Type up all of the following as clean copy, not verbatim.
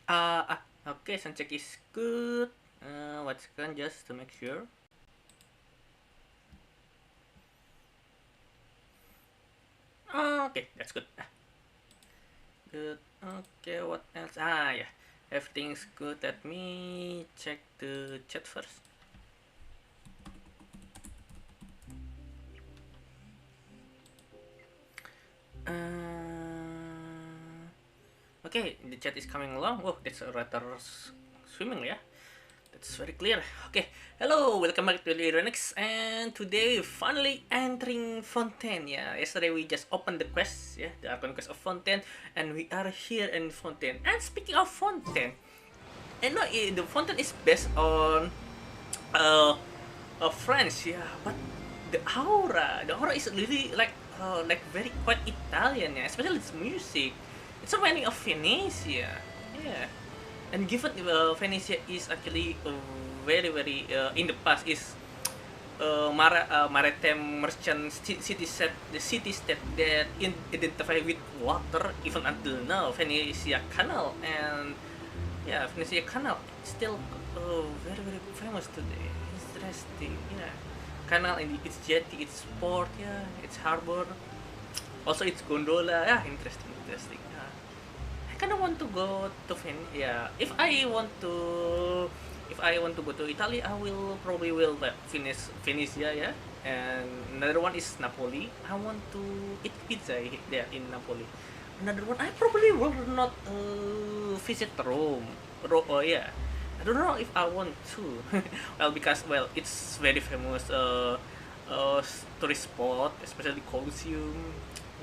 Okay, sound check is good. One second, just to make sure. Okay, that's good. Good. Okay, what else? Yeah, everything's good. Let me check the chat first. Okay, the chat is coming along. Oh, that's rather swimming, yeah. That's very clear. Okay, hello, welcome back to Illyria Nix, and today finally entering Fontaine. Yeah, yesterday we just opened the quest, yeah, the Archon quest of Fontaine, and we are here in Fontaine. And speaking of Fontaine, I know the Fontaine is based on uh, French, yeah, but the aura is really like very quite Italian, yeah, especially its music. It's reminding of Venezia, yeah. And given Venezia is actually very in the past is maritime merchant city set the city state that identify with water even until now. Venezia Canal, and yeah, Venezia Canal still very famous today. Interesting, yeah. Canal and its jetty, its port, yeah, its harbor, also its gondola, yeah, interesting. I kind of want to go to yeah. If I want to go to Italy, I will probably will Venezia, yeah. And another one is Napoli. I want to eat pizza there in Napoli. Another one, I probably will not visit Rome. Oh yeah. I don't know if I want to. Because it's very famous tourist spot, especially Colosseum.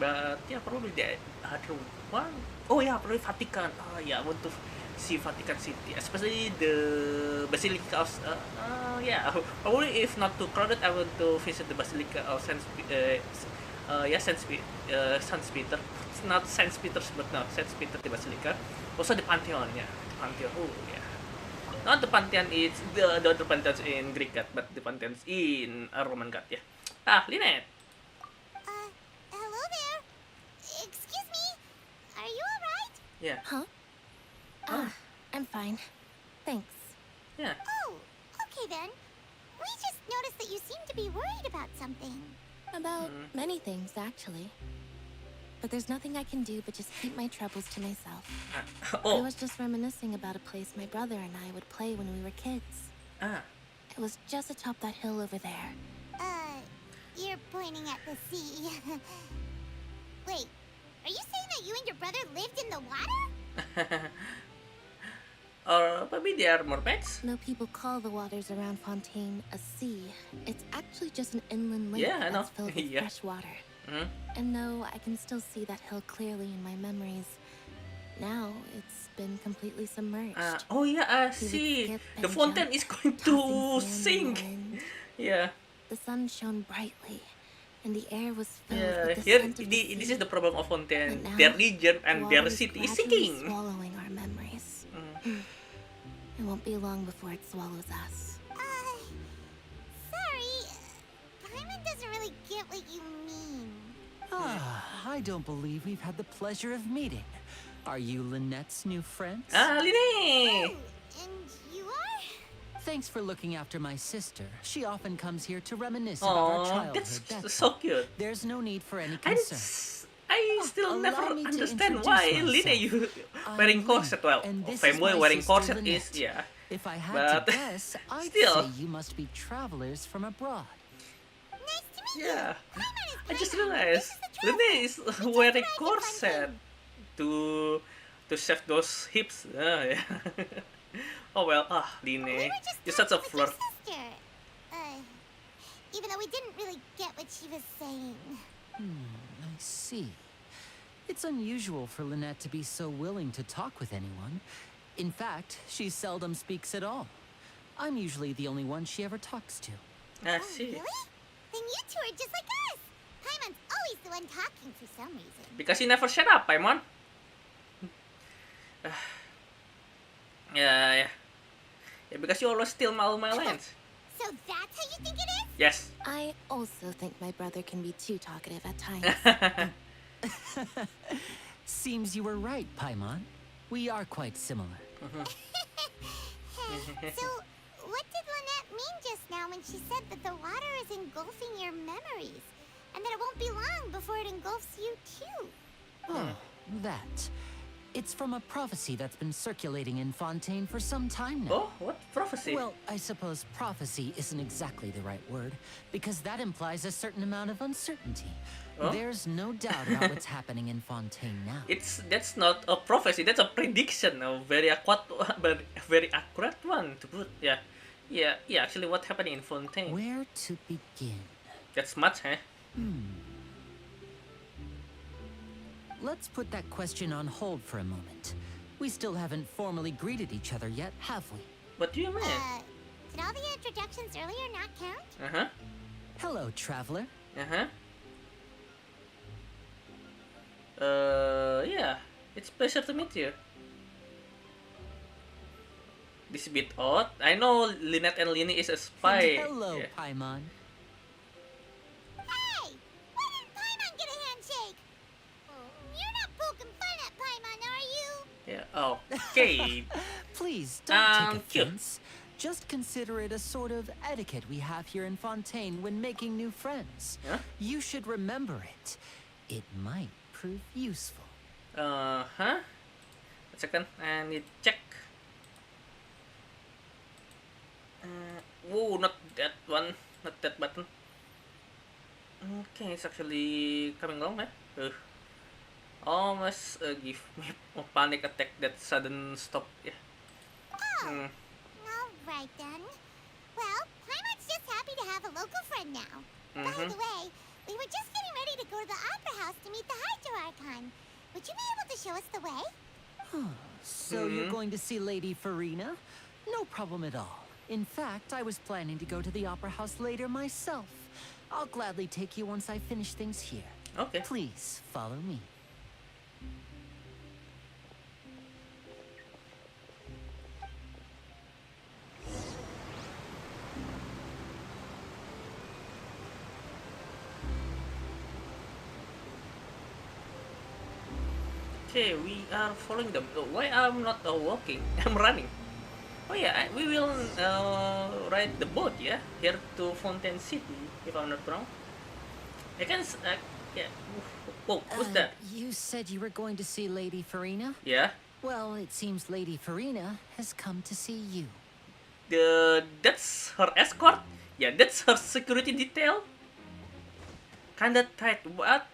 But yeah, probably the other one. Oh yeah, probably Vatican. Oh yeah, I want to see Vatican City, especially the Basilica of. Yeah, probably if not too crowded, I want to visit the Basilica of Saint Peter. It's not Saint Peter's, but no, Saint Peter the Basilica. Also the Pantheon, yeah, the Pantheon. Oh yeah. Not the Pantheon, it's the other Pantheons in Greek god, but the Pantheons in Roman god, yeah. Lynette. Hello there. Excuse me. Are you alright? Yeah. Huh? I'm fine. Thanks. Yeah. Oh, okay then. We just noticed that you seem to be worried about something. About many things, actually. But there's nothing I can do but just keep my troubles to myself. I was just reminiscing about a place my brother and I would play when we were kids. It was just atop that hill over there. You're pointing at the sea. Wait, are you saying that you and your brother lived in the water? Or maybe they are mermaids? No people call the waters around Fontaine a sea. It's actually just an inland lake Yeah, I know. that's filled with Yeah. fresh water. Hmm? And though I can still see that hill clearly in my memories, now it's been completely submerged. Oh yeah, I We would see. skip The and fountain jump, is going to tossing sand in the sink. wind. Yeah. The sun shone brightly, and the air was filled Yeah. with the Here, scent of the this sea. is the problem of fountain. But now, Their region the and water their is city is gradually sinking. swallowing our memories. It won't be long before it swallows us. Sorry. Paimon doesn't really get what you mean. I don't believe we've had the pleasure of meeting. Are you Lynette's new friends? Lynette! And you are? Thanks for looking after my sister. She often comes here to reminisce about our Oh, childhood. that's so cute. There's no need for any And concern. I still Allow never me to understand introduce why myself. Lynette you I'm wearing Lynn, corset. Well, and this is fanboy my wearing sister corset Lynette. is, yeah. If I had But to guess, I'd still. say you must be travelers from abroad. Nice to meet Yeah. you. Paimon is I just Paimon. realized This is the Lynette is wearing where I can find corset him. to save those hips. Yeah. Oh well, We Lynette, were just you're such a talking with your flirt. sister. Even though we didn't really get what she was saying. I see. It's unusual for Lynette to be so willing to talk with anyone. In fact, she seldom speaks at all. I'm usually the only one she ever talks to. I Oh, see. really? Then you two are just like us. Paimon's always the one talking for some reason. Because you never shut up, Paimon. Yeah. Because you always steal all my lines. So that's how you think it is? Yes. I also think my brother can be too talkative at times. Seems you were right, Paimon. We are quite similar. So, what did Lynette mean just now when she said that the water is engulfing your memories? And that it won't be long before it engulfs you too? Oh, that. It's from a prophecy that's been circulating in Fontaine for some time now. Oh, what prophecy? Well, I suppose prophecy isn't exactly the right word, because that implies a certain amount of uncertainty. Oh? There's no doubt about what's happening in Fontaine now. That's not a prophecy. That's a prediction. A very accurate one to put. Yeah. Actually, what happened in Fontaine? Where to begin? That's much, huh? Let's put that question on hold for a moment. We still haven't formally greeted each other yet, have we? What do you mean? Did all the introductions earlier not count? Uh-huh. Hello, traveler. Uh-huh. Yeah. It's a pleasure to meet you. This is a bit odd. I know Lynette and Lini is a spy. And hello, Yeah. Paimon. Hey! Why didn't Paimon get a handshake? You're not poking fun at Paimon, are you? Yeah. Okay. Please, don't take cute. offense. Just consider it a sort of etiquette we have here in Fontaine when making new friends. Yeah? You should remember it. It might prove useful. Uh-huh. A second. I need check. Whoa, not that one. Not that button. Okay, it's actually coming along, eh? Almost give me a panic attack that sudden stop. Yeah. Oh, alright then. Well, Paimon's just happy to have a local friend now. By the way, we were just getting ready to go to the Opera House to meet the Hydro-Archon. Would you be able to show us the way? So you're going to see Lady Farina? No problem at all. In fact, I was planning to go to the Opera House later myself. I'll gladly take you once I finish things here. Okay. Please, follow me. Okay, we are following them. Why I'm not walking? I'm running. Oh yeah, we will ride the boat, yeah, here to Fontaine City, if I'm not wrong. I can, yeah. Whoa, who's that? You said you were going to see Lady Farina? Yeah. Well, it seems Lady Farina has come to see you. That's her escort? Yeah, that's her security detail? Kinda tight, what?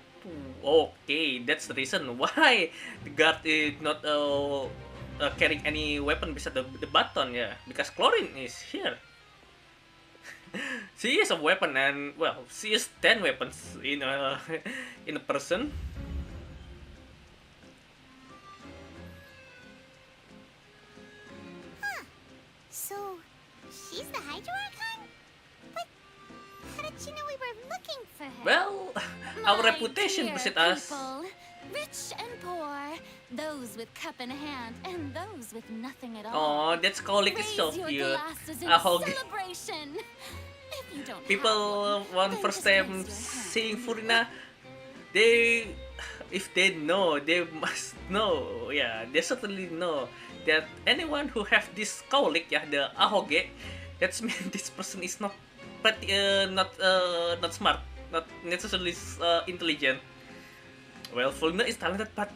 Okay, that's the reason why the guard is not carrying any weapon beside the button, yeah, because Chlorine is here. She is a weapon, and well, she is 10 weapons in a in a person. Huh. So, she's the Hydro-Archon? But how did you know we were looking for her? Well, our reputation dear precedes us. people, rich and poor, those with cup in hand and those with nothing at all. Oh, that's colleague is so Raise your cute. glasses in Okay. celebration. If you don't have People one, one then first just time raise your hand. seeing Furina, if they know, they must know. Yeah, they certainly know that anyone who have this colleague, yeah, the ahoge, that means this person is not not smart, not necessarily intelligent. Well, Fulna is talented, but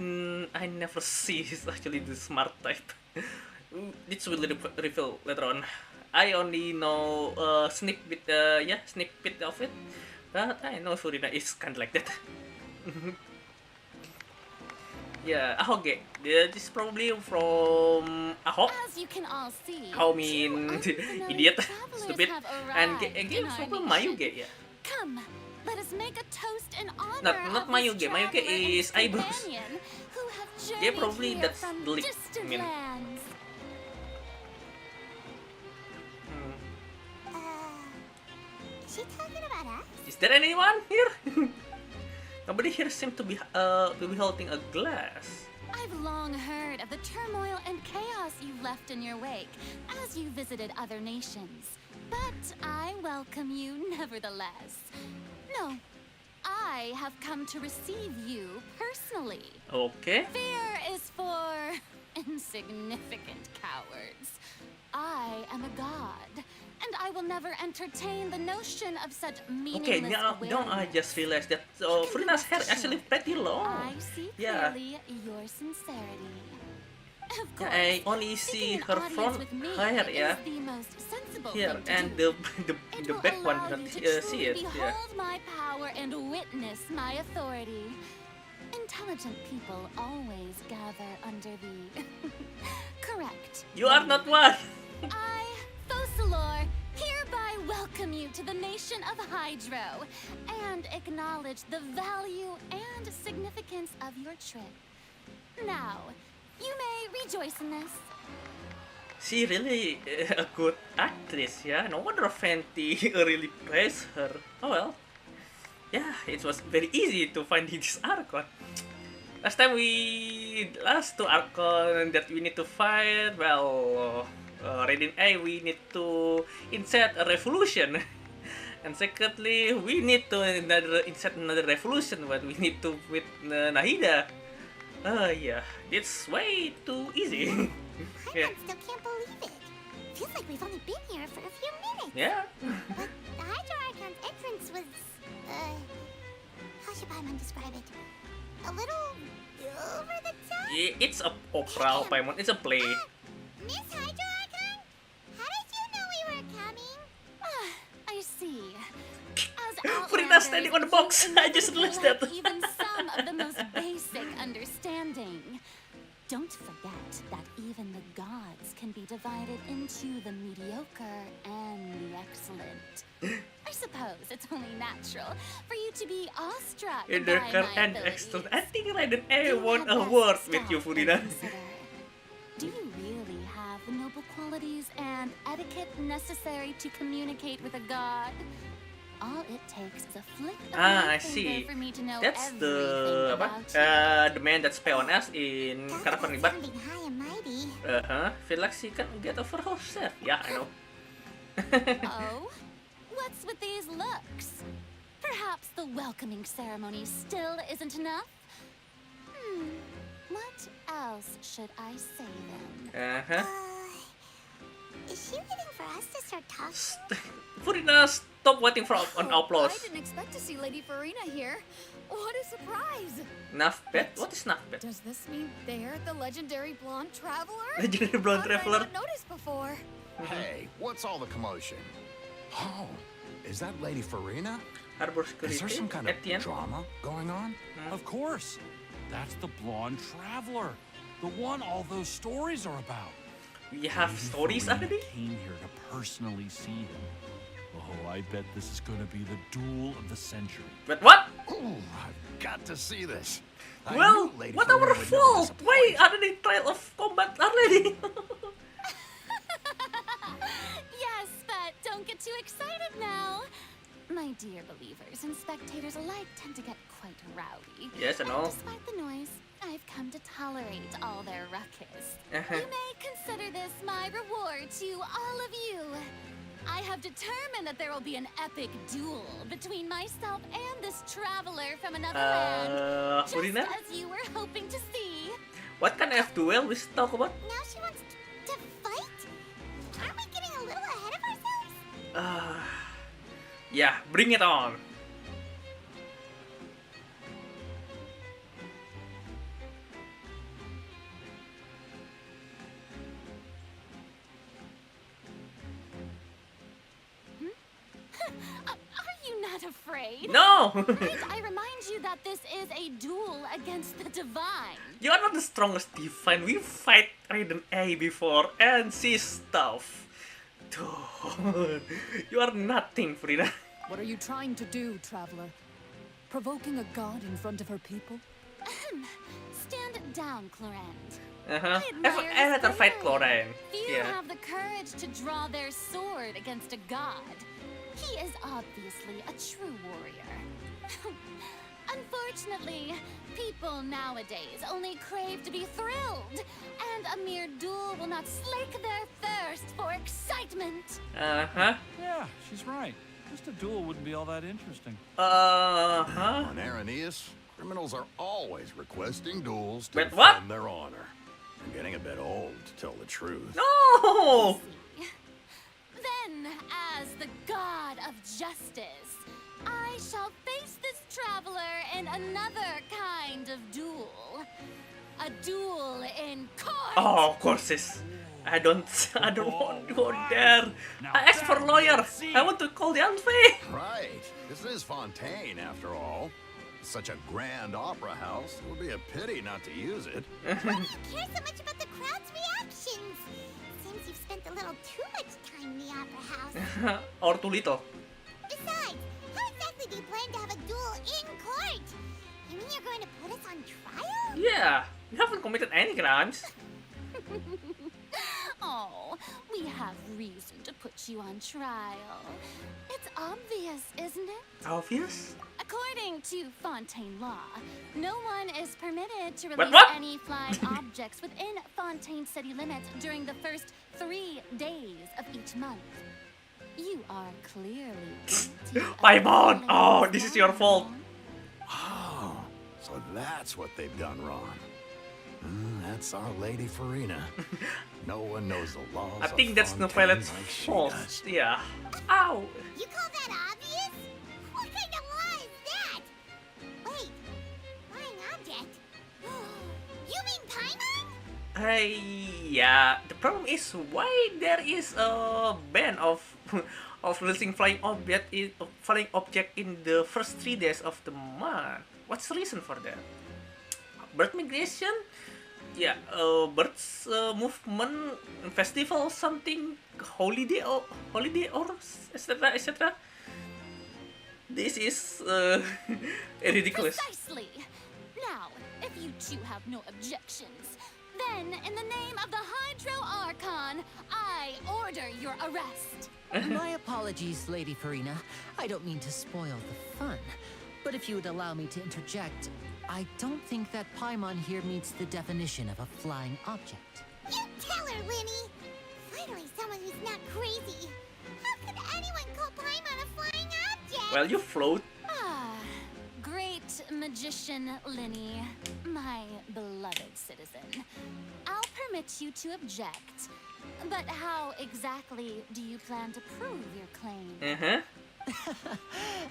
I never see he's actually the smart type. This will reveal later on. I only know snippet of it, but I know Furina is kind of like that. Yeah, Ahoge. This is probably from Ahok. As you can all see, I mean, two unfamiliar idiot, travelers stupid, have and arrived again in our from nation. Mayuge, yeah. Come, let us make a toast in honor Not of Mayuge. this Mayuge traveler and is his eyebrows. companion who have Yeah, journeyed probably here that's from the leak, distant I mean. lands. Is she talking about us? Is there anyone here? Nobody here seems to be holding a glass. I've long heard of the turmoil and chaos you left in your wake as you visited other nations. But I welcome you nevertheless. No, I have come to receive you personally. Okay. Fear is for insignificant cowards. I am a god, and I will never entertain the notion of such meaningless now I just realized that Furina's hair is actually pretty long. I see clearly your sincerity. Of course, I only see her front hair, yeah. Here, and the back one, not see it. Yeah. Behold my power and witness my authority. Intelligent people always gather under the correct. You are not one. I, Focalor, hereby welcome you to the nation of Hydro and acknowledge the value and significance of your trip. Now, you may rejoice in this. She really a good actress, yeah. No wonder Fenty really praised her. Oh well. Yeah, it was very easy to find this Archon. Last two Archon that we need to fight, well, Raiden A, we need to insert a revolution. And secondly, we need to insert another revolution, but we need to with Nahida. Yeah, it's way too easy. I still can't believe it. Feels like we've only been here for a few minutes. Yeah. But the Hydro Archon's entrance was, how should Paimon describe it? A little over the top? Yeah, it's a opera, Paimon. It's a play. Miss Hydro Archon? How did you know we were coming? I see. Furina standing on the box. I just realized that. Even some of the most basic understanding. Don't forget that even the gods can be divided into the mediocre and the excellent. I suppose it's only natural for you to be awestruck by Mediocre my and abilities. excellent. I think Raiden A won a award with you, Furina. Do you really have the noble qualities and etiquette necessary to communicate with a god? All it takes is a flick of I my finger see. for me to know That's everything about you. the man that spy on us in Cardinale. But Sounding high and mighty. feel like she can get over herself. Yeah, I know. Oh? What's with these looks? Perhaps the welcoming ceremony still isn't enough? What else should I say then? Is she waiting for us to start talking? Furina, stop waiting for an applause. I didn't expect to see Lady Farina here. What a surprise! Nafbet? What is Nafbet? Does this mean they're the legendary blonde traveler? Legendary blonde How did I traveler. not notice before? Hey, what's all the commotion? Oh, is that Lady Farina? Harbor Is security there some kind at the of end. drama going on? Of course. That's the blonde traveler. The one all those stories are about. We have Lady stories Farina already? came here to personally see him. Oh, I bet this is going to be the duel of the century. But what? Ooh, I've got to see this. I Well, knew Lady what Farina our would never fault? Why disappoint. are they trial of combat already? Yes, but don't get too excited now. My dear believers and spectators alike tend to get quite rowdy. Yes, I And know. despite the noise, I've come to tolerate all their ruckus. Uh-huh. You may consider this my reward to all of you. I have determined that there will be an epic duel between myself and this traveler from another land. Just Furina? as you were hoping to see. What kind of duel we talk about? Now she wants to fight? Aren't we getting a little ahead of ourselves? Yeah, bring it on. Are you not afraid? No! I remind you that this is a duel against the divine. You are not the strongest divine. We fight Raiden A before and she's tough. Dude, you are nothing, Frida. What are you trying to do, traveler? Provoking a god in front of her people? Stand down, Clorand. Uh-huh. I admire I let her his fight bravery. Cloran. Few Yeah. have the courage to draw their sword against a god. He is obviously a true warrior. Unfortunately, people nowadays only crave to be thrilled, and a mere duel will not slake their thirst for excitement. Uh-huh. Yeah, she's right. Just a duel wouldn't be all that interesting. On Araneus, criminals are always requesting duels to Wait, what? defend their honor. I'm getting a bit old, to tell the truth. No! Then, as the god of justice, I shall face this traveler in another kind of duel. A duel in court! Oh, of course, sis. I don't want to go there. I asked for a lawyer. I want to call the Alfie. Right. This is Fontaine, after all. Such a grand opera house. It would be a pity not to use it. Why do you care so much about the crowd's reactions? Seems you've spent a little too much time in the opera house. Or too little. Besides, how exactly do you plan to have a duel in court? You mean you're going to put us on trial? Yeah, you haven't committed any crimes. Oh, we have reason to put you on trial. It's obvious, isn't it? Obvious? According to Fontaine law, no one is permitted to What, release what? any flying objects within Fontaine city limits during the first 3 days of each month. You are clearly guilty of Paimon! violating Oh, this is your law. fault. Oh, so that's what they've done wrong. That's our Lady Farina. No one knows the laws I think that's of Novellet's Fontaine like she fault. does. Yeah. Ow! You call that obvious? What kind of law is that? Wait, flying object? You mean Paimon? Yeah. The problem is why there is a ban of of releasing flying object in the first 3 days of the month. What's the reason for that? Bird migration? Yeah, birds movement festival something holiday or etc etc. This is ridiculous. Precisely. Now, if you two have no objections, then in the name of the Hydro Archon, I order your arrest. My apologies, Lady Farina. I don't mean to spoil the fun. But if you would allow me to interject, I don't think that Paimon here meets the definition of a flying object. You tell her, Linny! Finally, someone who's not crazy. How could anyone call Paimon a flying object? Well, you float. Ah, great magician Linny, my beloved citizen. I'll permit you to object. But how exactly do you plan to prove your claim?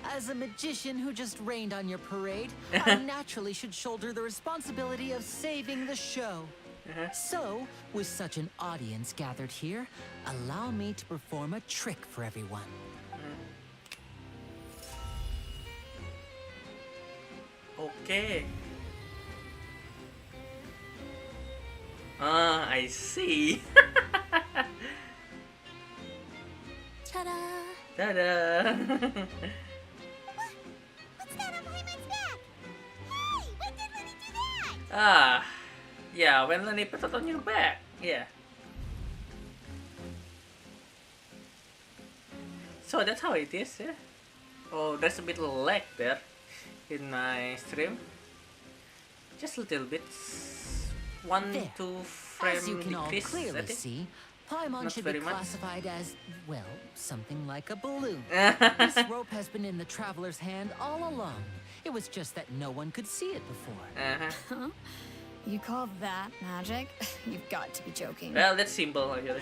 As a magician who just rained on your parade, I naturally should shoulder the responsibility of saving the show. So, with such an audience gathered here, allow me to perform a trick for everyone. Okay. Ah, I see. Ta-da! Ta-da! What's that on Paimon's back? Hey, when did Linny do that? Ah, yeah, when Lenny put it on your back. Yeah. So that's how it is, yeah. Oh, there's a bit of lag there in my stream. Just a little bit. One, There. 2 frame As you can all decrease, I clearly think. see, Paimon Not should be very much. classified as, well, something like a balloon. This rope has been in the traveler's hand all along. It was just that no one could see it before. Uh-huh. You call that magic? You've got to be joking. Well, that's simple, actually.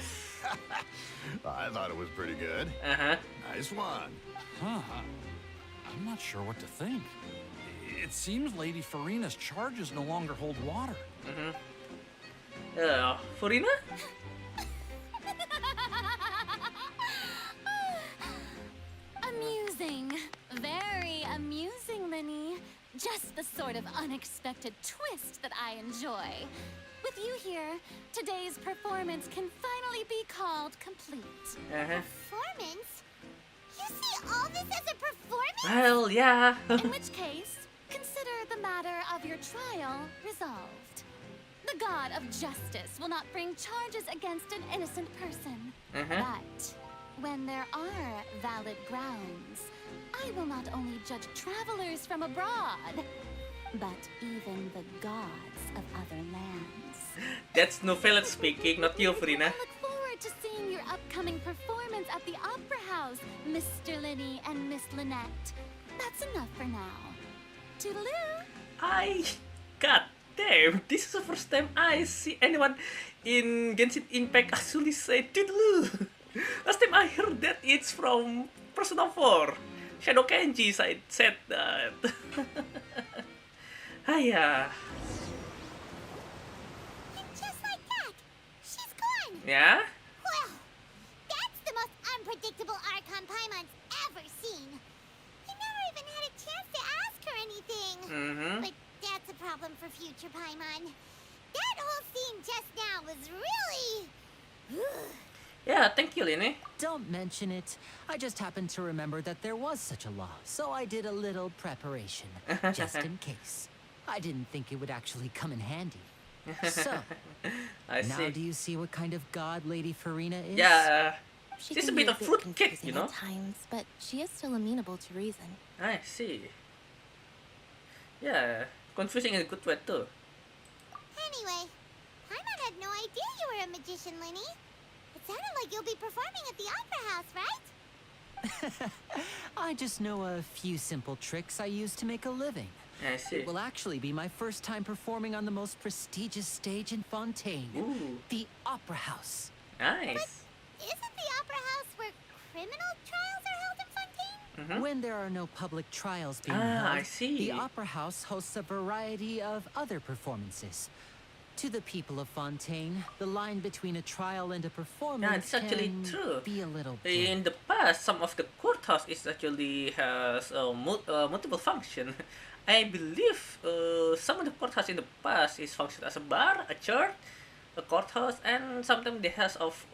I thought it was pretty good. Uh-huh. Nice one. Huh. I'm not sure what to think. It seems Lady Farina's charges no longer hold water. Furina? Amusing. Very amusing, Linny. Just the sort of unexpected twist that I enjoy. With you here, today's performance can finally be called complete. Uh-huh. Performance? You see all this as a performance? Well, yeah. In which case, consider the matter of your trial resolved. The god of justice will not bring charges against an innocent person. But when there are valid grounds, I will not only judge travelers from abroad, but even the gods of other lands. That's Novellet speaking, not you, Furina. I look forward to seeing your upcoming performance at the Opera House, Mr. Linny and Miss Lynette. That's enough for now. Toodaloo! I got damn, this is the first time I see anyone in Genshin Impact actually say Toodaloo. Last time I heard that it's from Persona 4. Shadow Kenji said that. Yeah. And just like that, she's gone. Yeah? Well, that's the most unpredictable Archon Paimon's ever seen. He never even had a chance to ask her anything. But that's a problem for future Paimon. That whole scene just now was really... Yeah, thank you, Lini. Don't mention it. I just happened to remember that there was such a law, so I did a little preparation, just in case. I didn't think it would actually come in handy. So, now do you see what kind of god Lady Farina is? Yeah, She she's a can bit be of fruitcake, confusing you know? at times, but she is still amenable to reason. I see. Yeah, confusing in a good way too. Anyway, Paimon had no idea you were a magician, Linny. It sounded like you'll be performing at the Opera House, right? I just know a few simple tricks I use to make a living. I see. It will actually be my first time performing on the most prestigious stage in Fontaine, Ooh, the Opera House. nice. Isn't the Opera House where criminal trials are held in Fontaine? When there are no public trials being Ah, held, I see. the Opera House hosts a variety of other performances. To the people of Fontaine, the line between a trial and a performance it's actually can true. be a little blurred. In the past, some of the courthouse is actually has multiple function. I believe some of the courthouse in the past is function as a bar, a church, a courthouse, and sometimes they has of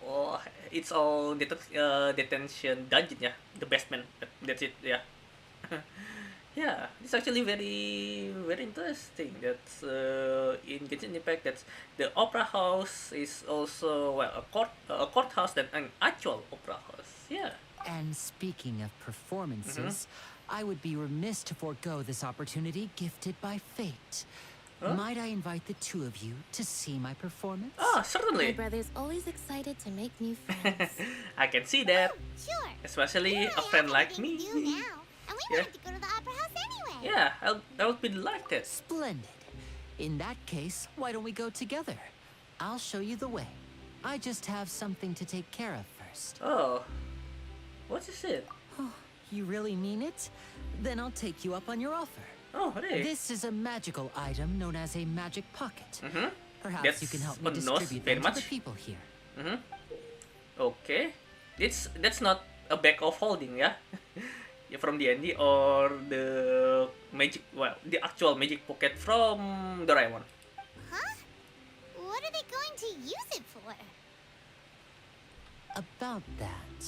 its own detention dungeon. Yeah, the basement. That's it. Yeah. Yeah, it's actually very interesting. That's in Genshin Impact. That's the opera house is also well a courthouse than an actual opera house. Yeah. And speaking of performances, I would be remiss to forego this opportunity gifted by fate. Huh? Might I invite the two of you to see my performance? Oh, My certainly. brother's always excited to make new friends. I can see that, Sure. especially We a really friend have like anything me. to do now, and we Yeah. wanted to go to the Opera House anyway. Yeah, I would be delighted. Splendid. In that case, why don't we go together? I'll show you the way. I just have something to take care of first. Oh, what is it? You really mean it? Then I'll take you up on your offer. Oh, really? This is a magical item known as a magic pocket. Perhaps That's you can help me a nose, distribute very them to the much. people here. Okay, that's not a bag of holding, yeah. Yeah, from D&D or the magic, well, the actual magic pocket from Doraemon. Huh? What are they going to use it for? About that.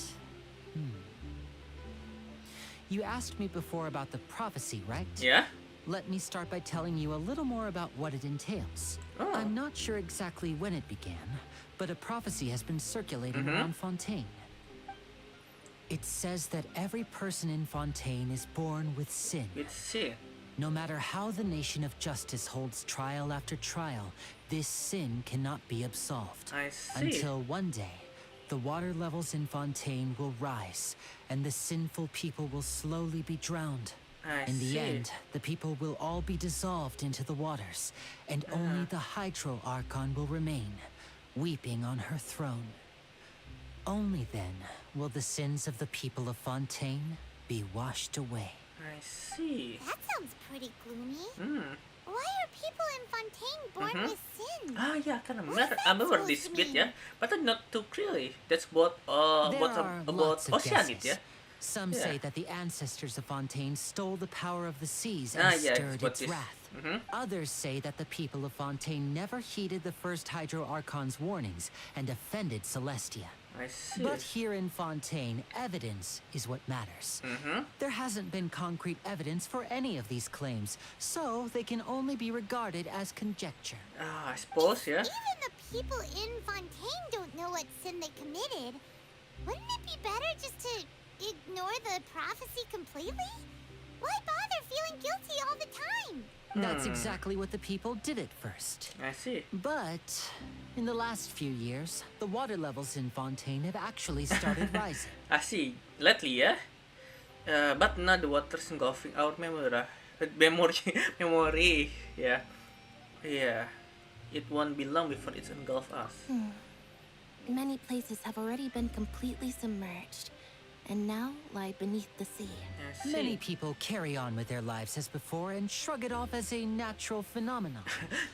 You asked me before about the prophecy, right? Yeah. Let me start by telling you a little more about what it entails. Oh. I'm not sure exactly when it began, but a prophecy has been circulating around Fontaine. It says that every person in Fontaine is born with sin. Let's see. No matter how the nation of justice holds trial after trial, this sin cannot be absolved. I see. Until one day, the water levels in Fontaine will rise, and the sinful people will slowly be drowned. I In the see. end, the people will all be dissolved into the waters, and only the Hydro Archon will remain, weeping on her throne. Only then will the sins of the people of Fontaine be washed away. I see. That sounds pretty gloomy. Hmm. Why are people in Fontaine born with sin? Ah, yeah, I can What's remember. that I remember supposed this to bit, mean? yeah, but not too clearly. That's about There are about lots of Oceanid, guesses. yeah. Some Yeah. say that the ancestors of Fontaine stole the power of the seas and Ah, yeah, stirred what its this- wrath. Others say that the people of Fontaine never heeded the first Hydro Archon's warnings and offended Celestia. I see. But here in Fontaine, evidence is what matters. There hasn't been concrete evidence for any of these claims, so they can only be regarded as conjecture. Ah, I suppose, yeah. Even the people in Fontaine don't know what sin they committed. Wouldn't it be better just to ignore the prophecy completely? Why bother feeling guilty all the time? That's exactly what the people did at first. I see. But in the last few years, the water levels in Fontaine have actually started rising. I see. Lately, yeah. But not the waters engulfing our memory. Memory, memory, yeah. Yeah, it won't be long before it's engulf us. Many places have already been completely submerged, and now lie beneath the sea. I see. Many people carry on with their lives as before and shrug it off as a natural phenomenon.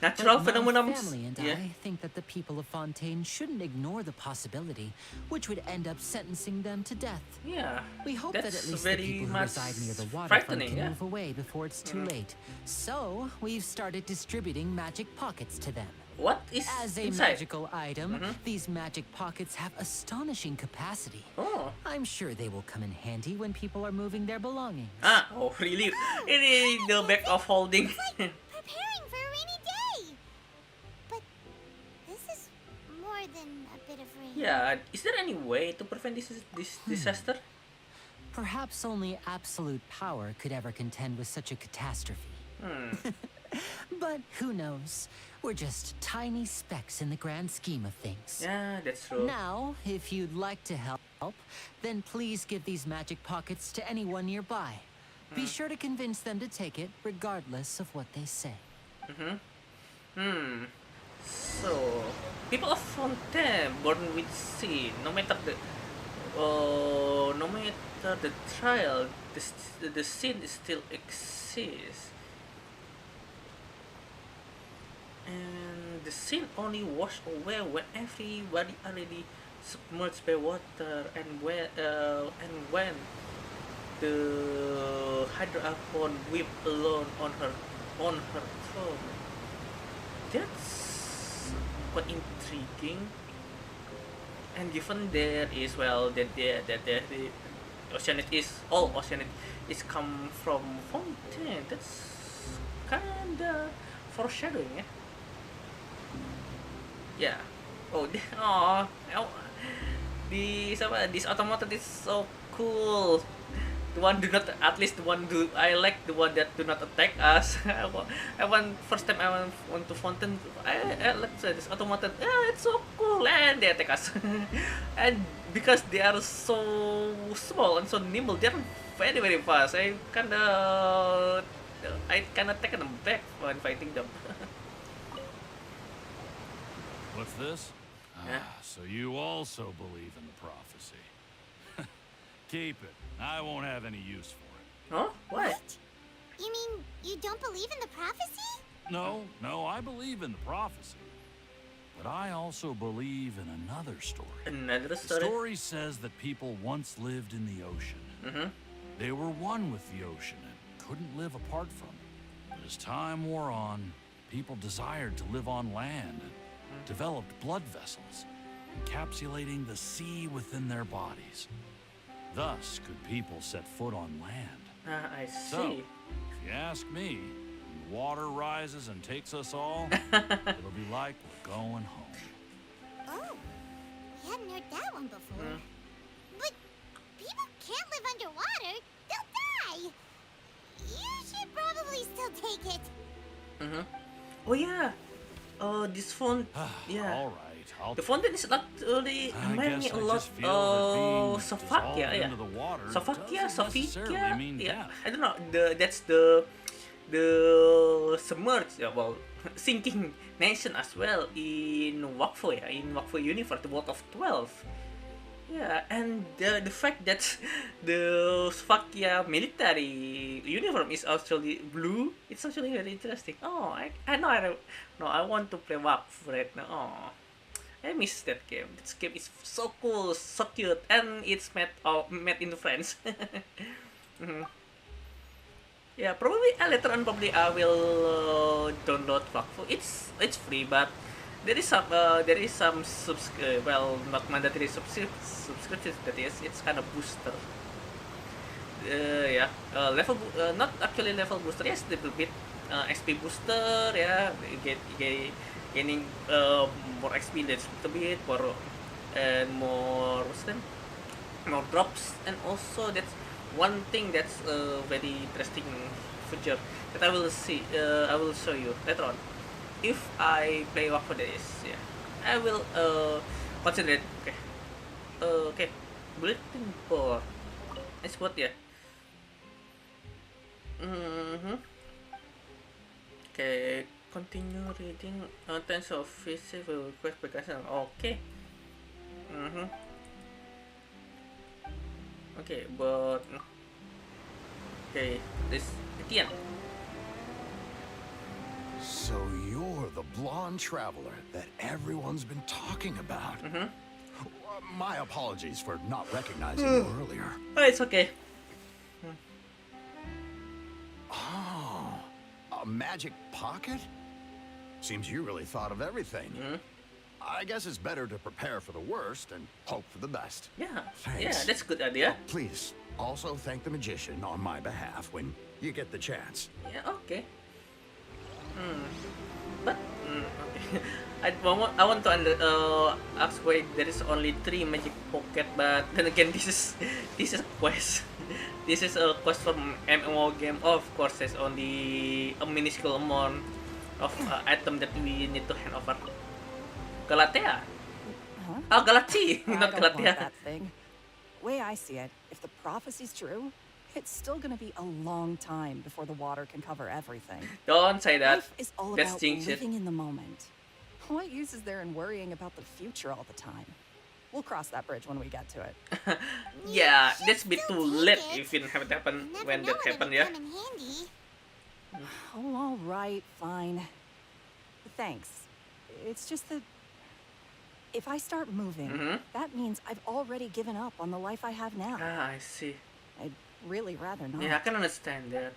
Natural But phenomenon. my family and Yeah. I think that the people of Fontaine shouldn't ignore the possibility, which would end up sentencing them to death. Yeah. We hope that That's at least the very people who much reside near the waterfront frightening, can yeah. move away before it's too late. So, we've started distributing magic pockets to them. What is As a inside? magical item, these magic pockets have astonishing capacity. Oh. I'm sure they will come in handy when people are moving their belongings. Ah, oh really? It is the back of holding. Preparing for a rainy day. But this is more than a bit of rain. Yeah, is there any way to prevent this disaster? Perhaps only absolute power could ever contend with such a catastrophe. But who knows? We're just tiny specks in the grand scheme of things. Yeah, that's true. Now, if you'd like to help, then please give these magic pockets to anyone nearby. Be sure to convince them to take it, regardless of what they say. So, people of Fontaine, born with sea, no matter the trial, the sin still exists. And the sin only washed away when everybody already submerged by water, and when the Hydra Archon wept alone on her throne. That's quite intriguing. And given there is the Oceanite is all Oceanite is come from Fontaine, that's kinda foreshadowing, yeah. Yeah. Oh, this automaton is so cool. The one do not, at least the one do I like the one that do not attack us. I want first time I want to Fontaine. I like this automaton. Yeah, it's so cool, and they attack us. And because they are so small and so nimble, they are very fast. I kinda taken them back when fighting them. What's this? Yeah. So you also believe in the prophecy. Keep it. I won't have any use for it. Huh? What? You mean you don't believe in the prophecy? No, I believe in the prophecy. But I also believe in another story. Another The story? story says that people once lived in the ocean. They were one with the ocean and couldn't live apart from it. But as time wore on, people desired to live on land and developed blood vessels, encapsulating the sea within their bodies. Thus could people set foot on land. I see. So, if you ask me, when the water rises and takes us all, it'll be like we're going home. Oh, we hadn't heard that one before. But people can't live underwater. They'll die. You should probably still take it. Oh yeah. This font. Yeah. All right. The fountain is actually reminding me a lot of Slovakia, yeah. Slovakia, mean yeah. death. I don't know. That's the submerged, yeah, well, sinking nation as well in Wakfu, yeah, in Wakfu universe, the World of 12. Yeah, and the fact that the Slovakia military uniform is actually blue, it's actually very interesting. Oh, I want to play Wakfu right now. Oh. I miss that game. This game is so cool, so cute, and it's made in France. Yeah, probably later on I will download Wakfu. It's free, but there is some not mandatory subscriptions. That is, it's kind of booster. Yeah, not actually level booster. Yes, little bit XP booster. Yeah, gaining more XP, that's a bit more and more more drops, and also that's one thing that's very interesting feature that I will show you later on if I play Wakfu days. Yeah, I will consider it. Okay, bulletin board. It's what, yeah. Okay, Continue reading tens of visit will request vacation. Okay. Okay, but okay, this again. So you're the blonde traveler that everyone's been talking about. My apologies for not recognizing you earlier. Oh, it's okay. Oh, a magic pocket? Seems you really thought of everything. I guess it's better to prepare for the worst and hope for the best. Yeah, Thanks. yeah, that's a good idea. Please, also thank the magician on my behalf when you get the chance. Yeah, okay. But okay. I want to ask why there is only 3 magic pocket, but then again this is a quest. This is a quest from MMO game. Of course, there's only a minuscule amount of item that we need to hand over. Galatea. Huh? Oh, Galati, I not don't want Galatea. that thing. Way I see it, if the prophecy's true, it's still gonna be a long time before the water can cover everything. Don't say that. Life is all Let's about jinx it. living in the moment. What use is there in worrying about the future all the time? We'll cross that bridge when we get to it. Yeah, You that's should a bit still too take late it. if it haven't happened You never when know that happened, it'll yeah. come in handy. Oh, all right, fine. Thanks. It's just that if I start moving, that means I've already given up on the life I have now. Ah, I see. I'd really rather not. Yeah, I can understand that.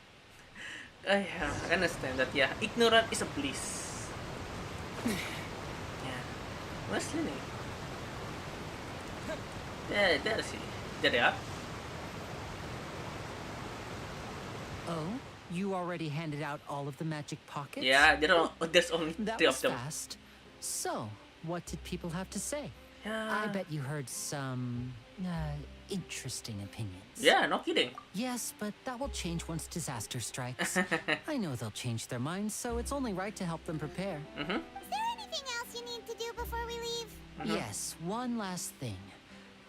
I understand that. Yeah, ignorant is a bliss. Yeah, honestly nih. There sih, there ya. Oh, you already handed out all of the magic pockets? Yeah, there's only That 3 was of them. fast. So, what did people have to say? Yeah. I bet you heard some interesting opinions. Yeah, no kidding. Yes, but that will change once disaster strikes. I know they'll change their minds, so it's only right to help them prepare. Is there anything else you need to do before we leave? Yes, one last thing.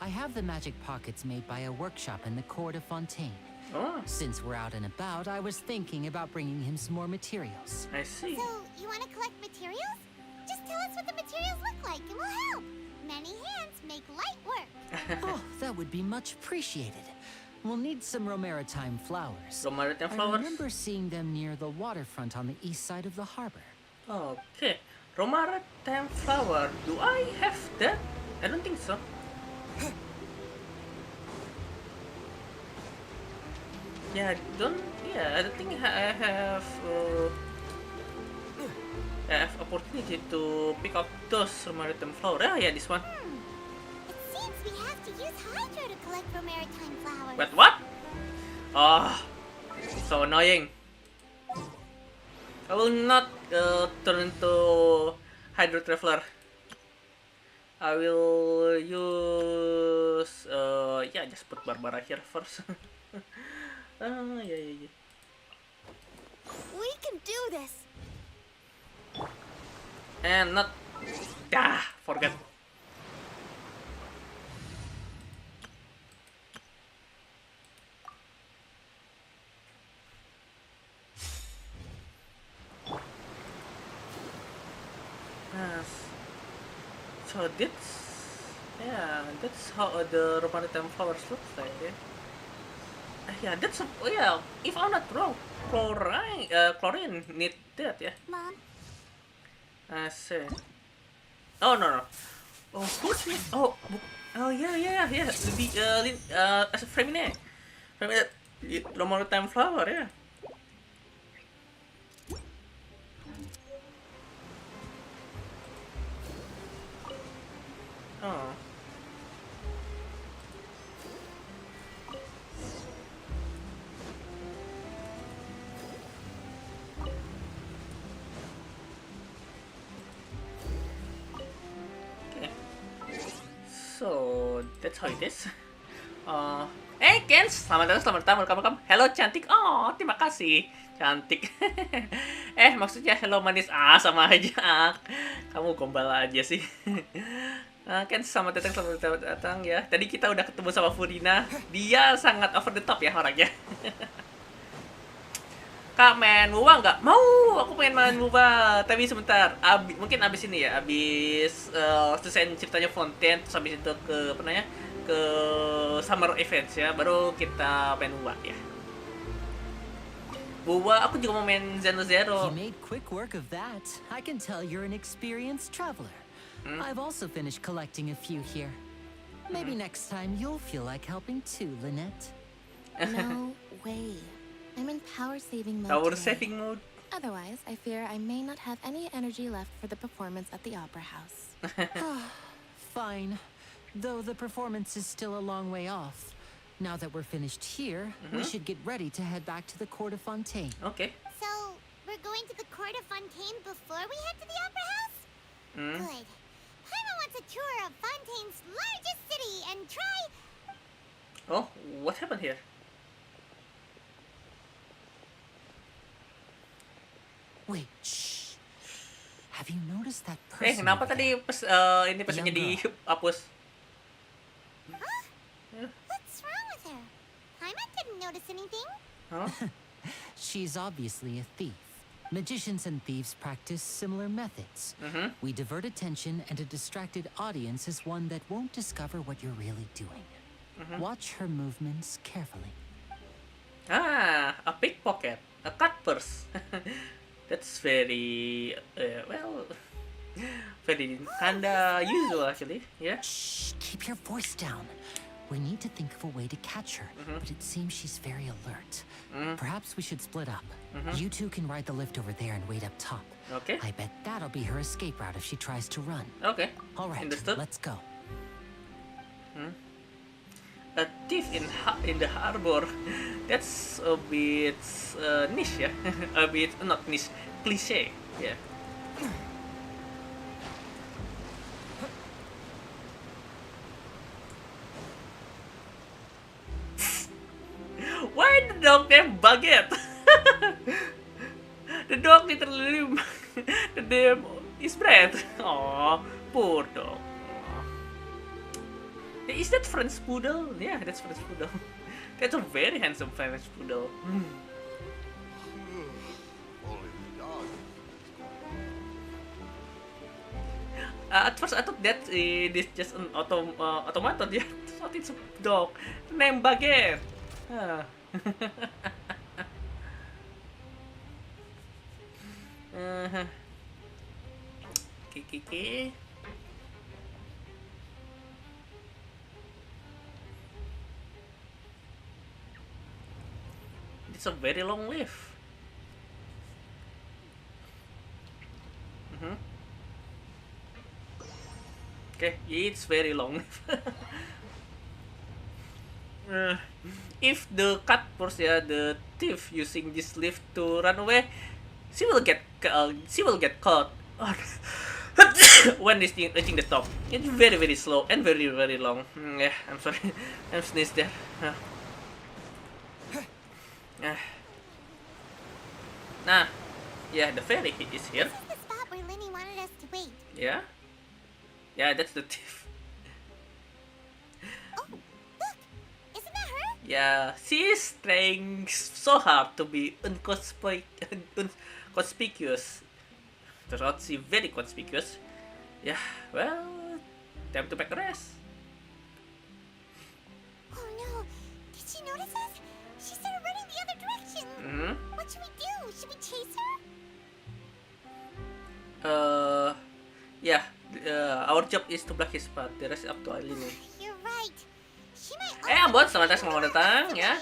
I have the magic pockets made by a workshop in the court of Fontaine. Oh, Since we're out and about, I was thinking about bringing him some more materials. I see. So, you want to collect materials? Just tell us what the materials look like and we'll help. Many hands make light work. Oh, that would be much appreciated. We'll need some Romaritime flowers. Romaritime I flowers. remember seeing them near the waterfront on the east side of the harbor. Okay, Romaritime flower. Do I have that? I don't think so. Yeah, I don't think I have opportunity to pick up those Romaritime flower. Oh yeah, this one. It seems we have to use Hydro to collect Romaritime flowers. But what? Oh, so annoying. I will not turn into Hydro Traveler. I will use yeah, just put Barbara here first. Yeah. We can do this. And not forget. Yes. So that's how the Romaritime flowers look like, yeah. Yeah, if I'm not wrong, chlorine need that, yeah. Mom, I see. Oh no. Oh, who's me? Oh, yeah. The as a Femine, Romaritime flower, yeah. Oh. So that's how it is. Hey Kens, selamat datang, welcome. Hello cantik. Oh, terima kasih, cantik. Maksudnya hello manis. Sama aja. Kamu gombal aja sih. Kens, selamat datang ya. Tadi kita udah ketemu sama Furina. Dia sangat over the top ya orangnya. Kak main MOBA nggak? Mau, aku pengen main MOBA. Tapi sebentar, mungkin abis ini ya, abis selesai ceritanya Fontaine, terus abis itu ke apa namanya, ke Summer Events ya, baru kita main MOBA ya. MOBA, aku juga mau main Zeno Zero. You made quick work of that. I can tell you're an experienced traveler. I've also finished collecting a few here. Maybe next time you'll feel like helping too, Lynette. No way. I'm in power-saving mode Power today. saving mode. Otherwise, I fear I may not have any energy left for the performance at the Opera House. Fine. Though the performance is still a long way off. Now that we're finished here, we should get ready to head back to the Court of Fontaine. Okay. So, we're going to the Court of Fontaine before we head to the Opera House? Good. Paimon wants a tour of Fontaine's largest city and try... Oh, what happened here? Wait, shh. Have you noticed that person? Kenapa over tadi there? pas ini pesannya Yang dihapus? Huh? What's wrong with her? Paimon didn't notice anything. Huh? She's obviously a thief. Magicians and thieves practice similar methods. We divert attention, and a distracted audience is one that won't discover what you're really doing. Watch her movements carefully. Ah, a pickpocket, a cut purse. That's very well, very kinda usual actually. Yeah. Shh, keep your voice down. We need to think of a way to catch her, but it seems she's very alert. Perhaps we should split up. You two can ride the lift over there and wait up top. Okay. I bet that'll be her escape route if she tries to run. Okay. All right, Understood. let's go. A thief in the harbor. That's a bit niche, yeah. A bit not niche, cliche. Yeah. Why the dog named Baguette? The dog literally the name is bread. Oh, poor dog. Is that French poodle? Yeah, that's French poodle. That's a very handsome French poodle. At first I thought that this just an automaton. Yeah, I thought it's a dog named Baguette. Ah. Okay. It's a very long lift. Okay, it's very long. If the cut force, the thief using this lift to run away, she will get caught. When reaching the top, it's very slow and very long. Yeah, I'm sorry, I'm sneezed there. Nah, yeah, the ferry is here. This is the spot where Linny wanted us to wait. Yeah, yeah, that's the thief. Oh, look! Isn't that her? Yeah, she's trying so hard to be conspicuous. Turns out she's very conspicuous. Yeah, well, time to pack a rest. Oh no! Did she notice us? She started running the other direction. What should we do? Should we chase her? Yeah, our job is to block his path. The rest is up to Eileen. You're right. She might. Ambon, selamat datang ya.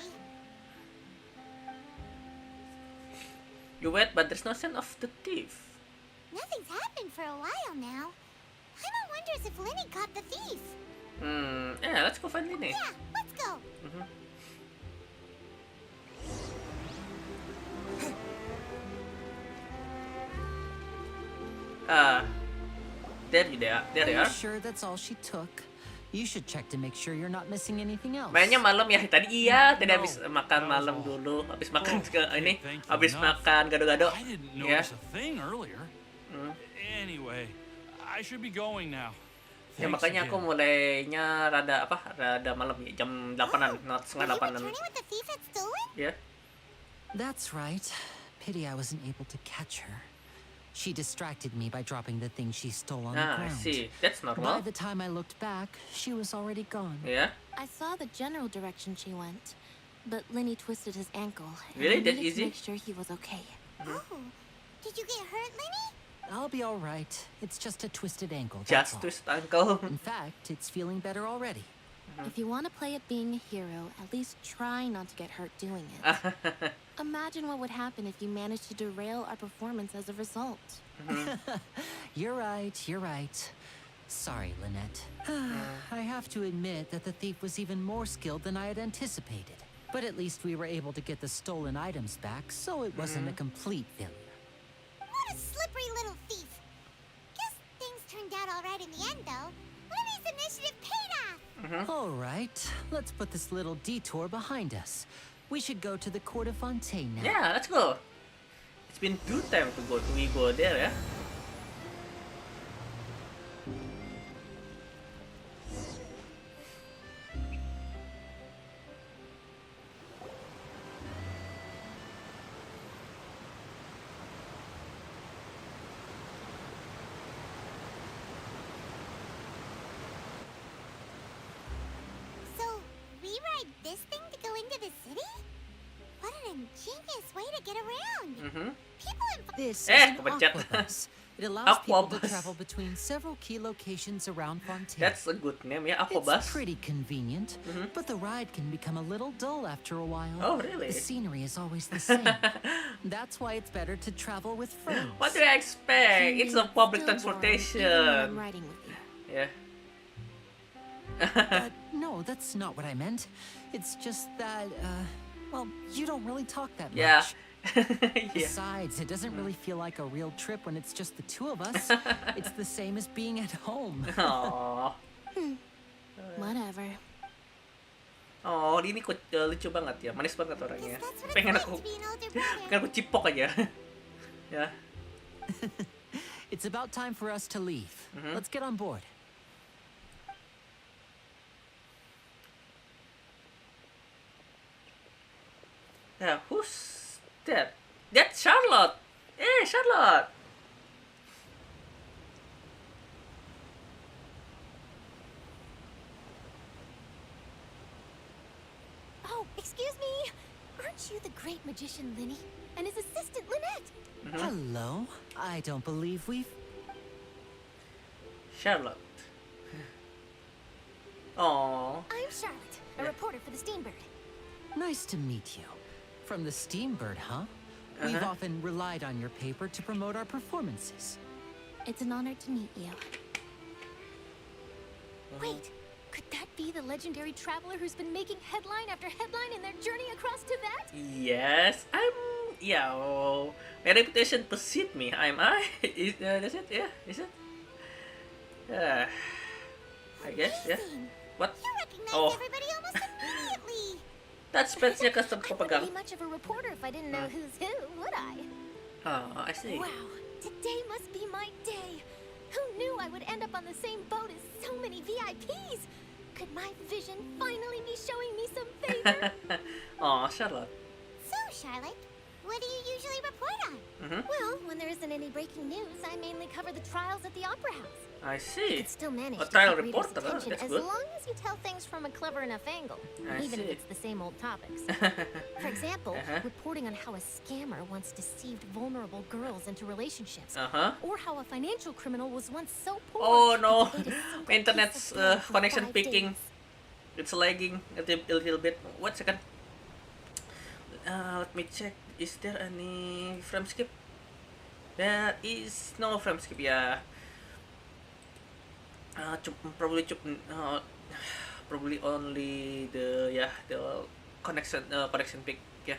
You wait, but there's no sign of the thief. Nothing's happened for a while now. Paimon wonders if Linny caught the thief. Yeah, let's go find Linny. Yeah, let's go. There they Are are. you sure that's all she took? You should check to make sure you're not missing anything else. Mainnya malam ya tadi tadi habis makan malam dulu, habis makan ini, habis makan gado-gado. I didn't notice a thing earlier. Anyway, I should be going now. Ya makanya aku mulainya rada malam ya, jam 8-an, not setengah 8-an. Returning with the thief had stolen? Ya. That's right. pity I wasn't able to catch her. She distracted me by dropping the thing she stole on the ground. I see. That's normal. By the time I looked back, she was already gone. Yeah? I saw the general direction she went, but Lenny twisted his ankle. And Really? I That needed easy? to make sure he was okay. Oh, did you get hurt, Lenny? I'll be all right. It's just a twisted ankle, that's Just all. twist ankle. In fact, it's feeling better already. If you want to play at being a hero, at least try not to get hurt doing it. Imagine what would happen if you managed to derail our performance as a result. You're right. Sorry, Lynette. I have to admit that the thief was even more skilled than I had anticipated. But at least we were able to get the stolen items back, so it wasn't a complete failure. What a slippery little thief. Guess things turned out all right in the end, though. Lenny's initiative paid off. All right, let's put this little detour behind us. We should go to the Court of Fontaine now. Yeah, let's go. It's been 2 times to go. We go there, yeah. So, we ride this thing to go into the city? What an ingenious way to get around. People in... This is Eh, an kepencet. aquabus. It allows people to Aquabus. travel between several key locations around Fontaine. That's a good name, yeah. Aquabus. It's pretty convenient, but the ride can become a little dull after a while. Oh, really? The scenery is always the same. That's why it's better to travel with friends. What do I expect? It's a public Still boring, even when I'm transportation. riding with you. Yeah. No, that's not what I meant. It's just that, well, you don't really talk that Yeah. much. Yeah. Besides, it doesn't really feel like a real trip when it's just the two of us. It's the same as being at home. Aww. Whatever. Oh, ini lucu banget ya. Manis banget orangnya. Guess that's what Pengen it's aku like to be an older pengen brother. aku cipok aja. Ya. It's about time for us to leave. Let's get on board. Yeah, who's that? That's Charlotte. Hey, Charlotte. Oh, excuse me. Aren't you the great magician Lenny? And his assistant Lynette? Hello. I don't believe we've... Charlotte. Oh. I'm Charlotte, a reporter for the Steambird. Nice to meet you. From the Steambird, huh? We've often relied on your paper to promote our performances. It's an honor to meet you. Wait, could that be the legendary traveler who's been making headline after headline in their journey across Tibet? Yes, yeah. Oh, my reputation precedes me. Am I? Is it? Yeah. Is it? Yeah. I guess. Yeah. Amazing. What? You recognize Oh. everybody almost immediately. That's spetsnya custom I wouldn't pegang. be much of a reporter if I didn't know who's who, would I? Oh, I see. Wow, today must be my day. Who knew I would end up on the same boat as so many VIPs? Could my vision finally be showing me some favor? Oh, Charlotte. So, Charlotte, what do you usually report on? Well, when there isn't any breaking news, I mainly cover the trials at the Opera House. I see. It's still managed A to trial keep readers' reporter, huh? attention That's as good. long as you tell things from a clever enough angle, I even if see. it's the same old topics. For example, reporting on how a scammer once deceived vulnerable girls into relationships, or how a financial criminal was once so poor. Oh that no, he ate a single my internet's piece of bread for connection 5 picking. days. It's lagging a little bit. One second. Let me check. Is there any frame skip? There is no frame skip. Yeah. Probably only the connection pick. Yeah.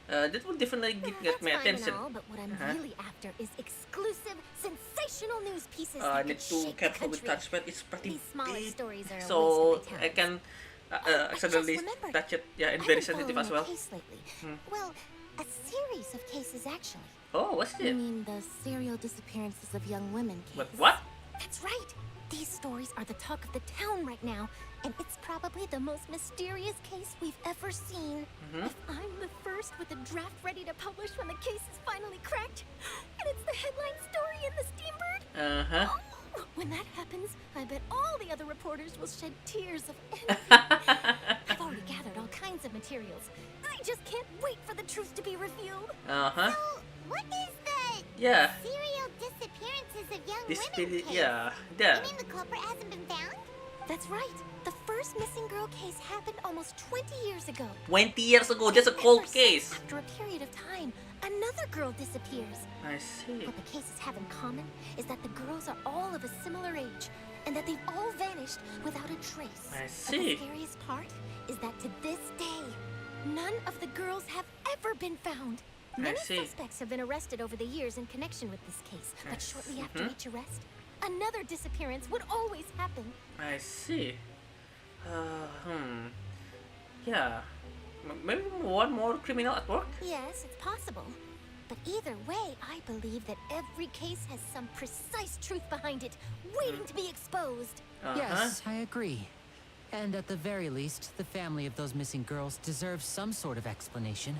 That will definitely get That's my fine attention. and all, but what I'm really after is exclusive, sensational news pieces I that need could to shake the careful with country. touchpad. It's pretty These smaller big, stories are a so waste of my I can accidentally remembered. touch it. Yeah, and I've very been sensitive following as well. a case lately. Well, a series of cases actually. Oh, what's You it? mean the serial disappearances of young women case? But what? That's right. These stories are the talk of the town right now, and it's probably the most mysterious case we've ever seen. If I'm the first with a draft ready to publish when the case is finally cracked, and it's the headline story in the Steambird, when that happens, I bet all the other reporters will shed tears of envy. I've already gathered all kinds of materials. I just can't wait for the truth to be revealed. So, what is the serial disappearances of young women case? You mean the culprit hasn't been found? That's right. The first missing girl case happened almost 20 years ago. 20 years ago, that's a cold case. After a period of time, another girl disappears. I see. What the cases have in common is that the girls are all of a similar age, and that they've all vanished without a trace. I But see. the scariest part is that to this day, none of the girls have ever been found. Many suspects have been arrested over the years in connection with this case, but shortly after each arrest, another disappearance would always happen. I see. Yeah. Maybe one more criminal at work? Yes, it's possible. But either way, I believe that every case has some precise truth behind it, waiting to be exposed. Yes, I agree. And at the very least, the family of those missing girls deserves some sort of explanation.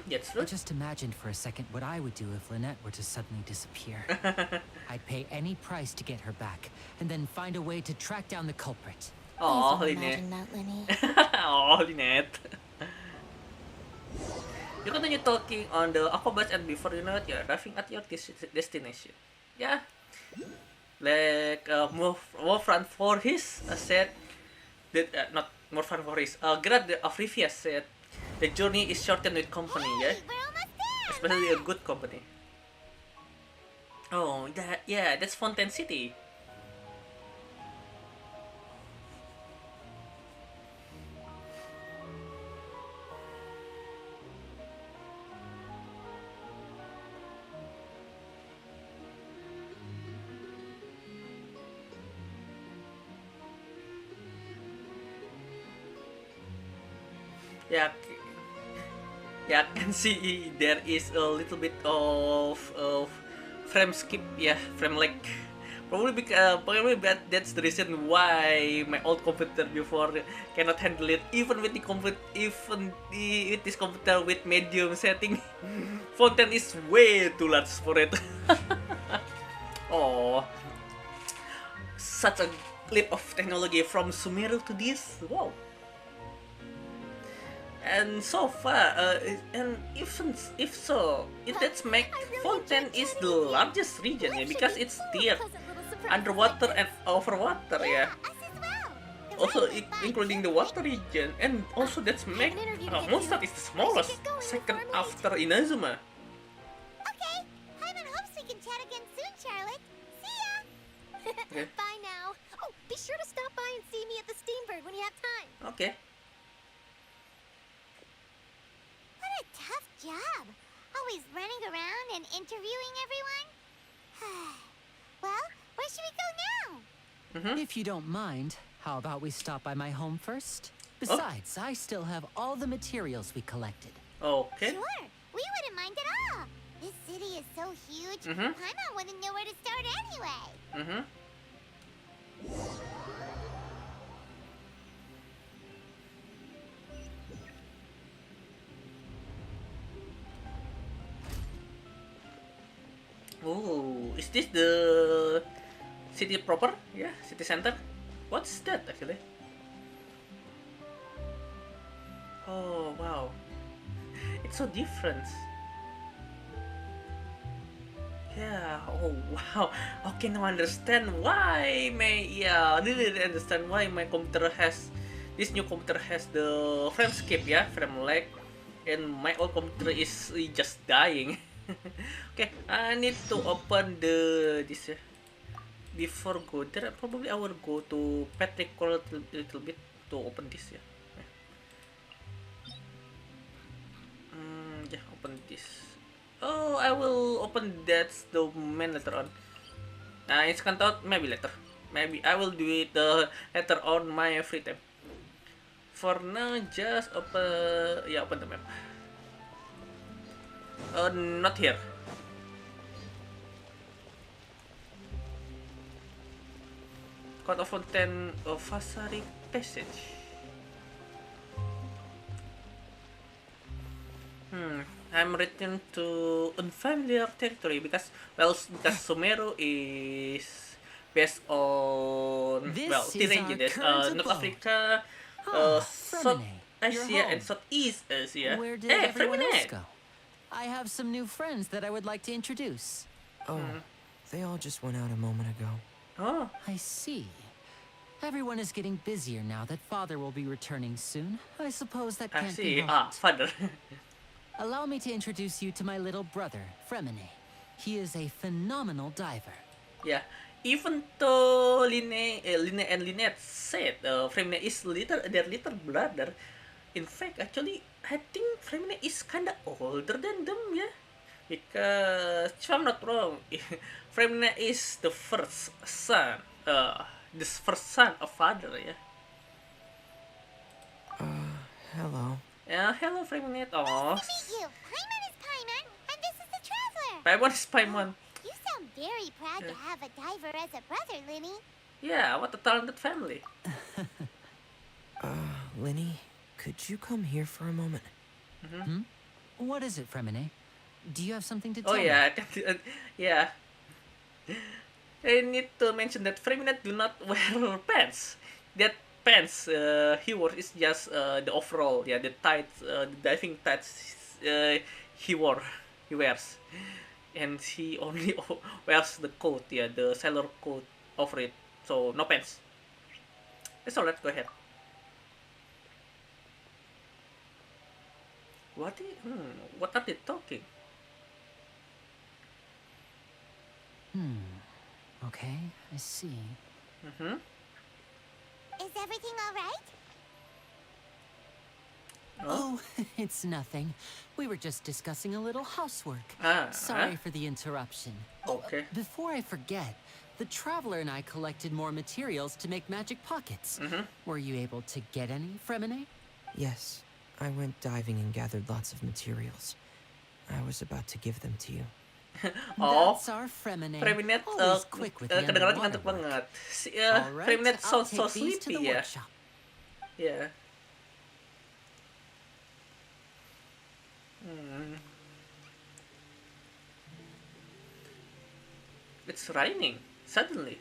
That's I true. just imagined for a second what I would do if Lynette were to suddenly disappear. I'd pay any price to get her back, and then find a way to track down the culprit. Oh, Please don't Lynette. imagine that, Lenny. Oh, Lynette. You continue talking on the Aquabats, and before you know it, you're arriving at your destination. Yeah. Like, Wolfram Voorhees said that, not Wolfram Voorhees, Grad of Rivia said, the journey is shortened with company, yeah? We're almost there! Especially a good company. Oh, that's Fontaine City. Yeah, I can see there is a little bit of frame skip, frame lag. Probably that's the reason why my old computer before cannot handle it. Even with with this computer with medium setting, Fontaine is way too large for it. Oh, such a leap of technology from Sumeru to this. Wow. And so far, and if so, that's make Fontaine is the largest region, because it's tiered underwater and overwater, Us as well. The Also, rest is fine, including the water region, and also that's make Mondstadt is the smallest, second after Inazuma. Okay, Paimon hopes we can chat again soon, Charlotte. See ya! Okay. Bye now. Oh, be sure to stop by and see me at the Steambird when you have time. Okay. What a tough job. Always running around and interviewing everyone. Well, where should we go now? If you don't mind, how about we stop by my home first? Besides, I still have all the materials we collected. Okay. Sure, we wouldn't mind at all. This city is so huge, Paimon wouldn't know where to start anyway. Oh, is this the city proper? Yeah, city center. What's that actually? Oh wow, it's so different. Yeah. Oh wow. Okay, now I understand why I didn't understand why my computer has this new computer has the frame skip, frame lag, and my old computer is just dying. Okay, I need to open this. Before go there, probably I will go to pet record a little bit to open this. Open this. Oh, I will open that domain later on. Instant out maybe later. Maybe I will do it later on my free time. For now, just open the map. Not here. Code of Fontaine of Vasari Passage. I'm returned to unfamiliar territory because Sumeru is based on North Africa, South Asia, and Southeast Asia. Where did everyone else go? I have some new friends that I would like to introduce. Oh, they all just went out a moment ago. Oh, I see. Everyone is getting busier now that Father will be returning soon. I suppose that I can't see. be helped. Father. Allow me to introduce you to my little brother, Fremine. He is a phenomenal diver. Yeah, even though Line and Lynette said Fremine is their little brother, in fact, actually, I think Fremine is kinda older than them, yeah? Because, if I'm not wrong, Fremine is the first son, of Father, yeah? Hello. Yeah, hello, Fremine. Aw. Nice to meet you. Paimon is Paimon, and this is the Traveler. Paimon is Paimon. You sound very proud to have a diver as a brother, Linny. Yeah, what a talented family. Linny, could you come here for a moment? What is it, Fremine? Do you have something to tell Oh me? yeah, yeah. I need to mention that Fremine do not wear pants. That pants he wore is just the overall, yeah, the tights, the diving tights he wears, and he only wears the coat, yeah, the sailor coat over it, so no pants. It's alright, go ahead. What are they talking? Okay, I see. Is everything all right? Oh, it's nothing. We were just discussing a little housework. Sorry for the interruption. Okay. Before I forget, the Traveler and I collected more materials to make magic pockets. Were you able to get any, Fremine? Yes, I went diving and gathered lots of materials. I was about to give them to you. That's our Fremine. Fremine Always quick with the kedengaran underwater ngantuk work. banget. Alright, Fremine I'll sounds so take these to sleepy the ya. workshop. Yeah. It's raining suddenly.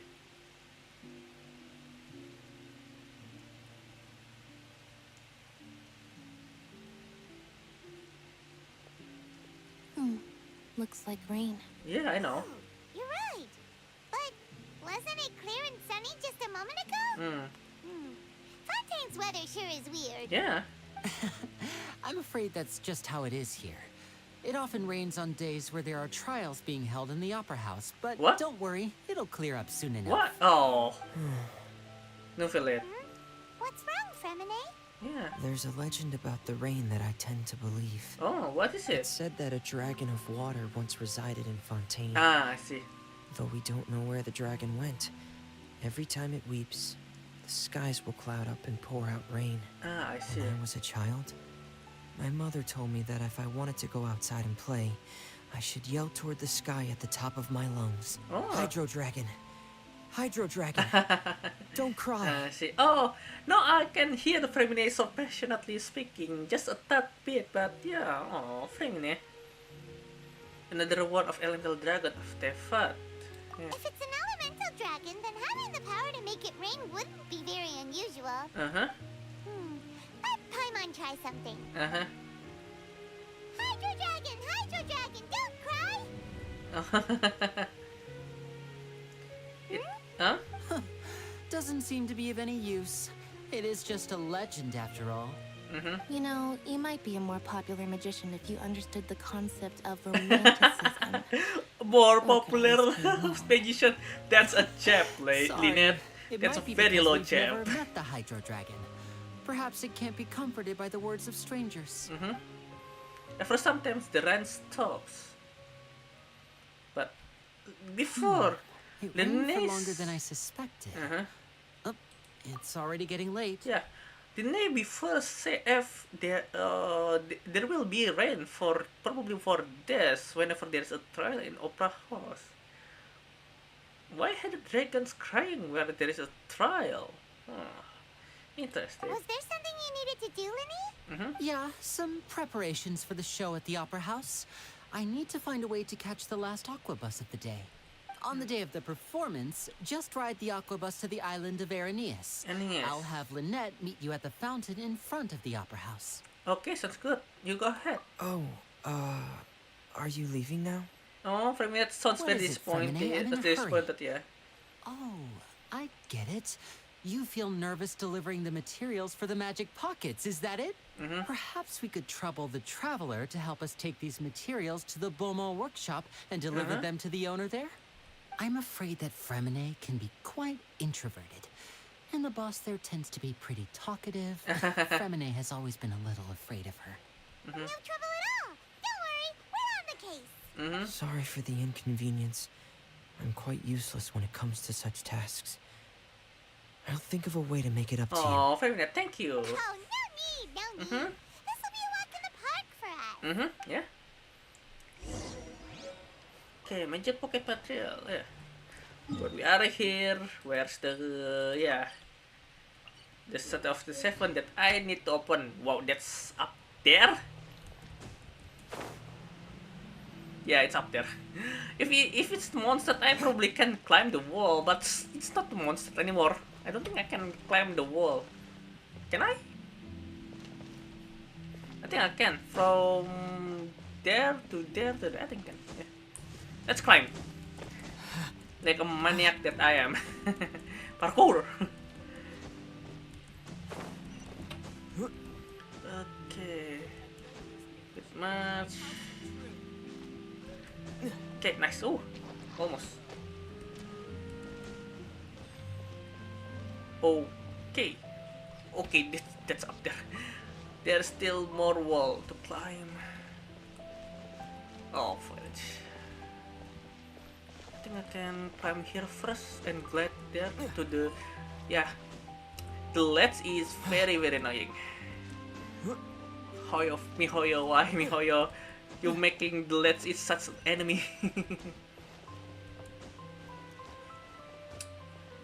Looks like rain. Yeah, I know. You're right. But wasn't it clear and sunny just a moment ago? Fontaine's weather sure is weird. Yeah. I'm afraid that's just how it is here. It often rains on days where there are trials being held in the Opera House, but What? don't worry, it'll clear up soon enough. What? Oh. No feel it. What's wrong, Fremine? Yeah. There's a legend about the rain that I tend to believe. Oh, what is It it? said that a dragon of water once resided in Fontaine. Ah, I see. Though we don't know where the dragon went, every time it weeps, the skies will cloud up and pour out rain. Ah, I see. When I was a child, my mother told me that if I wanted to go outside and play, I should yell toward the sky at the top of my lungs. Oh. Hydro Dragon! Hydro Dragon! Don't cry! I see. Oh, no, I can hear the Fremine so passionately speaking. Just a tad bit, but yeah. Oh, Fremine. Another one of elemental dragon of Tefat. Yeah. If it's an elemental dragon, then having the power to make it rain wouldn't be very unusual. Uh-huh. Let Paimon try something. Uh-huh. Hydro Dragon, don't cry! Huh? Doesn't seem to be of any use. It is just a legend after all. You know, you might be a more popular magician if you understood the concept of romanticism. More popular magician. That's a jab, Sorry, Lynette. it That's a might be very because low we've jab. never met the Hydro Dragon. Perhaps it can't be comforted by the words of strangers. For sometimes the rain stops. But before, It the rained for next- longer than I suspected. Uh-huh. Oh, it's already getting late. Yeah. Didn't they before say if there will be rain for probably for days whenever there's a trial in Opera House? Why are the dragons crying where there is a trial? Oh, interesting. Was there something you needed to do, Linny? Yeah, some preparations for the show at the Opera House. I need to find a way to catch the last aqua bus of the day. On the day of the performance, just ride the aqua bus to the island of Aeneas. I'll have Lynette meet you at the fountain in front of the Opera House. Okay, sounds good. You go ahead. Oh, are you leaving now? Oh, for me that sounds What very is it, Fremine? disappointing. I'm in a Disappointed, yeah. Oh, I get it. You feel nervous delivering the materials for the magic pockets, is that it? Perhaps we could trouble the traveler to help us take these materials to the Beaumont workshop and deliver them to the owner there? I'm afraid that Fremine can be quite introverted, and the boss there tends to be pretty talkative. Fremine has always been a little afraid of her. No trouble at all. Don't worry, we're on the case. Sorry for the inconvenience. I'm quite useless when it comes to such tasks. I'll think of a way to make it up to you. Oh, Femina, thank you. Oh, no need. This will be a walk in the park for us. Yeah. Okay, magic pocket material. Yeah. But we are here. Where's the the set of the 7 that I need to open? Wow, that's up there. Yeah, it's up there. If it's the monster, I probably can climb the wall, but it's not the monster anymore. I don't think I can climb the wall. Can I? I think I can. From there to there to there, I think I can. Yeah. Let's climb. Like a maniac that I am. Parkour. Okay. Bit much. Okay, nice. Oh, almost. Okay. Okay, that's up there. There's still more wall to climb. Oh, fudge. I think I can climb here first and glide there to the... Yeah. The ledge is very annoying. Hoyo, Mihoyo, why Mihoyo? You're making the ledge is such an enemy.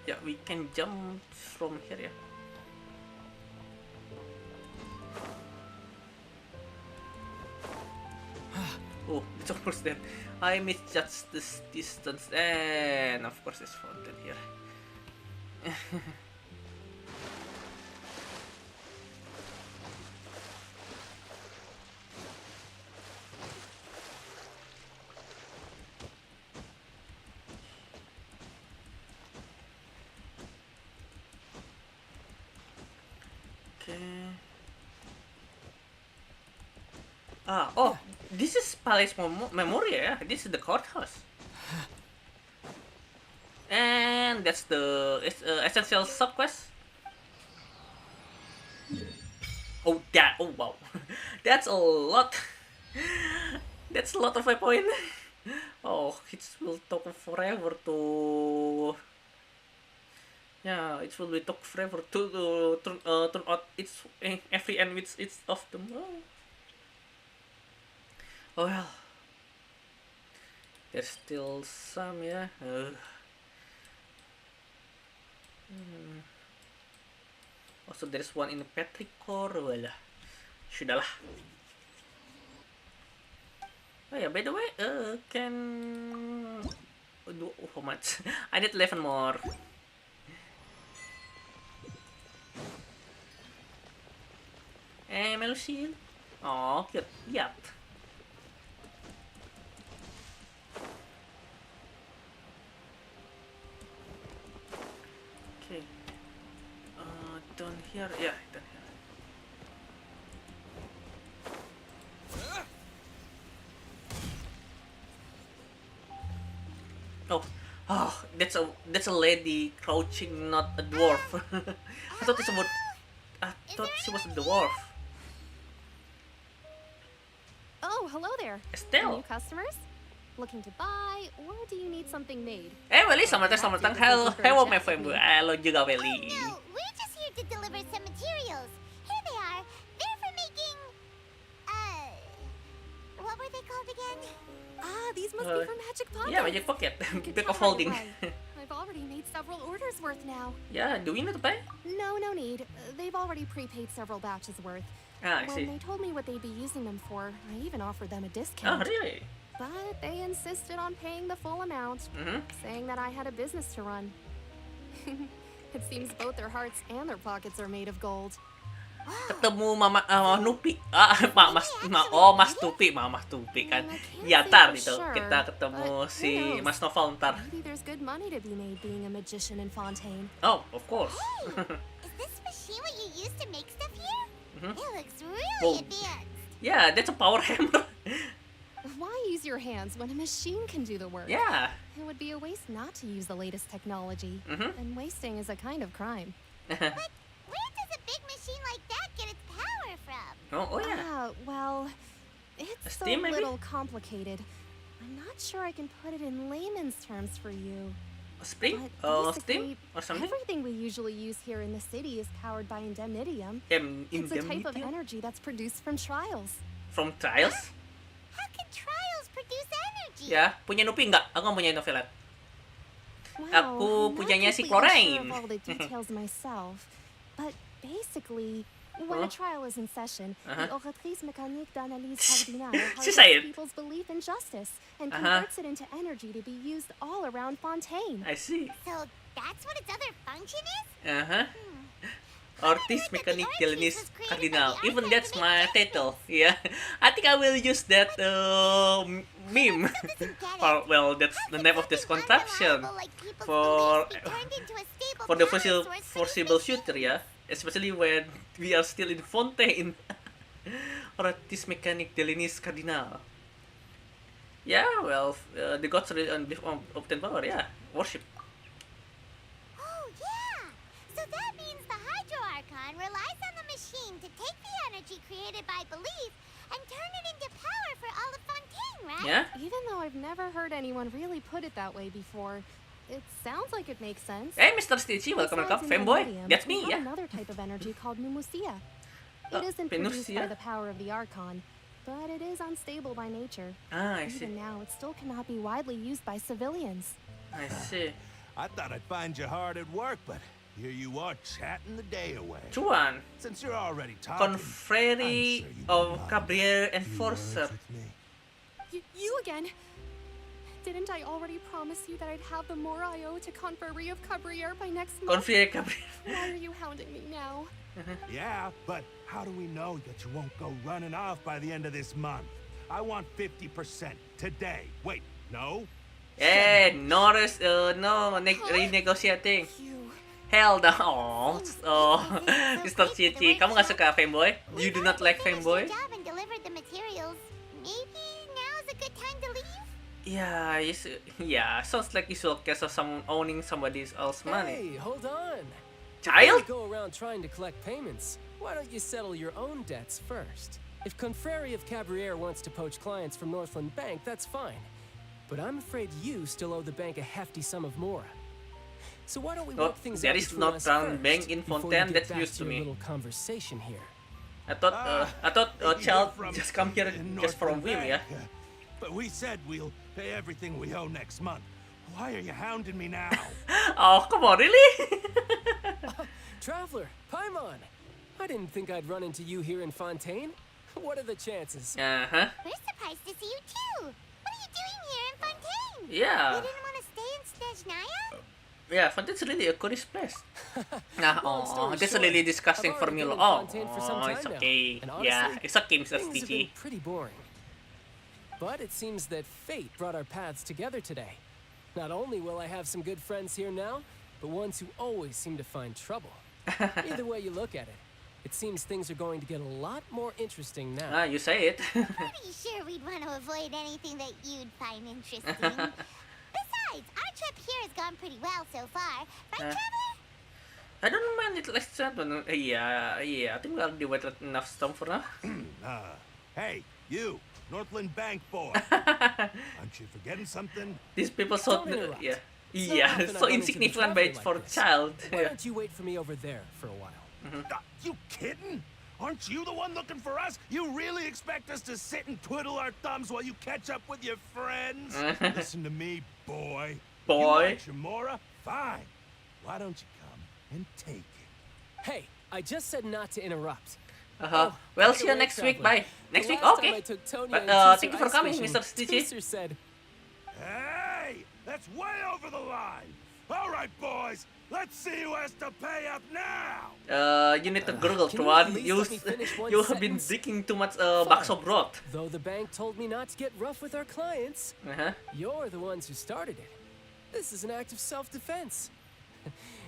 Yeah, we can jump from here, yeah. Oh, it's almost there. I misjudged this distance, and of course, it's fountain here. Oh, this is Palace Memoria, yeah? This is the courthouse. And that's the essential subquest. Oh, wow. That's a lot. That's a lot of my point. Oh, it will take forever to... Yeah, it will be take forever to turn out every end with each of them. Oh well, there's still some, yeah. Also, there's one in the Petrichor. Well, sudahlah. Oh yeah, by the way, can do how much? I need 11 more. Melusine. Oh, cute. Yeah. Okay. Down here. Yeah, down here. Oh, that's a lady crouching, not a dwarf. I thought she was a dwarf. Oh, hello there. Estelle. New customers? Looking to buy, or do you need something made? Welly, selamat datang. Hello, my friend. Halo juga, Welly. Oh no, we're just here to deliver some materials. Here they are. They're for making, what were they called again? Ah, these must be for magic pockets. Yeah, magic pocket. Big of holding. I'm I've already made several orders worth now. Yeah, do we need to pay? No need. They've already prepaid several batches worth. Ah, I see. When they told me what they'd be using them for, I even offered them a discount. Oh, really? But they insisted on paying the full amount, saying that I had a business to run. It seems both their hearts and their pockets are made of gold. Ketemu Mama Nupi. Mas Tupi, Mama Tupi kan. Ya, ntar itu kita ketemu si Mas Novel ntar. Maybe there's good money to be made being a magician in Fontaine. Oh, of course. Is this machine what you use to make stuff here? It looks really advanced. Yeah, that's a power hammer. Why use your hands when a machine can do the work? Yeah. It would be a waste not to use the latest technology. And wasting is a kind of crime. But where does a big machine like that get its power from? Oh yeah. Well, it's a little complicated. I'm not sure I can put it in layman's terms for you. Steam? Steam or something? Everything we usually use here in the city is powered by indemnitium. It's a type of energy that's produced from trials. From trials? How can trials produce energy? Ya, punya Nupi enggak? Aku nggak punya Novelet. Aku punyanya si Sure Chlorine. of all the details myself, but basically, when a trial is in session, the Oratrice Mecanique d'analyse Cardinale harnesses people's belief in justice and converts it into energy to be used all around Fontaine. I see. So that's what its other function is? Oratrice Mecanique d'analyse Cardinale. Even that's my title. Yeah, I think I will use that meme. Well, that's the name of this contraption for the foreseeable future. Yeah, especially when we are still in Fontaine. Oratrice Mecanique d'analyse Cardinale. Yeah, well, the gods obtain power. Yeah, worship. Oh yeah. So that means the Hydro Archon relies on the machine to take the energy created by belief and turn it into power for all of Fontaine, right? Yeah. Even though I've never heard anyone really put it that way before, it sounds like it makes sense. Hey, Mr. Stitchy, welcome. Fanboy, that's me, yeah. Another type of energy called Mumusia. It isn't produced by the power of the Archon, but it is unstable by nature. Ah, I see. Even now, it still cannot be widely used by civilians. I see. I thought I'd find you hard at work, but here you are chatting the day away. Cuan. Since you're already talking, Confrérie of Cabriere Enforcer. You again? Didn't I already promise you that I'd have the more I owe to Confrérie of Cabriere by next month? Confrérie Cabriere. Why are you hounding me now? Yeah, but how do we know that you won't go running off by the end of this month? I want 50% today. Wait, no? No renegotiating. Hell no. Oh, Mr. Chichi, kamu nggak suka Fanboy? You do not like Fanboy? And delivered the materials. Maybe now is a good time to leave? Yeah, sounds like usual case of someone owning somebody else's money. Hey, hold on. Child? Before you go around trying to collect payments, why don't you settle your own debts first? If Confrérie of Cabriere wants to poach clients from Northland Bank, that's fine. But I'm afraid you still owe the bank a hefty sum of mora. So why don't we work things out there is Northland Bank in Fontaine. That's news to me. Little conversation here. I thought Child just come here just for a whim, yeah. But we said we'll pay everything we owe next month. Why are you hounding me now? Oh, come on, really? Traveler, Paimon! I didn't think I'd run into you here in Fontaine. What are the chances? We're surprised to see you too. What are you doing here in Fontaine? Yeah. You didn't want to stay in Snezhnaya? Yeah, Fontaine's really a tourist place. That's really disgusting for me. Oh, it's okay. Yeah, it's okay, Mr. Stitchy. Pretty boring. But it seems that fate brought our paths together today. Not only will I have some good friends here now, but ones who always seem to find trouble. Either way you look at it, it seems things are going to get a lot more interesting now. You say it. Pretty sure we'd want to avoid anything that you'd find interesting. Besides, our trip here has gone pretty well so far. Right, Traveler? I don't mind it like that, but yeah, I think we already waited enough storm for now. Hey, you, Northland Bank boy. Aren't you forgetting something? These people so so insignificant by for a child. Why don't you wait for me over there for a while? You kidding? Aren't you the one looking for us? You really expect us to sit and twiddle our thumbs while you catch up with your friends? Listen to me, boy. You want your mora? Fine. Why don't you come and take it? Hey, I just said not to interrupt. Well, see you next week. Bye. Next week? Okay. But thank you for coming, Mr. Stitchy. Said, hey, that's way over the line. All right, boys. Let's see who has to pay up now. You need to gurgle, Tuan. You have been drinking too much bakso broth. Though the bank told me not to get rough with our clients, you're the ones who started it. This is an act of self-defense.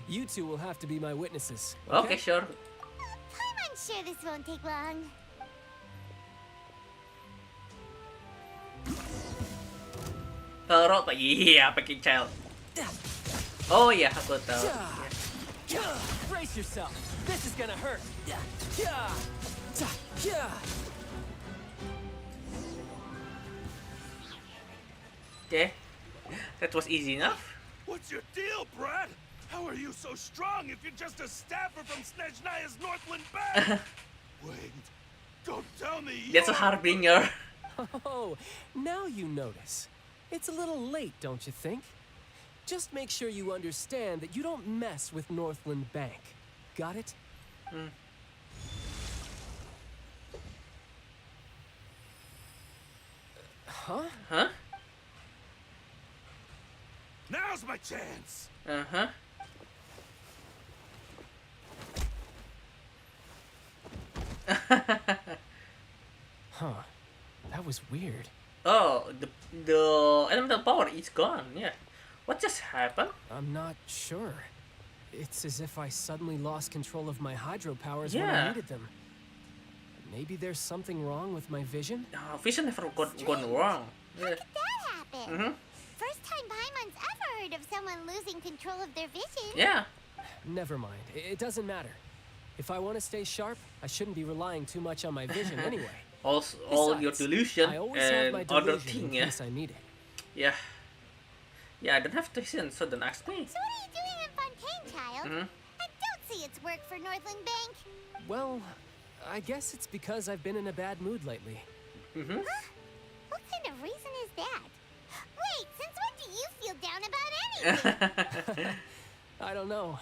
You two will have to be my witnesses. Okay, sure. I'm sure this won't take long. Rota, yeah, packing child. Oh yeah, aku tahu. Brace yourself. This is gonna hurt. Okay, that was easy enough. What's your deal, Brad? How are you so strong if you're just a staffer from Snezhnaya's Northland Bank? Wait, don't tell me That's a harbinger. Oh, now you notice. It's a little late, don't you think? Just make sure you understand that you don't mess with Northland Bank. Got it? Huh? Now's my chance. That was weird. Oh, the elemental power is gone. Yeah. What just happened? I'm not sure. It's as if I suddenly lost control of my hydro powers when I needed them. Maybe there's something wrong with my vision? Vision never gone wrong. How could that happen? First time Paimon's ever heard of someone losing control of their vision. Yeah. Never mind. It doesn't matter. If I want to stay sharp, I shouldn't be relying too much on my vision anyway. Also, all your delusion and other thing, in case I need it. Yeah. Yeah, I don't have to listen, so don't ask me. So what are you doing in Fontaine, child? I don't see it's work for Northland Bank. Well, I guess it's because I've been in a bad mood lately. Huh? What kind of reason is that? Wait, since when do you feel down about anything? I don't know.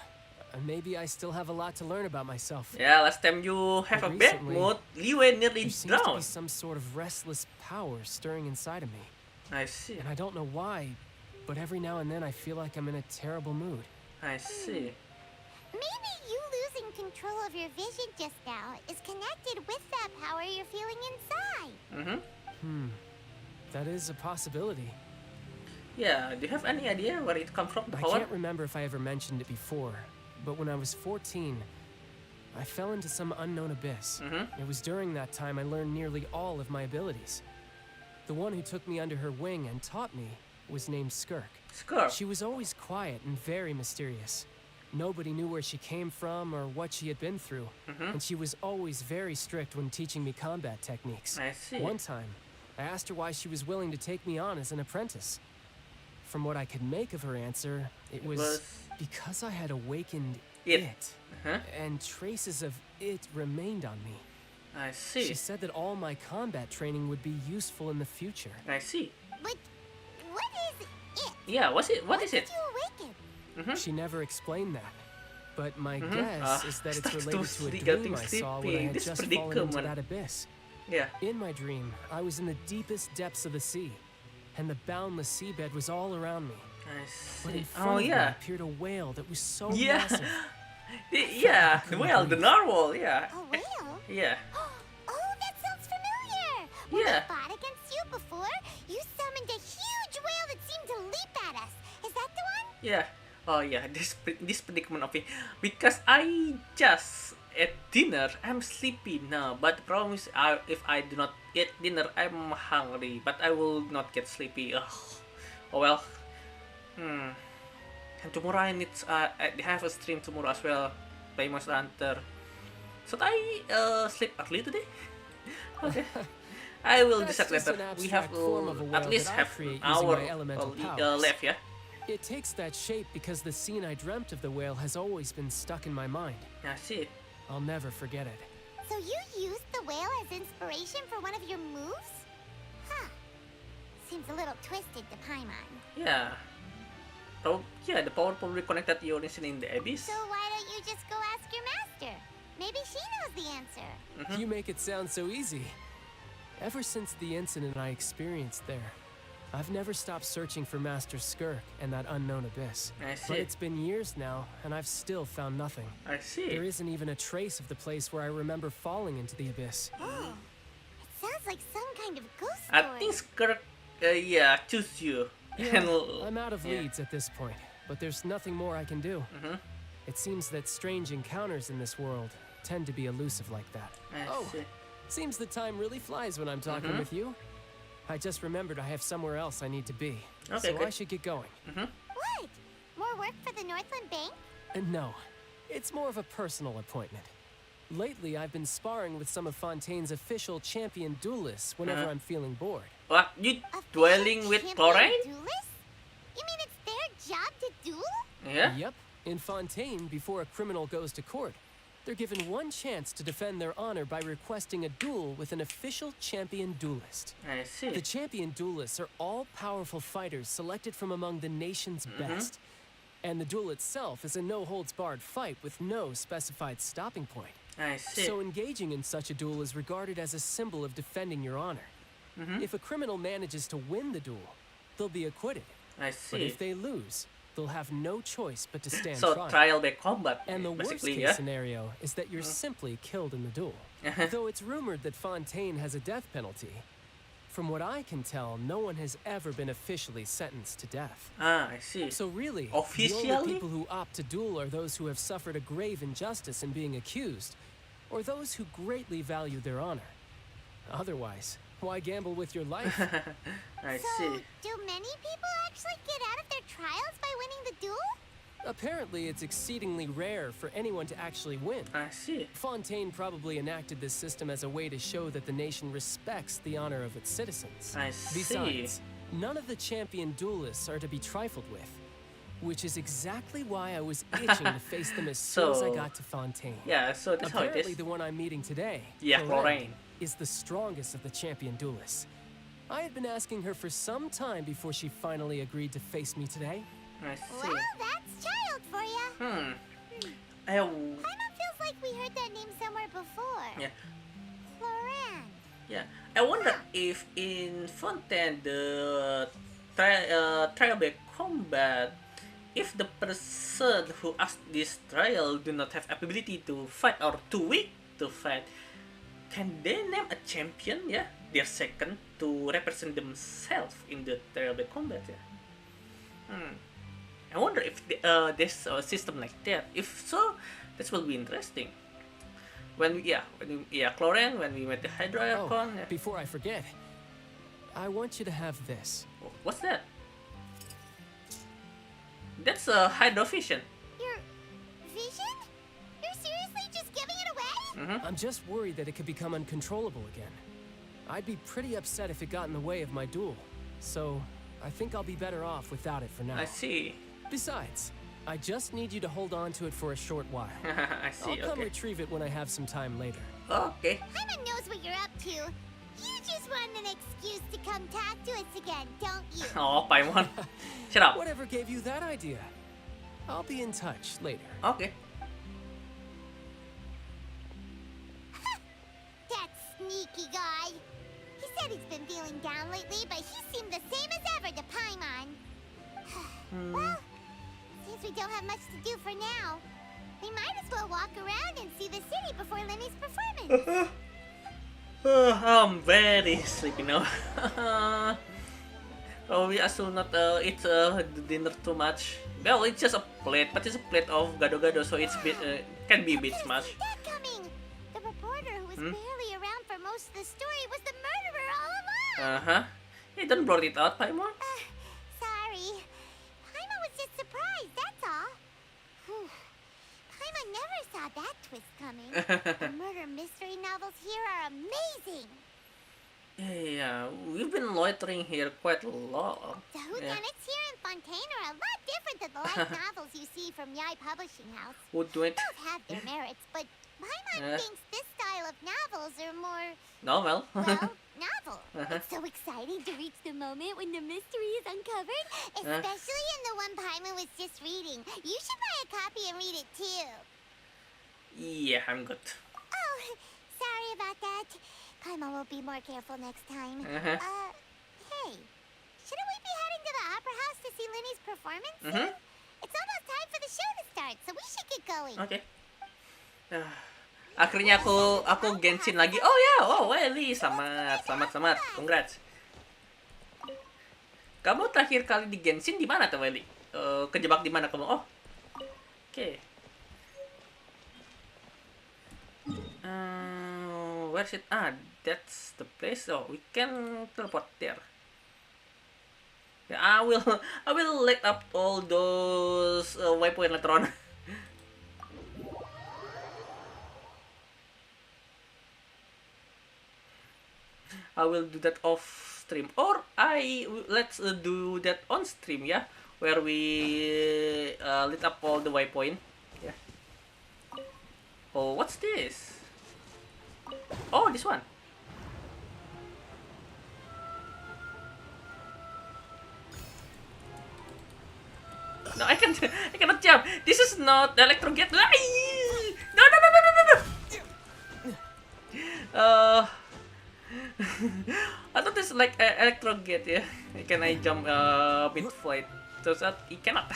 Maybe I still have a lot to learn about myself. Yeah, last time you have a bad mood, Liwe nearly there seems to be drowned. some sort of restless power stirring inside of me. I see. And I don't know why, but every now and then I feel like I'm in a terrible mood. I see. Maybe you losing control of your vision just now is connected with that power you're feeling inside. That is a possibility. Yeah, do you have any idea where it comes from, the I power? can't remember if I ever mentioned it before, but when I was 14, I fell into some unknown abyss. It was during that time I learned nearly all of my abilities. The one who took me under her wing and taught me was named Skirk. Skirk? She was always quiet and very mysterious. Nobody knew where she came from or what she had been through, and she was always very strict when teaching me combat techniques. I see. One time, I asked her why she was willing to take me on as an apprentice. From what I could make of her answer, it was because I had awakened it, and traces of it remained on me. I see. She said that all my combat training would be useful in the future. I see. But what is it? Yeah, what is it? You awaken? She never explained that. But my guess is that it's related to a dream I saw when I had This just fallen into predicament. that abyss. Yeah. In my dream, I was in the deepest depths of the sea, and the boundless seabed was all around me. I But in see. front Oh of me yeah. appeared a whale that was so Yeah. massive. Yeah, the whale, the narwhal, yeah. A whale? Yeah. Oh, that sounds familiar. When we fought against you before, you summoned a huge whale that seemed to leap at us. Is that the one? Yeah. Oh yeah, this predicament of it. Because I just ate dinner, I'm sleepy now. But the problem is, if I do not eat dinner, I'm hungry. But I will not get sleepy. Ugh. Oh well. And tomorrow I have a stream tomorrow as well by Monster Hunter. Should I sleep early today? Okay. I will decide later. We have at least have an hour left, yeah? It takes that shape because the scene I dreamt of the whale has always been stuck in my mind. I see. I'll never forget it. So you used the whale as inspiration for one of your moves? Huh. Seems a little twisted to Paimon. Yeah. Oh, yeah, the power probably connected your incident in the abyss. So why don't you just go ask your master? Maybe she knows the answer. You make it sound so easy. Ever since the incident I experienced there, I've never stopped searching for Master Skirk and that unknown abyss. I see. But it's been years now, and I've still found nothing. I see. There isn't even a trace of the place where I remember falling into the abyss. Oh, it sounds like some kind of ghost I story. think Skirk, yeah, choose you. Yeah, I'm out of leads at this point, but there's nothing more I can do. It seems that strange encounters in this world tend to be elusive like that. I see. Seems the time really flies when I'm talking with you. I just remembered I have somewhere else I need to be. Okay, so good. I should get going. What? More work for the Northland Bank? No, it's more of a personal appointment. Lately, I've been sparring with some of Fontaine's official champion duelists whenever I'm feeling bored. What? You dueling with Chlorine? Duelists? You mean it's their job to duel? Yeah? Yep. In Fontaine, before a criminal goes to court, they're given one chance to defend their honor by requesting a duel with an official champion duelist. I see. The champion duelists are all powerful fighters selected from among the nation's best. And the duel itself is a no-holds-barred fight with no specified stopping point. I see. So engaging in such a duel is regarded as a symbol of defending your honor. If a criminal manages to win the duel, they'll be acquitted. I see. But if they lose, they'll have no choice but to stand So trial. trial by combat, And the worst basically, case yeah? scenario is that you're simply killed in the duel. Though it's rumored that Fontaine has a death penalty, from what I can tell, no one has ever been officially sentenced to death. Ah, I see. So really, Officially? the only people who opt to duel are those who have suffered a grave injustice in being accused, or those who greatly value their honor. Otherwise, why gamble with your life? I So, see. do many people actually get out of their trials by winning the duel? Apparently, it's exceedingly rare for anyone to actually win. I see. Fontaine probably enacted this system as a way to show that the nation respects the honor of its citizens. I see. Besides, none of the champion duelists are to be trifled with, which is exactly why I was itching to face them as soon as I So- got to Fontaine. Yeah, so that's how it Apparently, is. the one I'm meeting today, Yeah, Chlorine. is the strongest of the champion duelists. I had been asking her for some time before she finally agreed to face me today. I see. Well, that's child for ya. Paimon feels like we heard that name somewhere before. Yeah. Floran. Yeah, I wonder if in Fontaine the trial by combat, if the person who asked this trial do not have ability to fight or too weak to fight, can they name a champion? Yeah, their second to represent themselves in the trial by combat. Yeah. I wonder if there's a system like that. If so, this will be interesting. When we Chlorine, when we met the Hydra Archon. Yeah. Before I forget, I want you to have this. What's that? That's a Hydra Vision. Your vision? You're seriously just giving it away? I'm just worried that it could become uncontrollable again. I'd be pretty upset if it got in the way of my duel. So, I think I'll be better off without it for now. I see. Besides, I just need you to hold on to it for a short while. I see, I'll come okay. retrieve it when I have some time later. Okay. Paimon knows what you're up to. You just want an excuse to come talk to us again, don't you? Oh, Paimon. Shut up. Whatever gave you that idea? I'll be in touch later. Okay. That sneaky guy. He said he's been feeling down lately, but he seemed the same as ever to Paimon. Well, since we don't have much to do for now, we might as well walk around and see the city before Lenny's performance. I'm very sleepy now. Probably I should not eat dinner too much. Well, it's just a plate, but it's a plate of gado-gado, so it's bit can be a bit much. That coming. The reporter who was barely around for most of the story was the murderer all along. Hey, don't blurt it out, Paimon. Sorry. Paimon was just surprised, that's all. Whew. Paimon never saw that twist coming. The murder mystery novels here are amazing. Yeah, we've been loitering here quite a lot. The whodunits here in Fontaine are a lot different than the light novels you see from Yai Publishing House. Whodunit. Both have their merits, but Paimon thinks this style of novels are more, Novel. well, novel. It's so exciting to reach the moment when the mystery is uncovered, especially in the one Paimon was just reading. You should buy a copy and read it too. Yeah, I'm good. Oh, sorry about that. Paimon will be more careful next time. Hey, shouldn't we be heading to the opera house to see Linny's performance soon? It's almost time for the show to start, so we should get going. Okay. Akhirnya aku Genshin lagi. Oh ya, Welly, selamat. Congrats. Kamu terakhir kali di Genshin di mana tuh, Welly? Kejebak di mana kamu? Oh. Oke. Where's it? That's the place. Oh, we can teleport there. Yeah, I will light up all those waypoint later on. I will do that off stream, or let's do that on stream, yeah, where we lit up all the waypoint. Yeah. Oh, what's this? Oh, this one. No, I cannot jump. This is not the electro gate. No. I thought it's like electro gate ya. Can I jump mid-flight? Terus I cannot.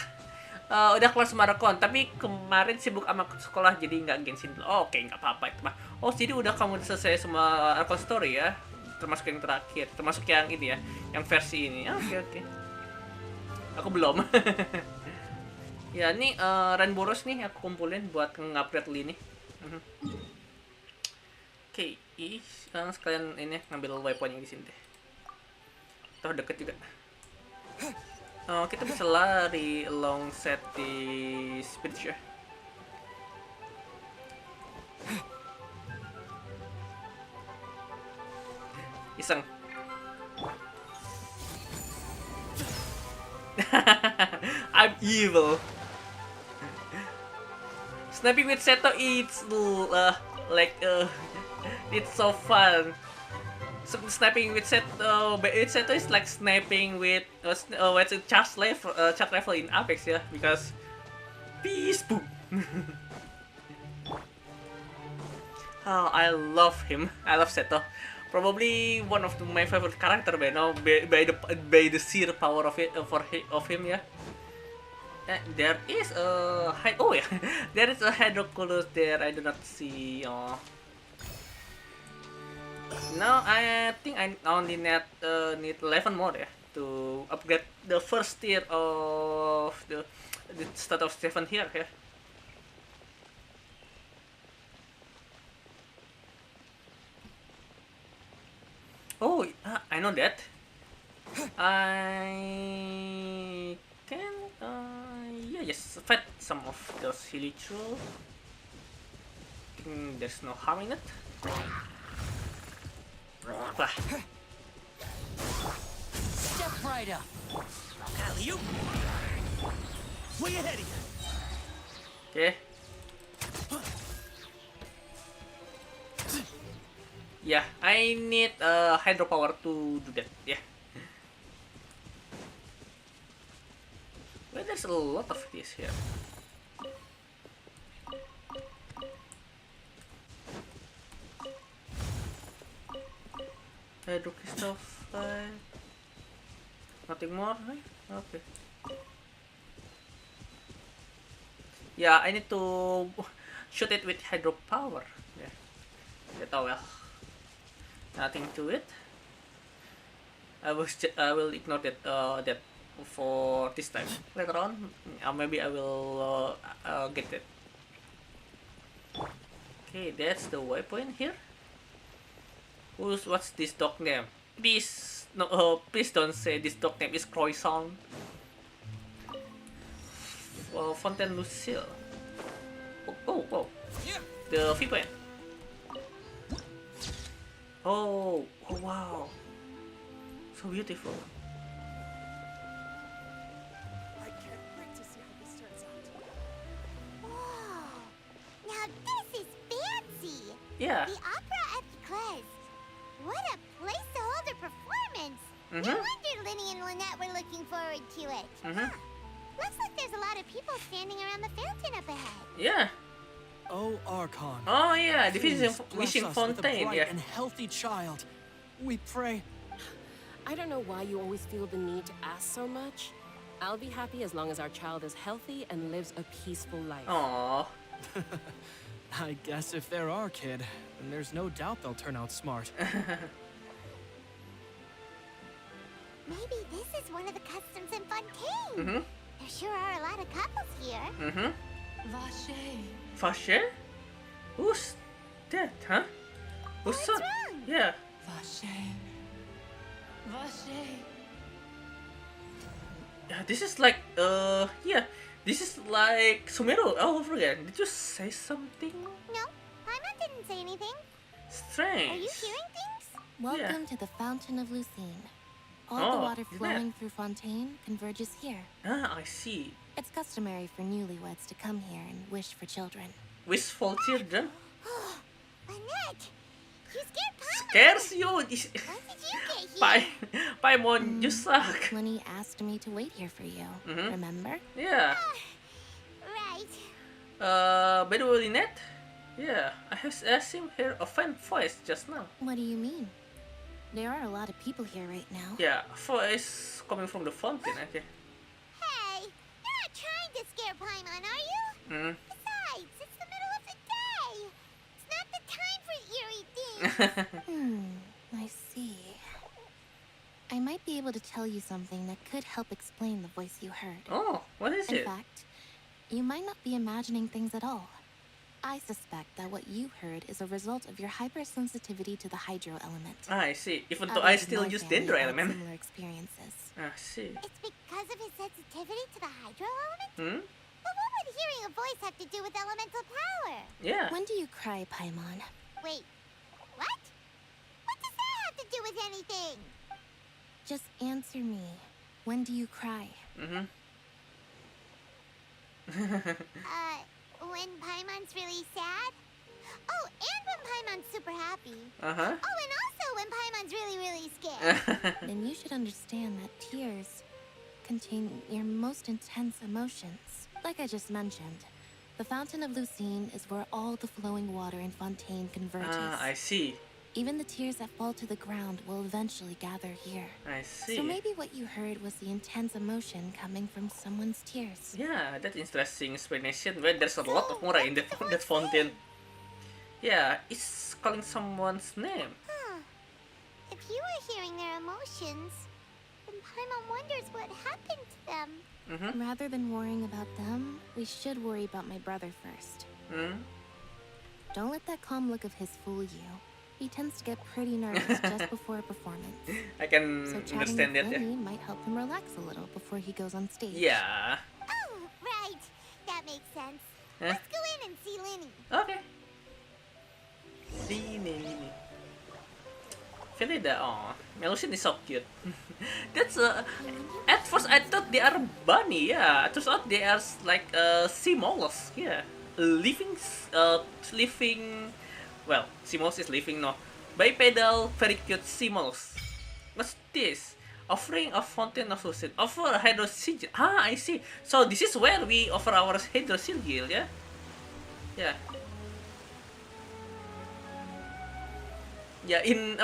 Udah kelas marathon, tapi kemarin sibuk sama sekolah jadi nggak Genshin dulu. Oh, oke, nggak apa-apa itu mah. Oh, jadi udah kamu selesai semua arc story ya? Termasuk yang terakhir, termasuk yang ini ya, yang versi ini. Oke. Aku belum. Ya, ini Rainbow Rose nih aku kumpulin buat nge-upgrade Lini. Oke, sekalian ini ngambil waypoint yang di sini deh. Toh deket juga. Kita bisa lari alongside di speed ya. Iseng. I'm evil. Sniping with Seto, it's it's so fun. Sniping with Seto is like sniping with what's a charge level in Apex, yeah, because peace boom. Oh, I love him. I love Seto. Probably one of my favorite character by now, by the sheer power of him, yeah. There is a there is a Hydroculus there. I do not see. Now I think I only need 11 more to upgrade the first tier of the start of 7 here. Yeah. Oh, I know that. I can just fight some of those Hilichurl. There's no harm in it. Step right up. Alley-oop. Way ahead of you. Okay. Yeah, I need hydropower to do that. Yeah. Well, there's a lot of this here. Hydro crystal 5. Nothing more, right? Okay. Yeah, I need to shoot it with hydropower. Yeah. That well. Nothing to it. I will ignore that for this time. Later on, maybe I will get it. Okay, that's the waypoint here. What's this dog name? Please don't say this dog name is Croissant. Fontaine Lucille. Oh. The viewpoint. Oh wow. So beautiful. I can't wait to see how this turns out. Whoa. Now this is fancy. Yeah. The opera at the Cres. What a place to hold a No wonder Linny and Lynette were looking forward to it. Huh. Looks like there's a lot of people standing around the fountain up ahead. Yeah. Oh, Archon. Oh yeah, the wishing fountain. Bright Yeah. and healthy child. We pray. I don't know why you always feel the need to ask so much. I'll be happy as long as our child is healthy and lives a peaceful life. Aww. I guess if they're our kid, then there's no doubt they'll turn out smart. Maybe this is one of the customs in Fontaine. There sure are a lot of couples here. Vache. Vache? Who's that, huh? Who's What's son? wrong? Yeah. Vache. Vache. Yeah, this is like, yeah. This is like Sumero all over again. Did you say something? No, Paimon didn't say anything. Strange. Are you hearing things? Welcome to the Fountain of Lucine. All the water flowing through Fontaine converges here. Ah, I see. It's customary for newlyweds to come here and wish for children. Wishful children? Lynette, you scared Paimon. Scares you? When did you get here? Paimon, you suck. Lenny asked me to wait here for you. Remember? Yeah. Right. By the way, Lynette? Yeah, I have seen her offend voice just now. What do you mean? There are a lot of people here right now. Yeah, voice coming from the fountain, okay. Hey, you're not trying to scare Paimon, are you? Besides, it's the middle of the day. It's not the time for eerie things. I see. I might be able to tell you something that could help explain the voice you heard. Oh, what is it? In fact, you might not be imagining things at all. I suspect that what you heard is a result of your hypersensitivity to the hydro element. Ah, I see. Even though I still use dendro element. Similar experiences. I see. It's because of his sensitivity to the hydro element? Hmm? But what would hearing a voice have to do with elemental power? Yeah. When do you cry, Paimon? Wait, what? What does that have to do with anything? Just answer me. When do you cry? When Paimon's really sad? Oh, and when Paimon's super happy. Uh-huh. Oh, and also when Paimon's really, really scared. Then you should understand that tears contain your most intense emotions. Like I just mentioned, the Fountain of Lucine is where all the flowing water in Fontaine converges. Ah, I see. Even the tears that fall to the ground will eventually gather here. I see. So maybe what you heard was the intense emotion coming from someone's tears. Yeah, that's interesting explanation. Where there's a lot of mora in that fountain. Yeah, it's calling someone's name. Huh. If you were hearing their emotions, then Paimon wonders what happened to them. Rather than worrying about them, we should worry about my brother first. Don't let that calm look of his fool you. He tends to get pretty nervous just before a performance. I can So understand that. Lenny might help him relax a little before he goes on stage. Yeah. Oh, right. That makes sense. Let's go in and see Linny. Okay. Linny. Philida, oh, Melusine is so cute. That's at first I thought they are bunny, yeah. Turns out they are like sea mollusks, yeah. Living, well, sea mollusk is living, no. Bipedal, very cute sea mollusk. What's this? Offering a fountain of lucid. Offer a hydrosigil. Ah, I see. So this is where we offer our hydrosigil, yeah? Yeah. Yeah, in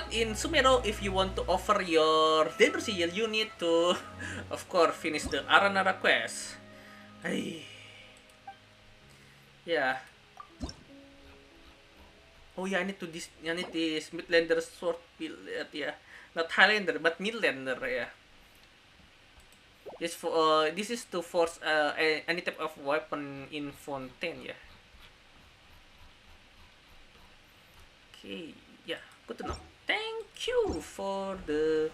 in Sumero, if you want to offer your hydrosigil, you need to, of course, finish the Aranara quest. Ay. Yeah. Oh yeah, I need this Midlander sword build, yeah. Not Highlander, but Midlander, yeah. This is to force any type of weapon in Fontaine, yeah. Okay, yeah, good to know. Thank you for the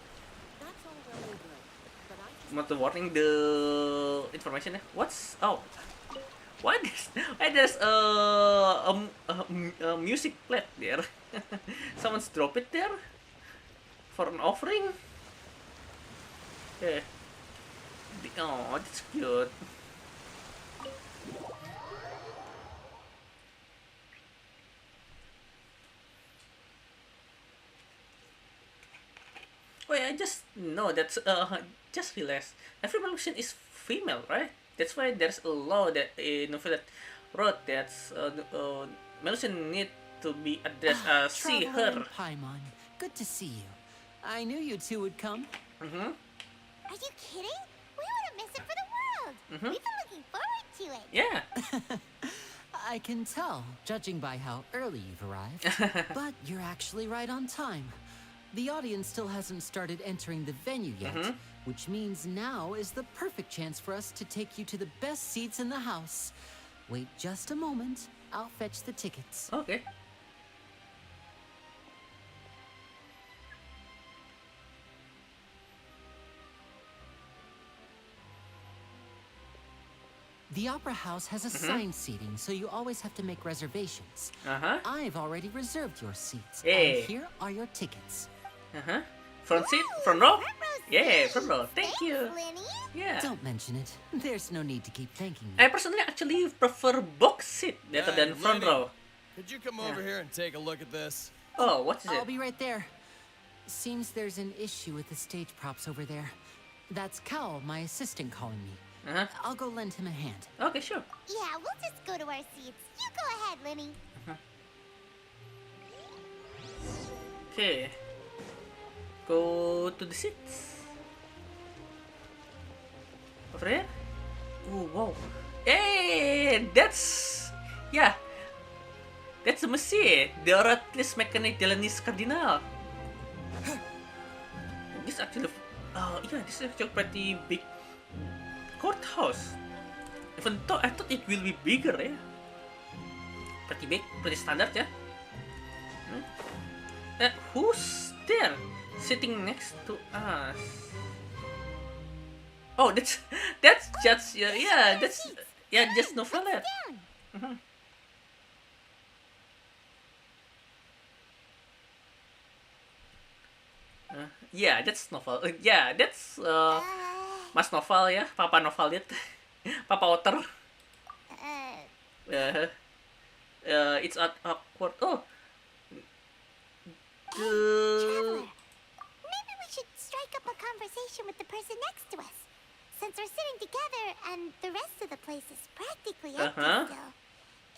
warning, the information. What's why there's a music played there? Someone's drop it there for an offering. Yeah. Oh, that's cute. why I just know that just realized every Melusian is female, right? That's why there's a law that a novel that wrote that Melusian need to be addressed as she, her. Paimon, good to see you. I knew you two would come. Are you kidding? We wouldn't miss it for the world. We've been looking forward to it. Yeah. I can tell, judging by how early you've arrived. But you're actually right on time. The audience still hasn't started entering the venue yet, which means now is the perfect chance for us to take you to the best seats in the house. Wait just a moment. I'll fetch the tickets. Okay. The Opera House has assigned seating, so you always have to make reservations. I've already reserved your seats, and here are your tickets. Front seat? Front row? Yeah, front row. Thank you. Yeah. Don't mention it. There's no need to keep thanking me. I personally actually prefer box seat better than front row. Could you come over here and take a look at this? Oh, what is it? I'll be right there. Seems there's an issue with the stage props over there. That's Cal, my assistant, calling me. I'll go lend him a hand. Okay, sure. Yeah, we'll just go to our seats. You go ahead, Linny. Okay. Go to the seats. Over here. Oh, wow. Hey, that's... Yeah. That's a Monsieur. The Oratrice Mecanique de la Nice Cardinale. This actually... yeah, this is actually pretty big courthouse. Even though I thought it will be bigger, yeah. Pretty big, pretty standard, yeah. Who's there? Sitting next to us. Oh, that's just yeah, that's just Novelet. Yeah, that's Novel. Yeah, that's Mas Novel ya, Papa Novelit, Papa Otter. It's awkward. Oh. Traveler, maybe we should strike up a conversation with the person next to us. Since we're sitting together and the rest of the place is practically empty still.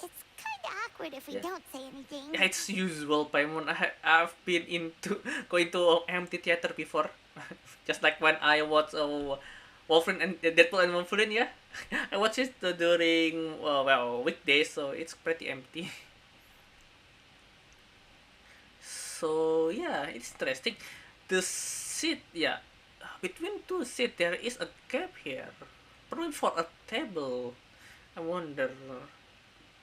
It's kind of awkward if we don't say anything. Yeah, it's usual, Paimon. I've been going to empty theater before. Just like when I watched Wolverine and Deadpool and Wolverine, yeah. I watched it during weekdays, so it's pretty empty. So yeah, it's interesting. The seat, yeah, between two seats there is a gap here, probably for a table. I wonder.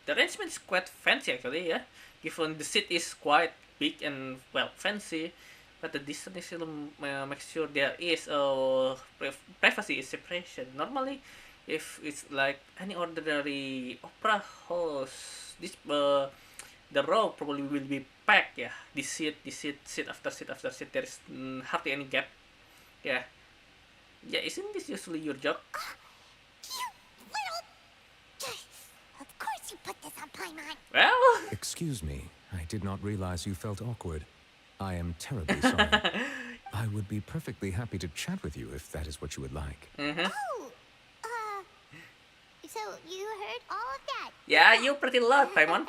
The arrangement is quite fancy actually, yeah. Given the seat is quite big and fancy, but the distance still makes sure there is a privacy separation. Normally, if it's like any ordinary opera house, this the row probably will be packed, yeah. This seat after seat after seat. There is hardly any gap, yeah. Yeah, isn't this usually your job? Of course you put this on Paimon. Well... Excuse me. I did not realize you felt awkward. I am terribly sorry. I would be perfectly happy to chat with you if that is what you would like. So you heard all of that? Yeah, you're pretty loud, Paimon.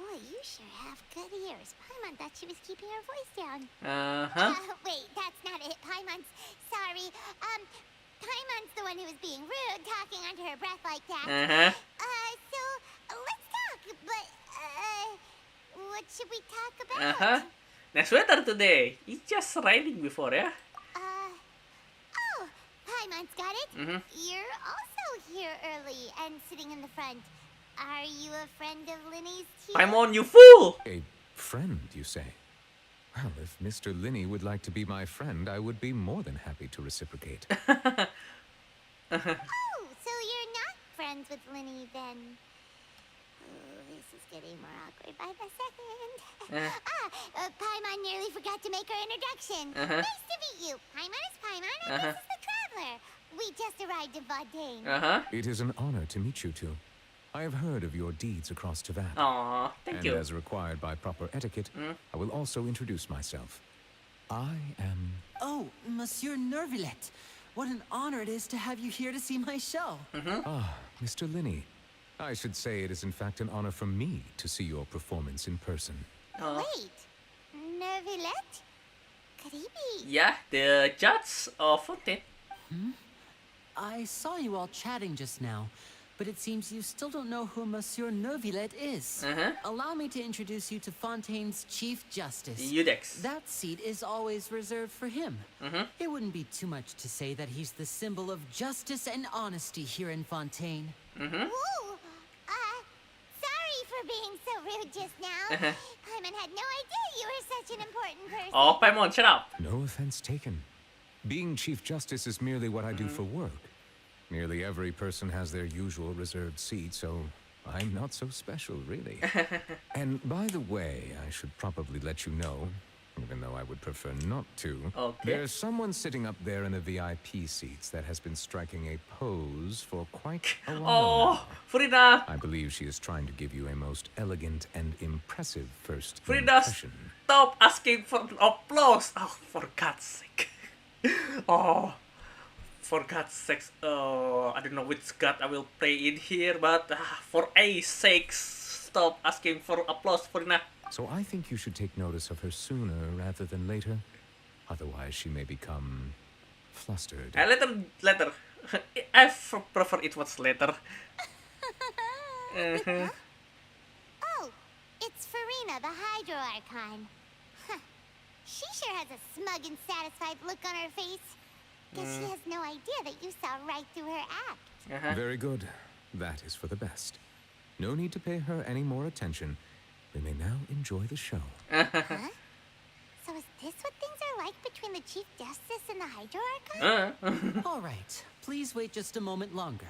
Boy, you sure have good ears. Paimon thought she was keeping her voice down. Wait, that's not it. Paimon's sorry. Paimon's the one who was being rude, talking under her breath like that. So let's talk. But what should we talk about? Nice weather today. It's just raining before, yeah. Oh, Paimon's got it. You're also here early and sitting in the front. Are you a friend of Linny's too? Paimon, you fool! A friend, you say? Well, if Mr. Linny would like to be my friend, I would be more than happy to reciprocate. Oh, so you're not friends with Linny then? Oh, this is getting more awkward by the second. Paimon nearly forgot to make her introduction. Nice to meet you. Paimon is Paimon, and this is the Traveler. We just arrived in Vaudain. It is an honor to meet you two. I have heard of your deeds across Teyvat. Thank you. And as required by proper etiquette, I will also introduce myself. I am... Oh, Monsieur Nervillet. What an honor it is to have you here to see my show. Ah, Mr. Linny. I should say it is in fact an honor for me to see your performance in person. Wait, Nervillet? Could he be? Yeah, the judge of Fontaine. I saw you all chatting just now, but it seems you still don't know who Monsieur Nervillet is. Allow me to introduce you to Fontaine's Chief Justice. Yudex. That seat is always reserved for him. It wouldn't be too much to say that he's the symbol of justice and honesty here in Fontaine. Ooh, sorry for being so rude just now. Paimon had no idea you were such an important person. Oh, Paimon, shut up. No offense taken. Being Chief Justice is merely what I do for work. Nearly every person has their usual reserved seat, so I'm not so special, really. And by the way, I should probably let you know, even though I would prefer not to, there's someone sitting up there in the VIP seats that has been striking a pose for quite a while. Oh, Frida! I believe she is trying to give you a most elegant and impressive first Frida, impression. stop asking for applause! Oh, for God's sake. Oh, for God's sake. Oh, I don't know which God I will play in here, but for A's sake, stop asking for applause, Frida. So I think you should take notice of her sooner rather than later. Otherwise, she may become flustered. Later. I prefer it was later. Oh, it's Farina, the Hydro Archon. She sure has a smug and satisfied look on her face. Guess she has no idea that you saw right through her act. Very good. That is for the best. No need to pay her any more attention. We may now enjoy the show. So is this what things are like between the Chief Justice and the Hydro Archon? All right, please wait just a moment longer.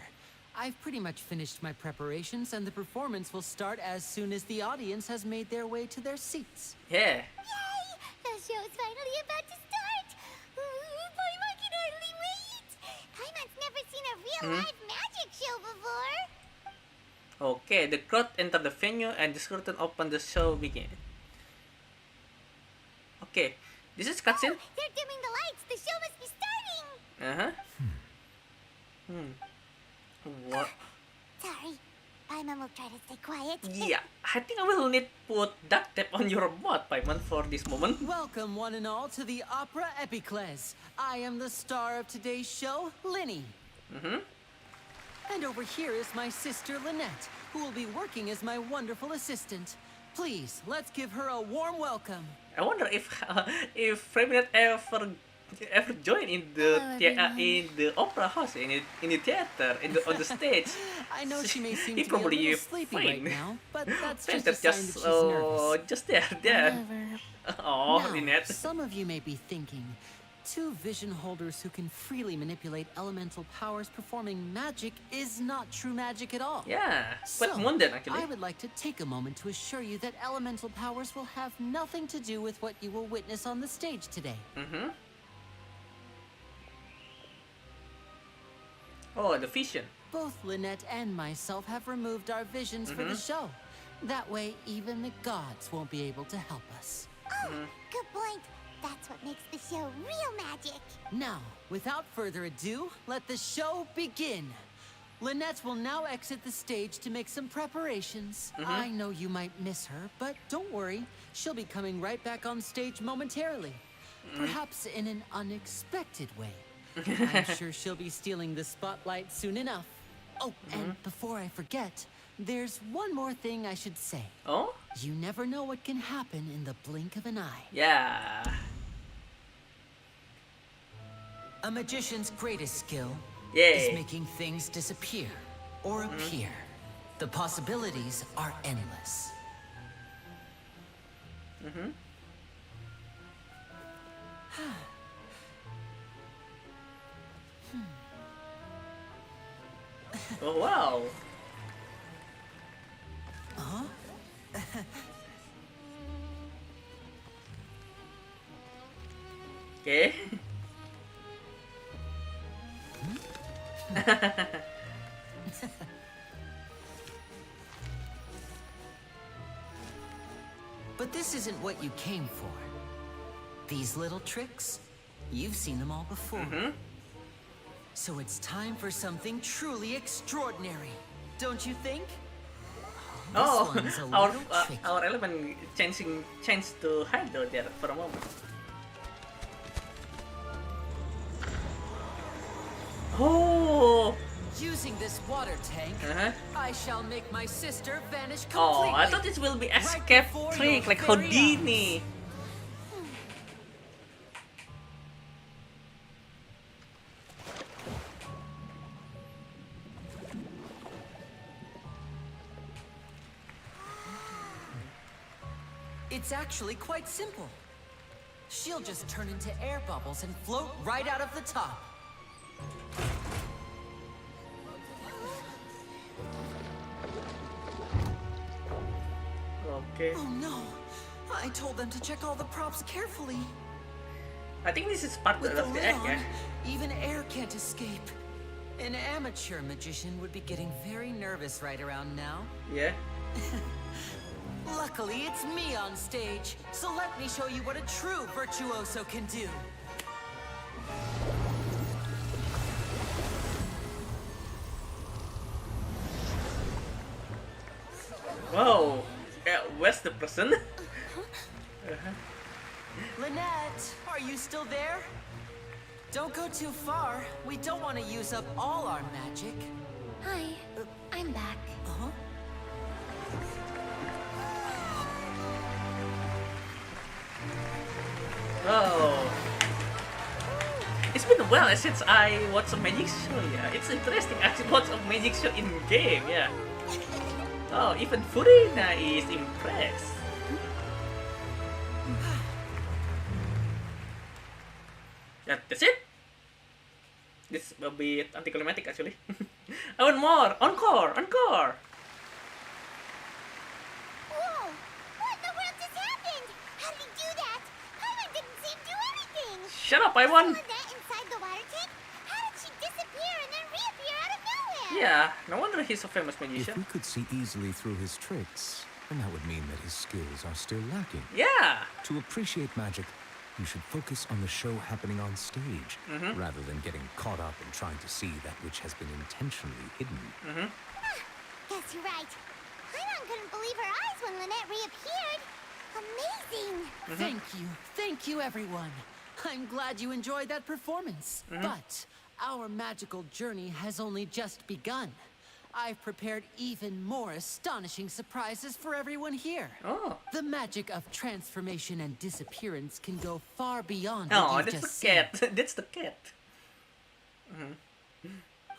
I've pretty much finished my preparations, and the performance will start as soon as the audience has made their way to their seats. Yeah. Yay! The show's finally about to start! Paimon can hardly wait! Paimon's never seen a real live magic show before! Okay, the crowd enter the venue and the curtain open, the show begin. Okay, this is cutscene. Oh, they're dimming the lights! The show must be starting! What? Sorry, Paimon will try to stay quiet. Yeah, I think I will need put duct tape on your mouth, Paimon, for this moment. Welcome, one and all, to the Opera Epiclese. I am the star of today's show, Linny. And over here is my sister, Lynette, who will be working as my wonderful assistant. Please, let's give her a warm welcome. I wonder if Freminet ever joined in the opera house, in the theater, on the stage. I know she may seem he to be a probably little sleepy right now, but that's just a sign that she's nervous. nervous. Just there. Oh, Now, Lynette. some of you may be thinking, two vision holders who can freely manipulate elemental powers performing magic is not true magic at all. Yeah, quite So, mundane actually. I would like to take a moment to assure you that elemental powers will have nothing to do with what you will witness on the stage today. Oh, the vision. Both Lynette and myself have removed our visions for the show. That way, even the gods won't be able to help us. Oh, good point. That's what makes the show real magic. Now, without further ado, let the show begin. Lynette will now exit the stage to make some preparations. I know you might miss her, but don't worry. She'll be coming right back on stage momentarily. Perhaps in an unexpected way. I'm sure she'll be stealing the spotlight soon enough. Oh, and before I forget, there's one more thing I should say. Oh? You never know what can happen in the blink of an eye. Yeah. A magician's greatest skill Yay. is making things disappear or appear. The possibilities are endless. Oh, wow. Okay. But this isn't what you came for. These little tricks, you've seen them all before. So it's time for something truly extraordinary, don't you think? Oh, our element changed to Hydro there for a moment. Oh! Using this water tank, I shall make my sister vanish completely. Oh, I thought this will be escape trick like Houdini. It's actually quite simple. She'll just turn into air bubbles and float right out of the top. Okay. Oh no! I told them to check all the props carefully. I think this is part With of the egg, yeah? Even air can't escape. An amateur magician would be getting very nervous right around now. Yeah. Luckily, it's me on stage, so let me show you what a true virtuoso can do. Whoa! Where's the person? Lynette, are you still there? Don't go too far. We don't want to use up all our magic. Hi, I'm back. Oh, it's been a while since I watched a magic show. Yeah, it's interesting actually watch a magic show in game. Yeah. Oh, even Furina is impressed. Yeah, that's it. This will be anticlimactic actually. I want more. Encore, encore. Whoa! What in the world just happened? How did he do that? Paimon didn't seem to do anything. Shut up, I won. That inside the water tank? How did she disappear and then reappear out of nowhere? Yeah, no wonder he's a famous If magician. we could see easily through his tricks, then that would mean that his skills are still lacking. Yeah. To appreciate magic, you should focus on the show happening on stage, rather than getting caught up in trying to see that which has been intentionally hidden. Guess you're right. Paimon couldn't believe her eyes when Lynette reappeared. Amazing. Thank you everyone. I'm glad you enjoyed that performance. But our magical journey has only just begun. I've prepared even more astonishing surprises for everyone here. Oh. The magic of transformation and disappearance can go far beyond Oh, what you've that's just the cat. That's the cat.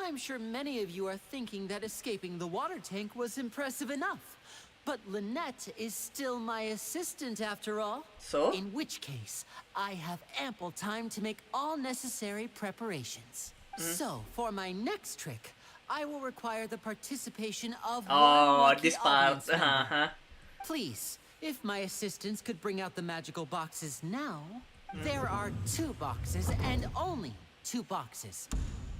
I'm sure many of you are thinking that escaping the water tank was impressive enough. But Lynette is still my assistant after all. So? In which case, I have ample time to make all necessary preparations. So, for my next trick, I will require the participation of one lucky this part. audience member. Please, if my assistants could bring out the magical boxes now. There are 2 boxes and only 2 boxes.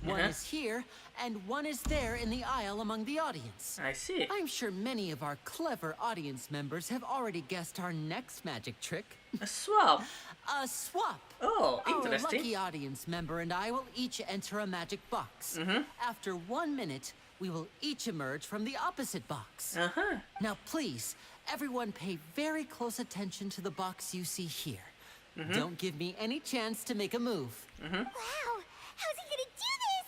One is here, and one is there in the aisle among the audience. I see. I'm sure many of our clever audience members have already guessed our next magic trick. A swap. A swap. Oh, Our interesting. lucky audience member and I will each enter a magic box. After 1 minute, we will each emerge from the opposite box. Now please, everyone pay very close attention to the box you see here. Don't give me any chance to make a move. Wow. How's he gonna do this?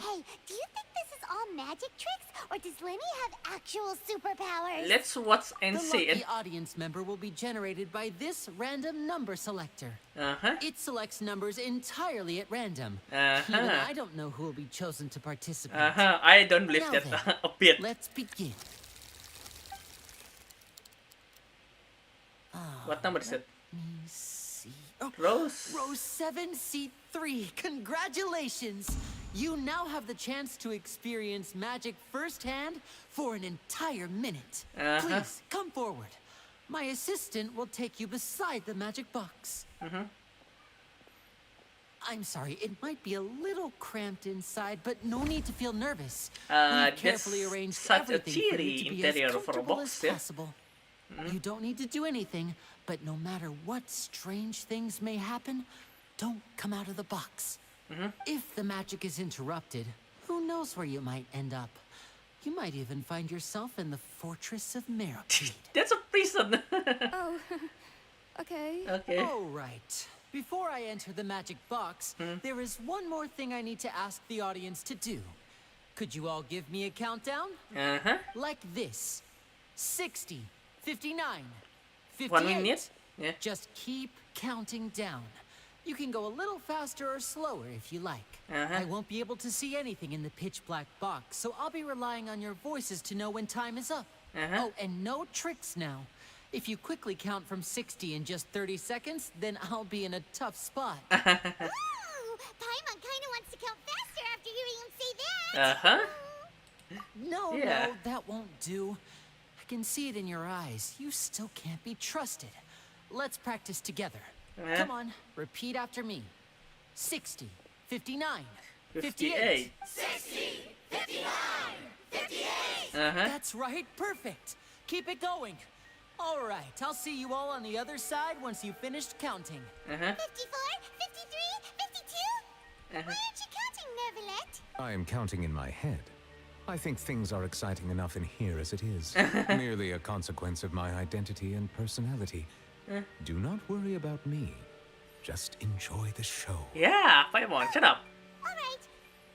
Hey, do you think this is all magic tricks, or does Lenny have actual superpowers? Let's watch and The see. lucky audience member will be generated by this random number selector. It selects numbers entirely at random. Even I don't know who will be chosen to participate. I don't believe Now that then, a bit. Let's begin. What number is it? Oh, Rose. Row 7, seat 3. Congratulations! You now have the chance to experience magic firsthand for an entire minute. Please, come forward. My assistant will take you beside the magic box. I'm sorry, it might be a little cramped inside, but no need to feel nervous. We've carefully arranged such a everything for you cheery to be interior as for a comfortable box, as yeah? possible. You don't need to do anything, but no matter what strange things may happen, don't come out of the box. If the magic is interrupted, who knows where you might end up? You might even find yourself in the Fortress of Mecanique. That's a prison. Oh, okay. Okay. All right. Before I enter the magic box, there is one more thing I need to ask the audience to do. Could you all give me a countdown? Like this. 60, 59, 58. 1 minute? Yeah. Just keep counting down. You can go a little faster or slower if you like. I won't be able to see anything in the pitch black box, so I'll be relying on your voices to know when time is up. Oh, and no tricks now. If you quickly count from 60 in just 30 seconds, then I'll be in a tough spot. Ooh, Paimon kinda wants to count faster after hearing him say that. No, Yeah. no, that won't do. I can see it in your eyes. You still can't be trusted. Let's practice together. Come on, repeat after me. 60, 59, 58. 58. 60, 59, 58. That's right, perfect. Keep it going. All right, I'll see you all on the other side once you've finished counting. 54, 53, 52? Why aren't you counting, Nervalet? I am counting in my head. I think things are exciting enough in here as it is. Merely a consequence of my identity and personality. Do not worry about me. Just enjoy the show. Yeah, Paimon, shut up. Alright.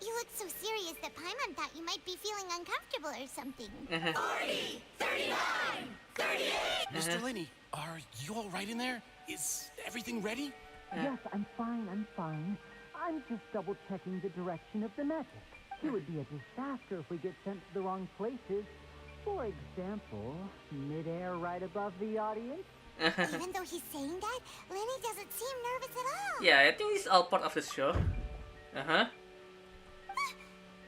You look so serious that Paimon thought you might be feeling uncomfortable or something. 40, 39, 38. Mr. Linney, are you all right in there? Is everything ready? Yes, I'm fine, I'm fine. I'm just double-checking the direction of the magic. It would be a disaster if we get sent to the wrong places. For example, mid-air right above the audience. Even though he's saying that, Lenny doesn't seem nervous at all. Yeah, I think it's all part of the show. What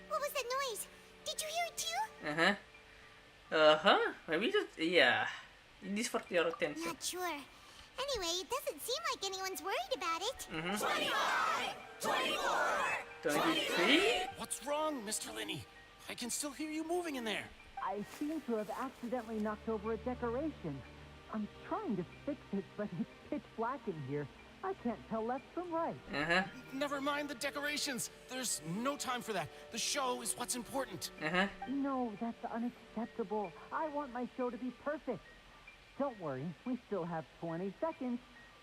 was that noise? Did you hear it too? Maybe just, yeah. This for your attention. Not sure. Anyway, it doesn't seem like anyone's worried about it. 25, 24, 23? What's wrong, Mr. Linney? I can still hear you moving in there. I seem to have accidentally knocked over a decoration. I'm trying to fix it, but it's pitch black in here. I can't tell left from right. Never mind the decorations. There's no time for that. The show is what's important. No, that's unacceptable. I want my show to be perfect. Don't worry, we still have 20 seconds.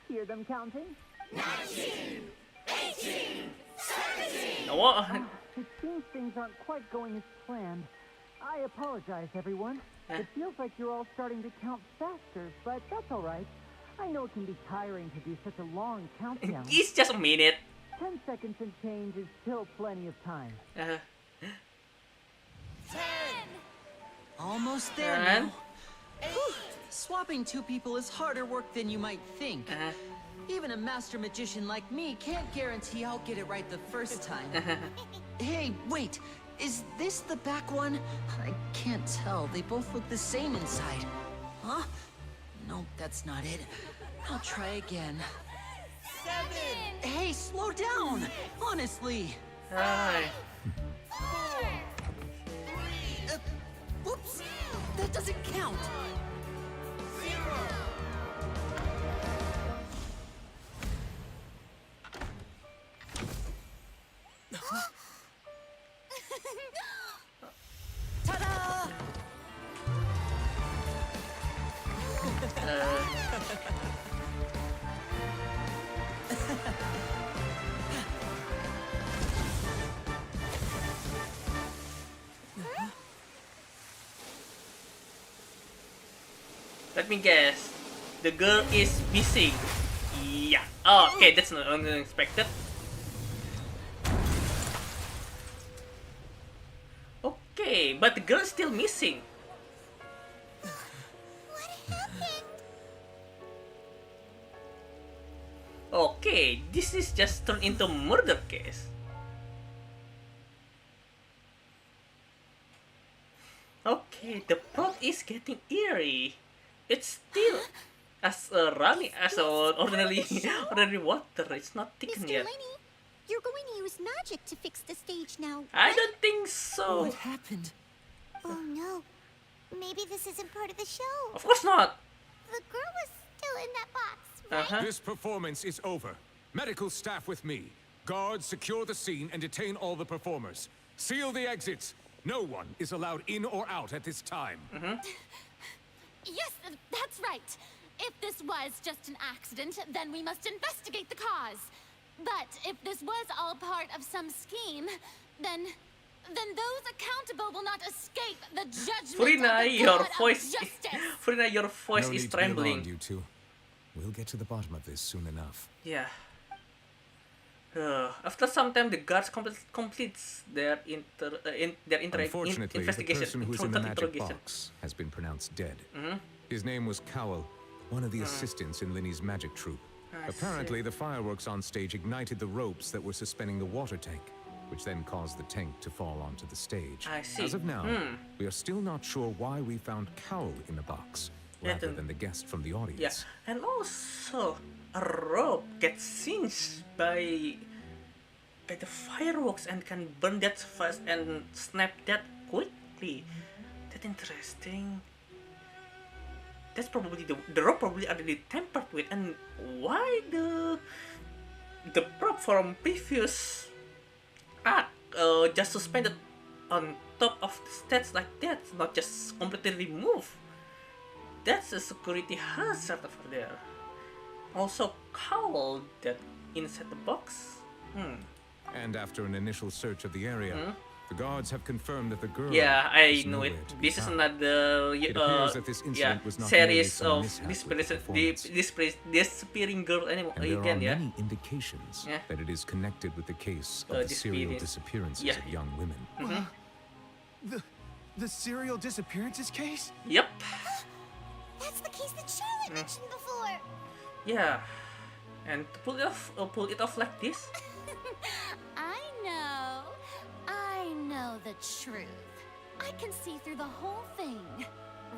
Hear them counting? 19, 18, 17. What? It seems things aren't quite going as planned. I apologize, everyone. It feels like you're all starting to count faster, but that's all right. I know it can be tiring to do such a long countdown. It's just a minute. 10 seconds and change is still plenty of time. 10. Almost there now. Whew. Swapping two people is harder work than you might think. Even a master magician like me can't guarantee I'll get it right the first time. Hey, wait. Is this the back one? I can't tell. They both look the same inside. Huh? No, that's not it. I'll try again. 7. Hey, slow down! Honestly. Hi. 4. 3. Whoops! That doesn't count. 0. Ta-da! Let me guess. The girl is missing. Yeah. Oh, okay, that's not unexpected. Okay, but the girl is still missing. What happened? Okay, this is just turned into murder case. Okay, the plot is getting eerie. It's still as running as ordinary water. It's not thickened Mr. yet. Lenny, you're going to use magic to fix the stage now. I don't think so. What happened? Oh no. Maybe this isn't part of the show. Of course not. the girl was still in that box, right? This performance is over. Medical staff with me. Guards, secure the scene and detain all the performers. Seal the exits. No one is allowed in or out at this time. Yes, that's right. If this was just an accident, then we must investigate the cause. But if this was all part of some scheme, then those accountable will not escape the judgment Furina, of the your God voice of justice. Furina, your voice No is need to be alarmed, trembling. you two. We'll get to the bottom of this soon enough. Yeah. After some time, the guards completes their Unfortunately, investigation. the person who's in the magic box has been pronounced dead. His name was Cowell, one of the assistants in Linny's magic troupe. Apparently, the fireworks on stage ignited the ropes that were suspending the water tank, which then caused the tank to fall onto the stage. I see. As of now, we are still not sure why we found Cowell in the box, rather than the guest from the audience. Yeah, and also a rope gets singed by the fireworks and can burn that fast and snap that quickly. That's interesting. That's probably the rope probably already tampered with, and why the prop from previous act just suspended on top of the stage like that, not just completely removed. That's a security hazard over there. Also, Cowell that inside the box. And after an initial search of the area, the guards have confirmed that the girl. Yeah, I is know it. nowhere to be This is found. another It appears that this incident was not series merely some of mishap with the disappearing girl And there again. are Yeah. many indications that it is connected with the case of the serial disappearances of young women. The serial disappearances case? Yep. That's the case that Charlotte mentioned before. Yeah. And to pull it off like this. I know the truth. I can see through the whole thing.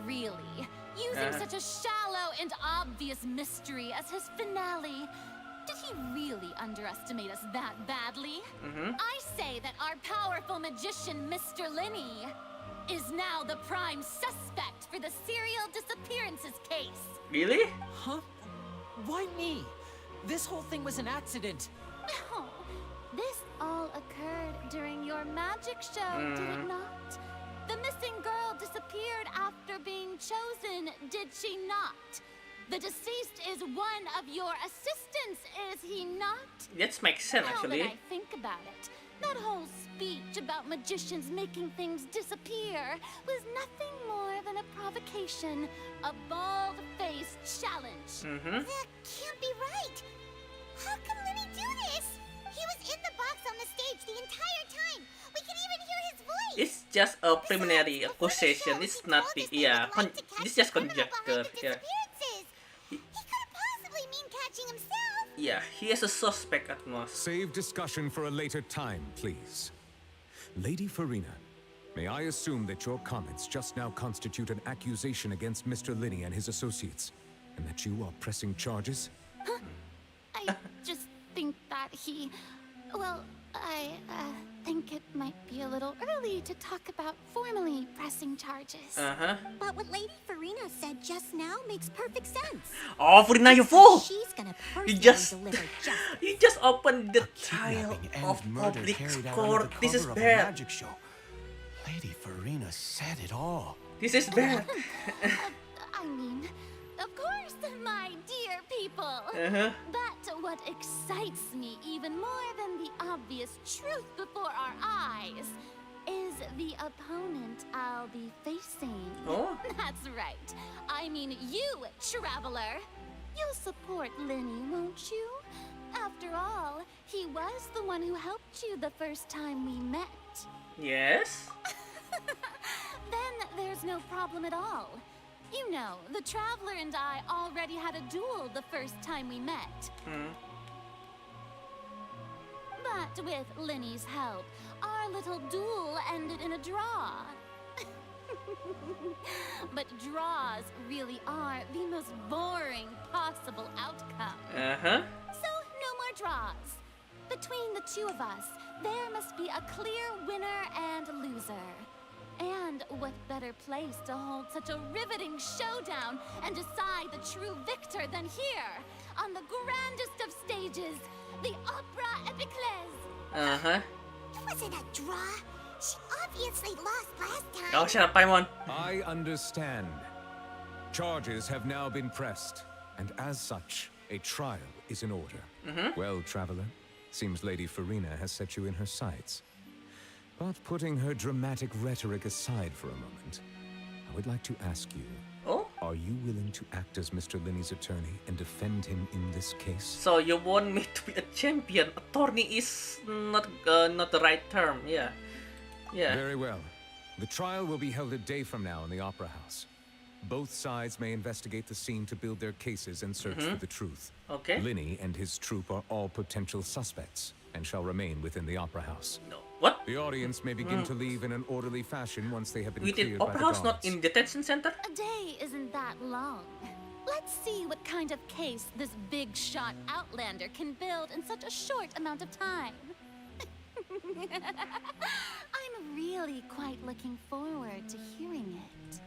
Really, using such a shallow and obvious mystery as his finale. Did he really underestimate us that badly? I say that our powerful magician, Mr. Linny, is now the prime suspect for the serial disappearances case. Really? Huh? Why me? This whole thing was an accident. No, this all occurred during your magic show, did it not? The missing girl disappeared after being chosen, did she not? The deceased is one of your assistants, is he not? That makes sense, actually. Now that I think about it, that whole speech about magicians making things disappear was nothing more than a provocation, a bald-faced challenge. That can't be right. How can Linny do this? He was in the box on the stage the entire time. We can even hear his voice. It's just a preliminary accusation. It's not the it's just conjecture. Yeah. He couldn't possibly mean catching himself. Yeah, he is a suspect at most. Save discussion for a later time, please. Lady Farina, may I assume that your comments just now constitute an accusation against Mr. Linny and his associates, and that you are pressing charges? I just think that he... Well, I think it might be a little early to talk about formally pressing charges. But what Lady Farina said just now makes perfect sense. Oh, Farina, you fool! She's gonna You personally just deliver justice. you just opened the trial and of murder public carried out court. under This is cover of a bad. magic show. Lady Farina said it all. This is bad. I mean, of course, my dear people. But what excites me even more than the obvious truth before our eyes is the opponent I'll be facing. Oh? That's right. I mean you, traveler. You'll support Linny, won't you? After all, he was the one who helped you the first time we met. Yes. Then there's no problem at all. You know, the Traveler and I already had a duel the first time we met. But with Linny's help, our little duel ended in a draw. But draws really are the most boring possible outcome. So, no more draws. Between the two of us, there must be a clear winner and loser. And what better place to hold such a riveting showdown and decide the true victor than here, on the grandest of stages, the Opera Epiclese. It wasn't a draw. She obviously lost last time. Oh, shut up, Paimon. I understand. Charges have now been pressed, and as such, a trial is in order. Well, traveler, seems Lady Farina has set you in her sights. But putting her dramatic rhetoric aside for a moment, I would like to ask you, are you willing to act as Mr. Linney's attorney and defend him in this case? So you want me to be a champion? Attorney is not the right term, yeah. Very well. The trial will be held a day from now in the Opera House. Both sides may investigate the scene to build their cases and search for the truth. Okay. Linney and his troop are all potential suspects and shall remain within the Opera House. No. What? The audience may begin to leave in an orderly fashion once they have been Within cleared by Opera the House, guards. not in detention center? A day isn't that long. Let's see what kind of case this big shot outlander can build in such a short amount of time. I'm really quite looking forward to hearing it.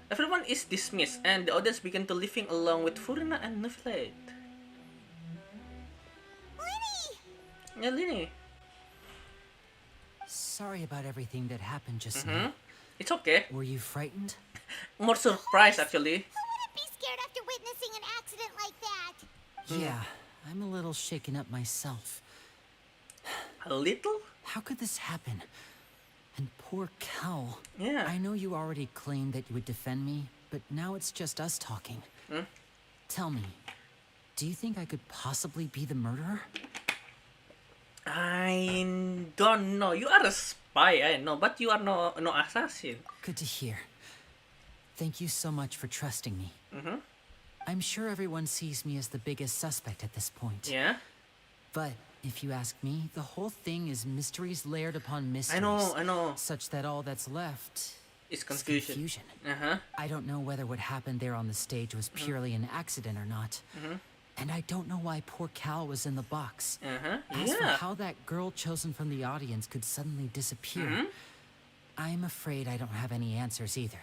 Everyone is dismissed, and the audience begin to leaving along with Furina and Nuflate. Linny! Yeah, Linny. Sorry about everything that happened just now. It's okay. Were you frightened? More surprised, actually. Who wouldn't be scared after witnessing an accident like that? Yeah, I'm a little shaken up myself. A little? How could this happen? And poor Cal. Yeah. I know you already claimed that you would defend me, but now it's just us talking. Tell me, do you think I could possibly be the murderer? I don't know. You are a spy, I know, but you are no assassin. Good to hear. Thank you so much for trusting me. I'm sure everyone sees me as the biggest suspect at this point. Yeah? But if you ask me, the whole thing is mysteries layered upon mysteries. I know. Such that all that's left is confusion. I don't know whether what happened there on the stage was purely an accident or not. And I don't know why poor Cal was in the box. As for how that girl chosen from the audience could suddenly disappear, I'm afraid I don't have any answers either.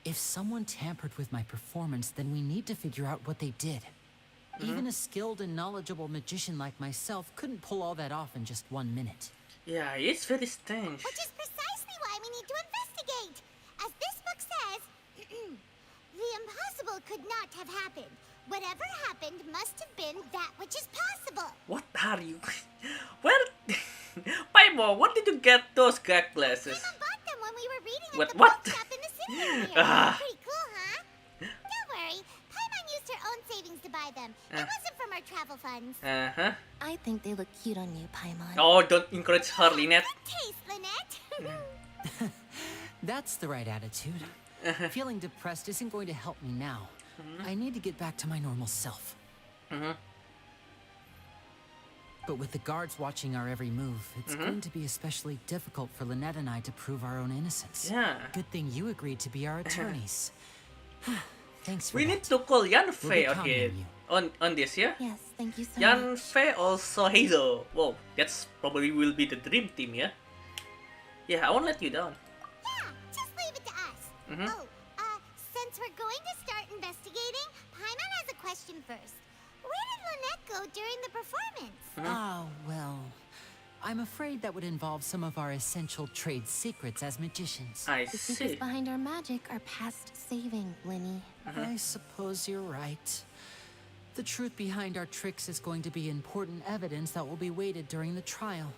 If someone tampered with my performance, then we need to figure out what they did. Even a skilled and knowledgeable magician like myself couldn't pull all that off in just 1 minute. Yeah, it's very strange. Which is precisely why we need to investigate. As this book says, the impossible could not have happened. Whatever happened must have been that which is possible. What are you? Where? Paimon, where did you get those gag glasses? Paimon bought them when we were reading at the What? bookshop in the city earlier. Pretty cool, huh? Don't worry. Paimon used her own savings to buy them. It wasn't from our travel funds. I think they look cute on you, Paimon. Oh, don't encourage her, Lynette. Good taste, Lynette. That's the right attitude. Feeling depressed isn't going to help me now. I need to get back to my normal self. But with the guards watching our every move, it's going to be especially difficult for Lynette and I to prove our own innocence. Yeah. Good thing you agreed to be our attorneys. Thanks for We that. need to call Yanfei We'll be again on this, yeah? Yes, thank you so much. Yanfei also Hazel. Whoa, that's probably will be the dream team, yeah? Yeah, I won't let you down. Yeah, just leave it to us. Since we're going to start investigating, Paimon has a question first. Where did Lynette go during the performance? Oh, well, I'm afraid that would involve some of our essential trade secrets as magicians. The secrets behind our magic are past saving, Linny. I suppose you're right. The truth behind our tricks is going to be important evidence that will be weighted during the trial.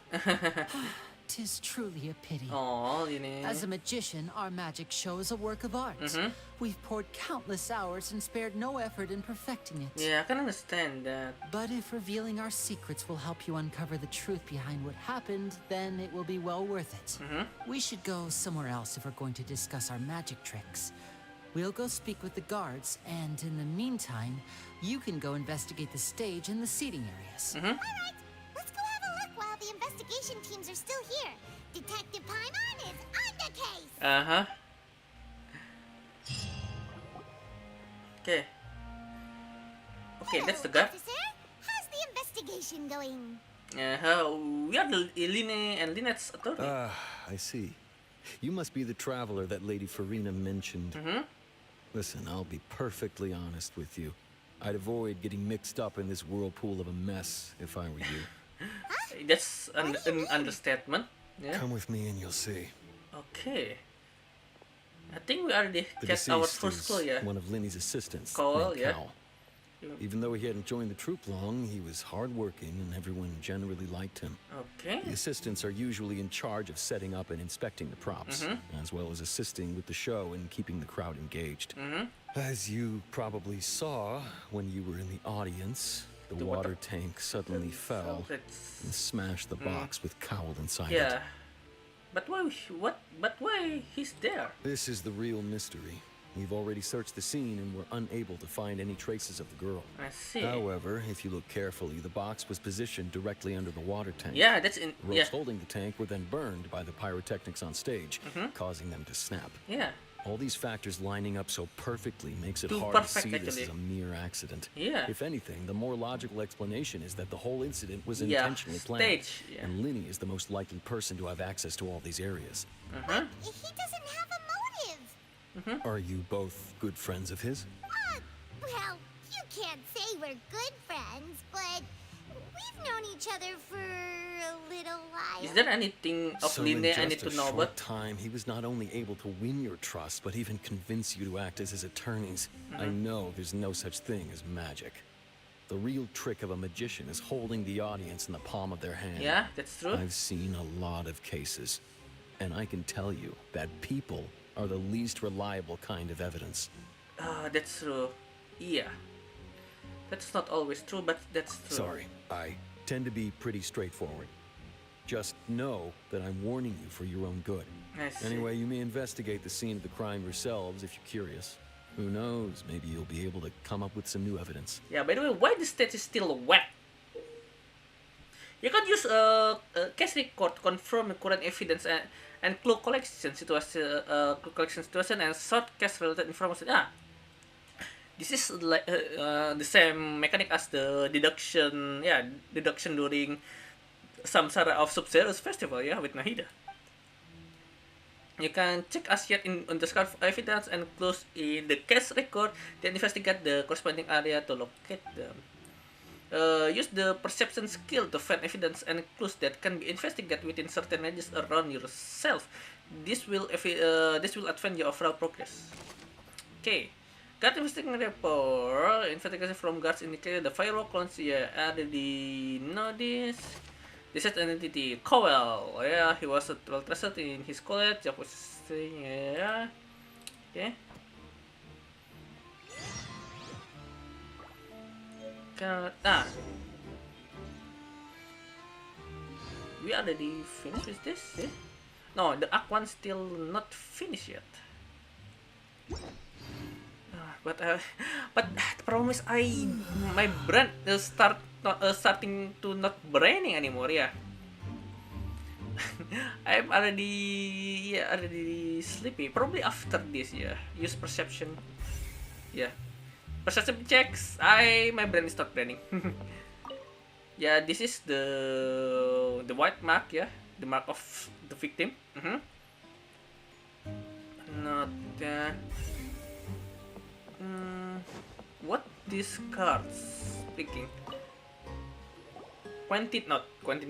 'Tis truly a pity. Oh, you know. As a magician, our magic show is a work of art. We've poured countless hours and spared no effort in perfecting it. Yeah, I can understand that. But if revealing our secrets will help you uncover the truth behind what happened, then it will be well worth it. We should go somewhere else if we're going to discuss our magic tricks. We'll go speak with the guards, and in the meantime, you can go investigate the stage and the seating areas. Alright, let's go have a look while the investigation teams are still here. Detective Paimon is on the case! Okay. Okay, that's the guard. Officer, how's the investigation going? We are the Illyria and Lynette's attorney. I see. You must be the traveler that Lady Farina mentioned. Listen, I'll be perfectly honest with you. I'd avoid getting mixed up in this whirlpool of a mess if I were you. That's an understatement. Yeah. Come with me and you'll see. Okay. I think we already The get our deceased first clue, yeah. one of Linny's assistants, Cole, named yeah. Cal. Even though he hadn't joined the troop long, he was hardworking and everyone generally liked him. Okay. The assistants are usually in charge of setting up and inspecting the props, as well as assisting with the show and keeping the crowd engaged. As you probably saw when you were in the audience, the water tank suddenly fell and smashed the box with Cowl inside it. Yeah. But why he's there? This is the real mystery. We've already searched the scene and were unable to find any traces of the girl. I see. However, if you look carefully, the box was positioned directly under the water tank. Yeah, that's in. Ropes Yeah. holding the tank were then burned by the pyrotechnics on stage, causing them to snap. Yeah. All these factors lining up so perfectly makes it Too hard to perfect, see this actually. as a mere accident. Yeah. If anything, the more logical explanation is that the whole incident was Yeah, intentionally planned. staged, yeah. And Linny is the most likely person to have access to all these areas. He doesn't have a motive. Are you both good friends of his? Well, you can't say we're good friends, but we've known each other for a little while. Is there anything of So Linne in I need just to a know short about? time, he was not only able to win your trust, but even convince you to act as his attorneys. I know there's no such thing as magic. The real trick of a magician is holding the audience in the palm of their hand. Yeah, that's true. I've seen a lot of cases, and I can tell you that people are the least reliable kind of evidence. That's true. Yeah. That's not always true, but that's true. Sorry, I tend to be pretty straightforward. Just know that I'm warning you for your own good. I see. Anyway, you may investigate the scene of the crime yourselves if you're curious. Who knows, maybe you'll be able to come up with some new evidence. Yeah, by the way, why the stage is still wet? You can use case record to confirm the current evidence and clue collection situation, and short case related information. This is like the same mechanic as the deduction. Yeah, deduction during Samsara of Sub-Zero's festival. Yeah, with Nahida. You can check as yet on the scarf evidence and clues in the case record, then investigate the corresponding area to locate them. Use the perception skill to find evidence and clues that can be investigated within certain ranges around yourself. This will advance your overall progress. Okay. Guard investigation report. Investigation from guards indicated the firewall clones. Yeah, I already know this. This is identity. Cowell. Yeah, he was well trusted in his college. Yeah. Okay. We already finished with this, yeah? No, the Act 1 still not finished yet. But the problem is my brain starting to not braining anymore, yeah. I'm already sleepy. Probably after this, yeah. Use perception. Yeah. Perception checks. My brain is not braining. Yeah, this is the white mark, yeah. The mark of the victim. Not what these cards speaking? Quentin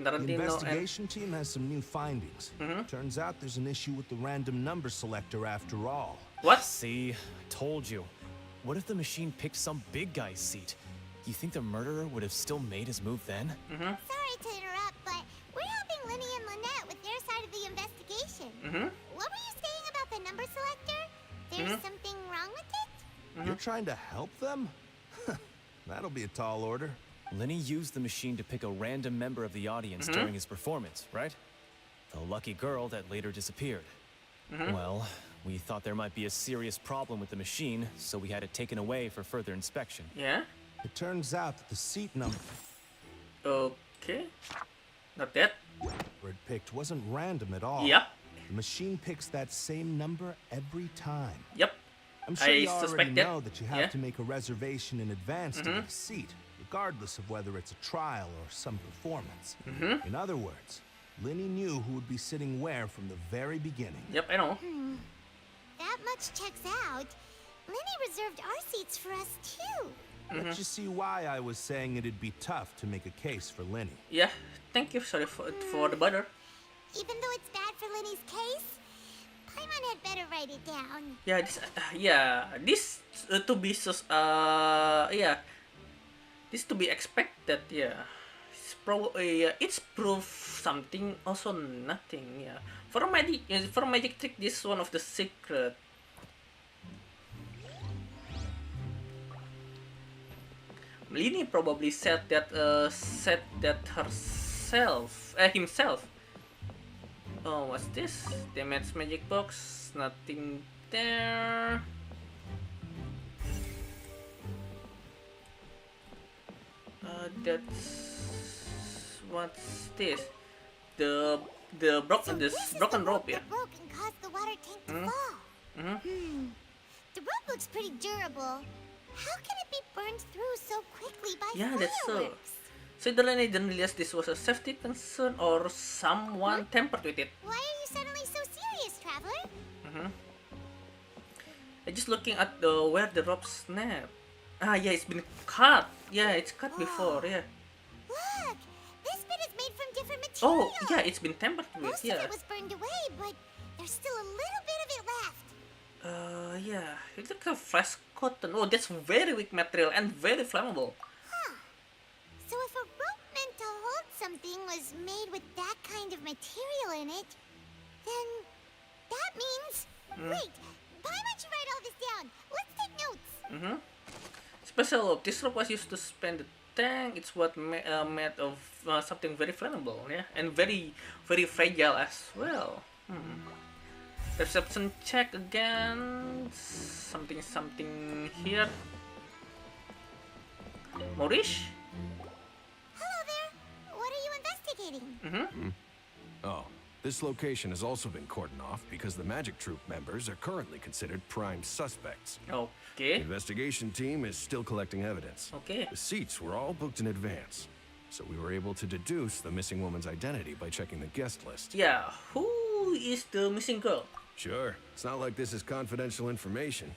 Tarantino. The investigation team has some new findings. Turns out there's an issue with the random number selector after all. What? See, I told you. What if the machine picked some big guy's seat? You think the murderer would have still made his move then? Sorry to interrupt, but we're helping Linny and Lynette with their side of the investigation. What were you saying about the number selector? There's something wrong with it? You're trying to help them? That'll be a tall order. Linny used the machine to pick a random member of the audience during his performance, right? The lucky girl that later disappeared. Well, we thought there might be a serious problem with the machine, so we had it taken away for further inspection. Yeah? It turns out that the seat number... Okay. Not that. ...it picked wasn't random at all. Yep. The machine picks that same number every time. Yep. I'm sure you already suspect know that you have Yeah. to make a reservation in advance to get a seat, regardless of whether it's a trial or some performance. In other words, Linny knew who would be sitting where from the very beginning. Yep, I know. That much checks out. Linny reserved our seats for us too. Let's just see why I was saying it'd be tough to make a case for Linny. Yeah, thank you. Sorry for the bother. Even though it's bad for Linny's case, Paimon had better write it down. Yeah, this to be this to be expected. Yeah, it's proof something, also nothing. Yeah, for magic trick, this is one of the secret. Linny probably said that himself. Oh, what's this? Damage magic box. Nothing there. What's this? The broken rope, yeah. The broke and caused the water tank to fall. The rope looks pretty durable. How can it be burned through so quickly by fireworks? That's so. So the Linny didn't realize this was a safety concern or someone tampered with it. Why are you suddenly so serious, Traveler? I'm just looking at where the rope snapped. Yeah, it's been cut. Yeah, it's cut before. Yeah. Look, this bit is made from different materials. Oh, yeah, it's been tampered with. Most of it was burned away, but there's still a little bit of it left. Yeah, it's like a fresh cotton. Oh, that's very weak material and very flammable. So if a rope meant to hold something was made with that kind of material in it, then that means... Wait, Paimon should write all this down. Let's take notes. Special rope. This rope was used to span the tank. It's what made of something very flammable, yeah, and very fragile as well. Perception check again. Something here. Maurice? Hello there. What are you investigating? Oh, this location has also been cordoned off because the Magic Troop members are currently considered prime suspects. Okay. The investigation team is still collecting evidence. Okay. The seats were all booked in advance, so we were able to deduce the missing woman's identity by checking the guest list. Yeah, who is the missing girl? Sure, it's not like this is confidential information.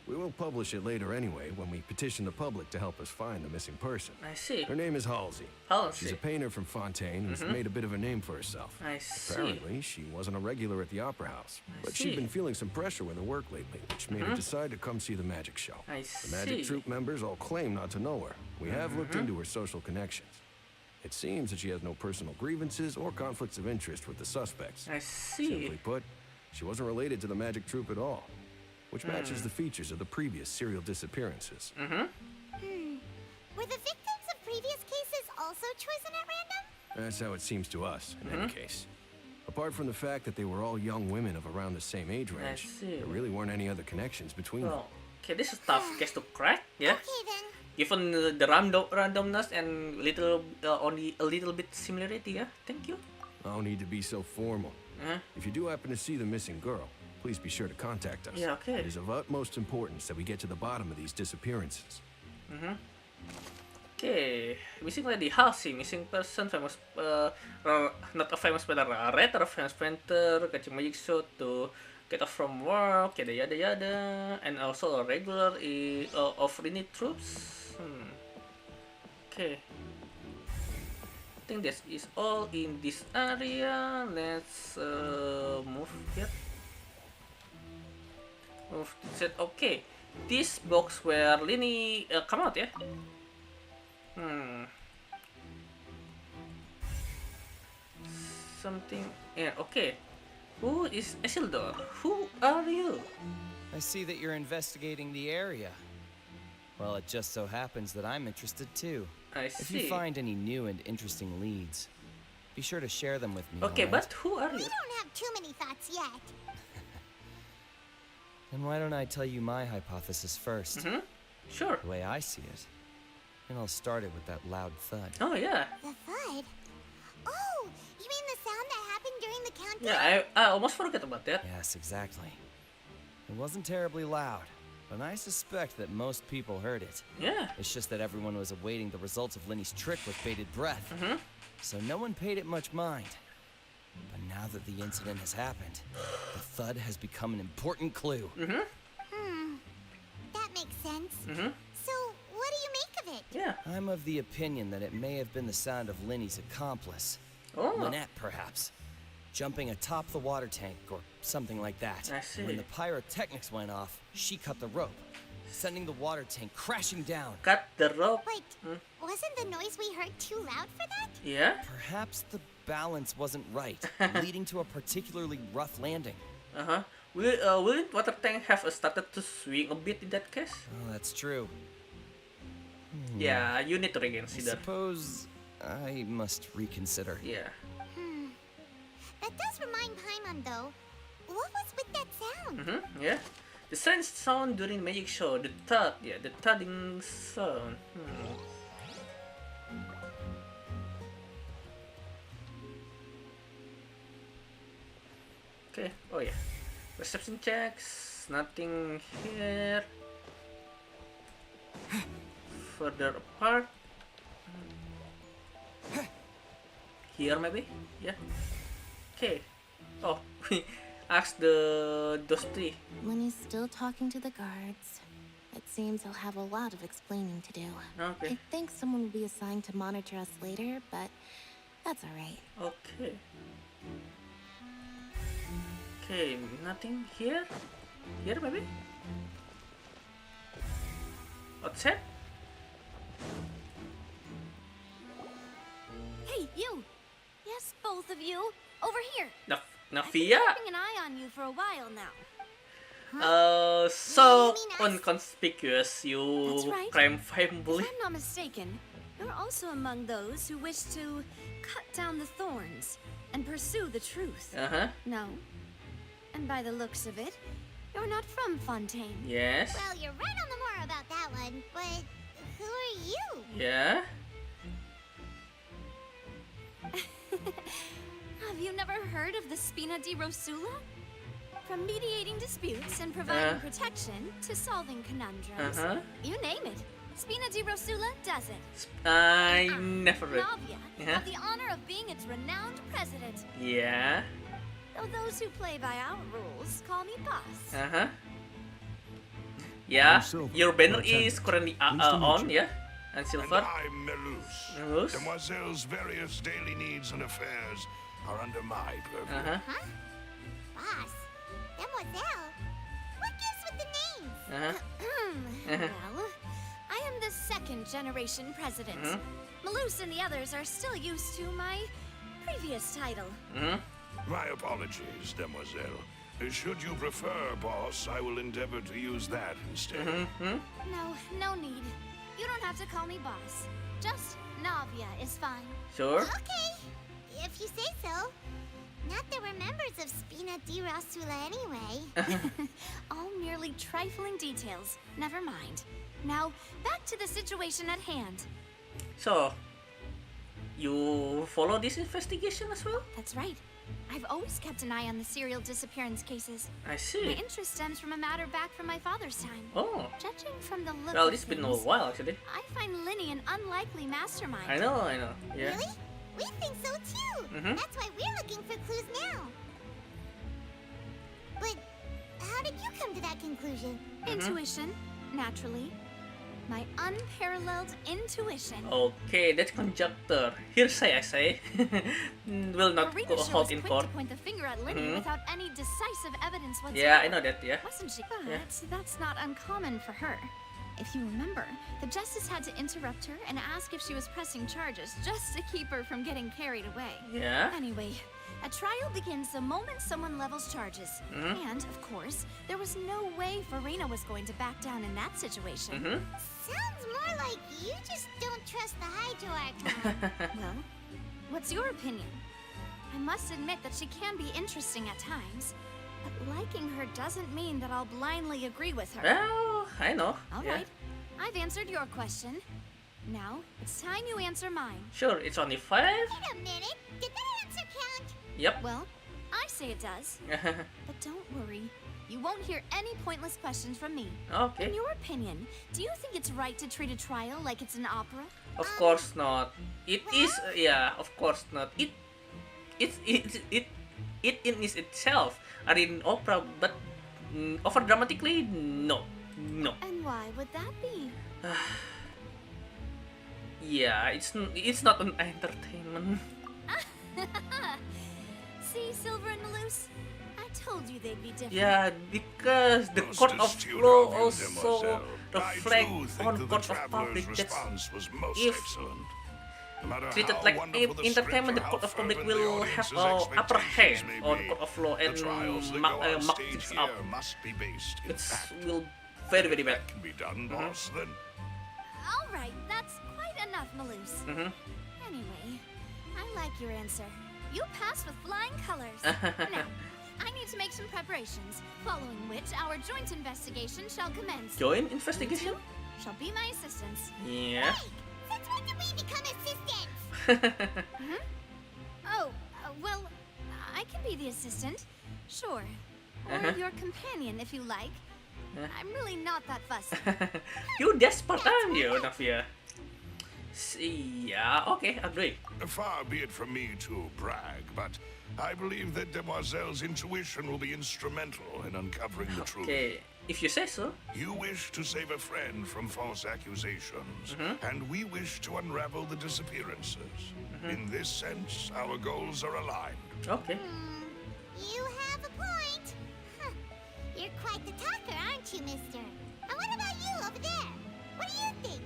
We will publish it later anyway when we petition the public to help us find the missing person. I see. Her name is Halsey. Halsey. She's a painter from Fontaine who's made a bit of a name for herself. I see. Apparently, she wasn't a regular at the Opera House, but she'd been feeling some pressure with her work lately, which made her decide to come see the magic show. I The Magic Troop members all claim not to know her. We have looked into her social connections. It seems that she has no personal grievances or conflicts of interest with the suspects. I see. Simply put, she wasn't related to the Magic Troop at all, which matches the features of the previous serial disappearances. Were the victims of previous cases also chosen at random? That's how it seems to us, in any case. Apart from the fact that they were all young women of around the same age range, there really weren't any other connections between them. Okay, this is a tough case to crack, yeah? Okay then. Given the randomness and only a little bit similarity, yeah? Thank you. No need to be so formal. If you do happen to see the missing girl, please be sure to contact us. Yeah, okay. It is of utmost importance that we get to the bottom of these disappearances. Okay, missing lady Halsey, missing person, famous, not a famous but a rather famous painter, catching magic show to get off from work, yada yada, and also a regular of Linny troops. Okay. I think this is all in this area. Let's move here. Move to set. Okay, this box where Linny come out, yeah. Something. Yeah. Okay. Who is Isildur? Who are you? I see that you're investigating the area. Well, it just so happens that I'm interested too. I If see. you find any new and interesting leads, be sure to share them with me. Okay, all right? but who are We you? don't have too many thoughts yet. Then why don't I tell you my hypothesis first? Sure. The way I see it. And I'll start it with that loud thud. Oh yeah. The thud? Oh, you mean the sound that happened during the countdown? Yeah, I almost forgot about that. Yes, exactly. It wasn't terribly loud, but I suspect that most people heard it. Yeah. It's just that everyone was awaiting the results of Linny's trick with bated breath. So no one paid it much mind. But now that the incident has happened, the thud has become an important clue. That makes sense. So, what do you make of it? Yeah. I'm of the opinion that it may have been the sound of Linny's accomplice. Lynette, perhaps. Jumping atop the water tank or something like that. I see. When the pyrotechnics went off, she cut the rope, sending the water tank crashing down. Cut the rope? Wait, wasn't the noise we heard too loud for that? Yeah? Perhaps the balance wasn't right, leading to a particularly rough landing. Wouldn't water tank have started to swing a bit in that case? Oh, that's true. Yeah, you need to reconsider. I suppose I must reconsider. Yeah. That does remind Paimon, though. What was with that sound? Yeah. The strange sound during magic show, the thud, yeah, the thudding sound. Okay, oh yeah. Perception checks, nothing here. Further apart. Here maybe? Yeah. Okay. Oh, we asked those three. Lenny's still talking to the guards. It seems he'll have a lot of explaining to do. Okay. I think someone will be assigned to monitor us later, but that's alright. Okay. Okay, nothing here? Here maybe? Outside? Hey, you! Yes, both of you! Over here! Navia? I've been keeping an eye on you for a while now. So inconspicuous, you That's right. crime fighting bully. If I'm not mistaken, you're also among those who wish to cut down the thorns and pursue the truth. No? And by the looks of it, you're not from Fontaine. Yes. Well, you're right on the more about that one, but who are you? Yeah. Have you never heard of the Spina di Rosula? From mediating disputes and providing protection to solving conundrums. You name it. Spina di Rosula does it. I never read. Navia have the honor of being its renowned president. Yeah. Though those who play by our rules call me boss. Yeah. Your banner is currently on, yeah? And Silver. And I'm Melus. Demoiselle's various daily needs and affairs are under my purview. Boss? Demoiselle? What gives with the names? Well, I am the second generation president. Malus and the others are still used to my previous title. My apologies, Demoiselle. Should you prefer, boss, I will endeavor to use that instead. No need. You don't have to call me boss. Just Navia is fine. Sure. Okay, if you say so. Not that we're members of Spina di Rosula anyway. All merely trifling details. Never mind. Now, back to the situation at hand. So, you follow this investigation as well? That's right. I've always kept an eye on the serial disappearance cases. I see. My interest stems from a matter back from my father's time. Oh. Judging from the look Well, of it's been a things, while actually. I find Linny an unlikely mastermind. I know. Yeah. Really? We think so too. That's why we're looking for clues now. But how did you come to that conclusion? Intuition, naturally. My unparalleled intuition. Okay, that's conjecture. Hearsay, I say. Will not Marina go sure hold was in quick court. to point the finger at Linny without any decisive evidence whatsoever. Yeah, I know that, yeah. Wasn't she? But Yeah. that's not uncommon for her. If you remember, the justice had to interrupt her and ask if she was pressing charges just to keep her from getting carried away. Yeah. Anyway, a trial begins the moment someone levels charges. And, of course, there was no way Farina was going to back down in that situation. Sounds more like you just don't trust the Hydro Archon. Well, what's your opinion? I must admit that she can be interesting at times, but liking her doesn't mean that I'll blindly agree with her. Well, I know. All yeah. right, I've answered your question. Now, it's time you answer mine. Sure, it's only 5. Wait a minute. Did that answer count? Yep. Well, I say it does. But don't worry. You won't hear any pointless questions from me. Okay. In your opinion, do you think it's right to treat a trial like it's an opera? Of course not. It is, yeah, of course not. it in itself are in opera, but over dramatically, no. And why would that be? Yeah, it's not an entertainment. See, Silver and Malus? I told you they'd be different. Yeah, because the Court of Law also reflect on Court of Public. That's if treated like entertainment, the Court of Public will have upper hand on Court of Law and mark things up. It will very bad. Can be done, boss. Then. All right, that's quite enough, Malus. Anyway, I like your answer. You passed with flying colors. Now, I need to make some preparations, following which our joint investigation shall commence. Joint investigation? You shall be my assistants. Yeah. Wait, since when did we become assistants? Oh, well, I can be the assistant. Sure. Or your companion, if you like. I'm really not that fussy. You desperate, aren't you, Navia? Yeah, okay, agree. Far be it from me to brag, but I believe that Demoiselle's intuition will be instrumental in uncovering the truth. Okay, if you say so. You wish to save a friend from false accusations, and we wish to unravel the disappearances. In this sense, our goals are aligned. Okay. You have a point. Huh. You're quite the talker, aren't you, mister? And what about you over there? What do you think?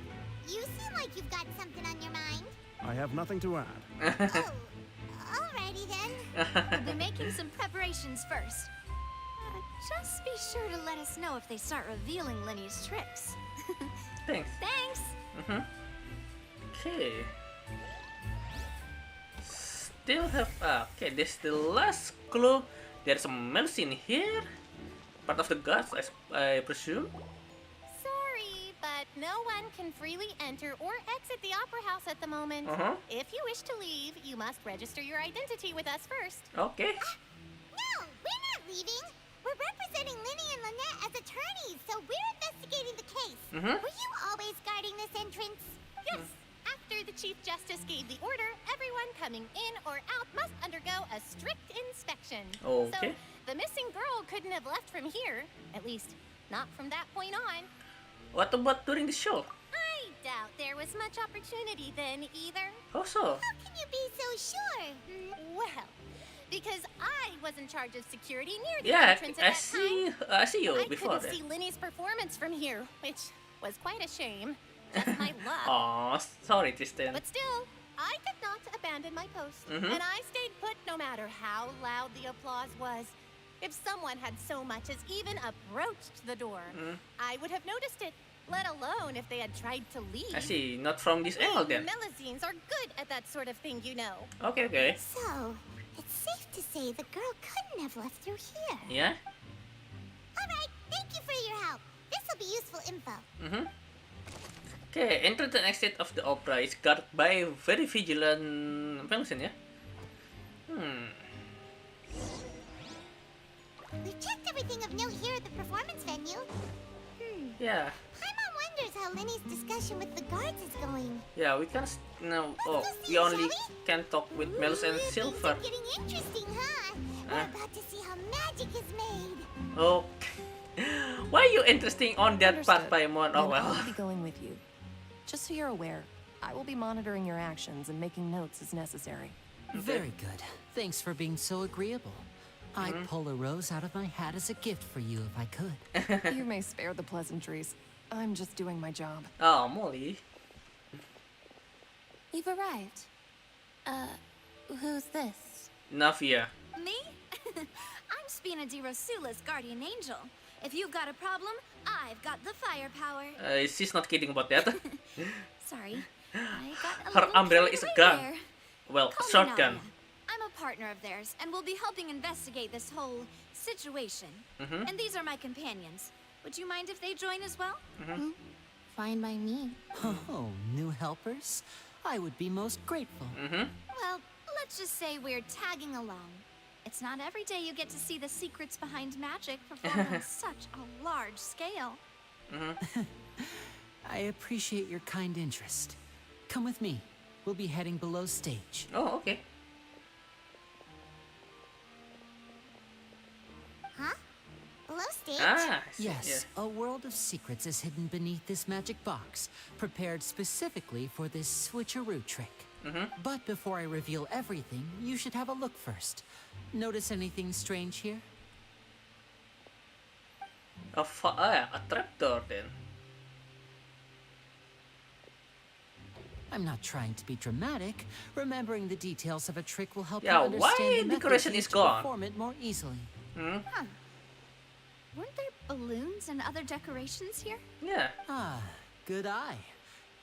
You seem like you've got something on your mind. I have nothing to add. Oh, alrighty then. We'll be making some preparations first. Just be sure to let us know if they start revealing Lenny's tricks. Thanks. Thanks. Okay. Still have okay, this is the last clue. There's a mouse in here. Part of the guards, I presume. Sorry, but no one can freely enter or exit the Opera House at the moment. If you wish to leave, you must register your identity with us first. Okay. No, we're not leaving. We're representing Linny and Lynette as attorneys, so we're investigating the case. Were you always guarding this entrance? Yes. After the Chief Justice gave the order, everyone coming in or out must undergo a strict inspection. Okay. So the missing girl couldn't have left from here. At least, not from that point on. What about during the show? I doubt there was much opportunity then either. How so? How can you be so sure? Well, because I was in charge of security near the Yeah, entrance at that time. I see you before. I couldn't see Linny's performance from here, which was quite a shame. Just my luck. Aw, sorry, Tristan. But still, I did not abandon my post, and I stayed put no matter how loud the applause was. If someone had so much as even approached the door, I would have noticed it, let alone if they had tried to leave. I see, not from this angle then. Melusines are good at that sort of thing, you know. Okay. So, it's safe to say the girl couldn't have left through here. Yeah? Alright, thank you for your help. This will be useful info. Okay, entrance and exit of the opera is guarded by very vigilant person, yeah? We've checked everything of note here at the performance venue. Yeah. Paimon wonders how Linny's discussion with the guards is going. Yeah, we can we only can talk with Melus and Silver. Things are getting interesting, huh? We're about to see how magic is made. Okay. Why are you interesting on that part, Paimon? Oh well. I'll be going with you. Just so you're aware, I will be monitoring your actions and making notes as necessary. Very good. Thanks for being so agreeable. I'd pull a rose out of my hat as a gift for you if I could. You may spare the pleasantries. I'm just doing my job. Oh, Molly. You've arrived. Who's this? Navia. Me? I'm Spina di Rosula's guardian angel. If you've got a problem, I've got the firepower. She's not kidding about that. Sorry. I got a Her little umbrella carried is a away gun. there. Well, Call a me shotgun. Nadia. I'm a partner of theirs, and we'll be helping investigate this whole situation. And these are my companions. Would you mind if they join as well? Fine by me. Oh, new helpers? I would be most grateful. Well, let's just say we're tagging along. It's not every day you get to see the secrets behind magic performed on such a large scale. I appreciate your kind interest. Come with me. We'll be heading below stage. Oh, okay. stage? Yes, a world of secrets is hidden beneath this magic box, prepared specifically for this switcheroo trick. But before I reveal everything, you should have a look first. Notice anything strange here? A trapdoor then. I'm not trying to be dramatic. Remembering the details of a trick will help you Yeah, understand why the decoration methods is to gone? perform it more easily. Huh. Weren't there balloons and other decorations here? Yeah. Ah, good eye.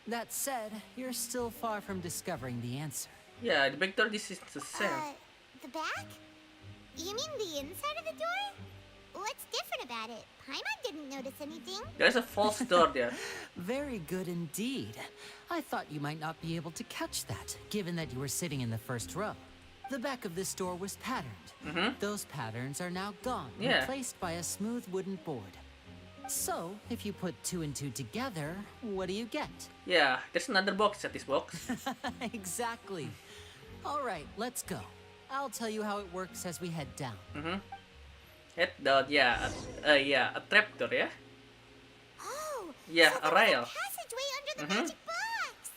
That said, you're still far from discovering the answer. Yeah, the back door this is the same. The back? You mean the inside of the door? What's different about it? Paimon didn't notice anything. There's a false door there. Very good indeed. I thought you might not be able to catch that, given that you were sitting in the first row. The back of this door was patterned. Those patterns are now gone, replaced by a smooth wooden board. So, if you put 2 and 2 together, what do you get? Yeah, there's another box at this box. Exactly. All right, let's go. I'll tell you how it works as we head down. Head down, yeah, a trapdoor, yeah? Oh, yeah, so a rail. Passageway under the magic box.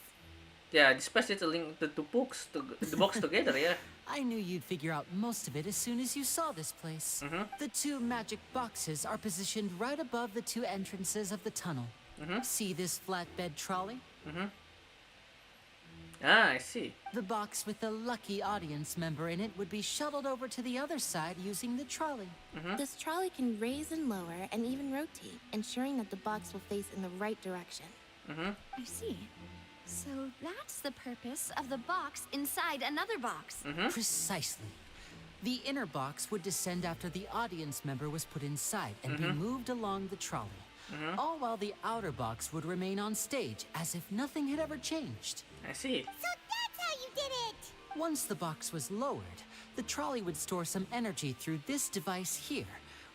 Yeah, this passage is a link the two books to the box together, yeah. I knew you'd figure out most of it as soon as you saw this place. The 2 magic boxes are positioned right above the 2 entrances of the tunnel. See this flatbed trolley? Ah, I see. The box with the lucky audience member in it would be shuttled over to the other side using the trolley. This trolley can raise and lower and even rotate, ensuring that the box will face in the right direction. I see. So that's the purpose of the box inside another box. Precisely. The inner box would descend after the audience member was put inside and be moved along the trolley. All while the outer box would remain on stage as if nothing had ever changed. I see. So that's how you did it! Once the box was lowered, the trolley would store some energy through this device here,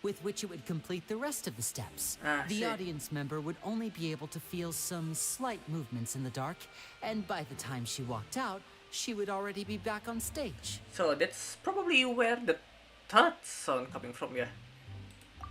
with which it would complete the rest of the steps. The audience member would only be able to feel some slight movements in the dark, and by the time she walked out, she would already be back on stage. So that's probably where the third sound coming from, yeah.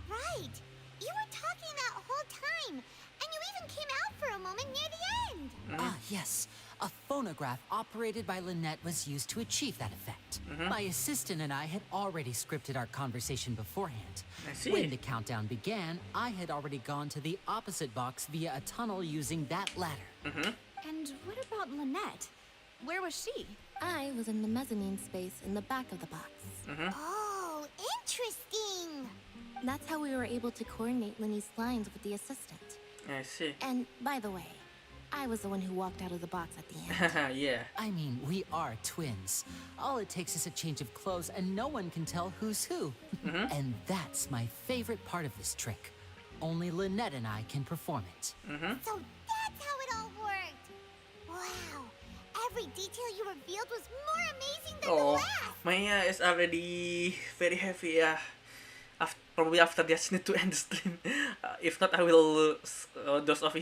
Right. You were talking that whole time, and you even came out for a moment near the end. Ah, yes. A phonograph operated by Lynette was used to achieve that effect. My assistant and I had already scripted our conversation beforehand. I see. When the countdown began, I had already gone to the opposite box via a tunnel using that ladder. And what about Lynette? Where was she? I was in the mezzanine space in the back of the box. Oh, interesting. That's how we were able to coordinate Linny's lines with the assistant. I see. And by the way, I was the one who walked out of the box at the end. Yeah. I mean, we are twins. All it takes is a change of clothes and no one can tell who's who. And that's my favorite part of this trick. Only Lynette and I can perform it. So that's how it all worked. Wow. Every detail you revealed was more amazing than the last. Maya is already very heavy, yeah. Probably after this need to end the stream. If not, I will dose off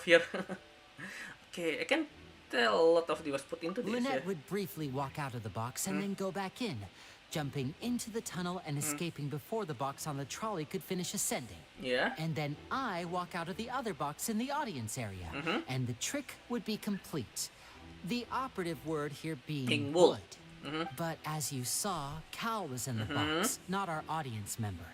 here. Okay, I can tell a lot of was put into this. Lynette would briefly walk out of the box and then go back in, jumping into the tunnel and escaping before the box on the trolley could finish ascending. Yeah. And then I walk out of the other box in the audience area, and the trick would be complete. The operative word here being wood. But as you saw, Cal was in the box, not our audience member.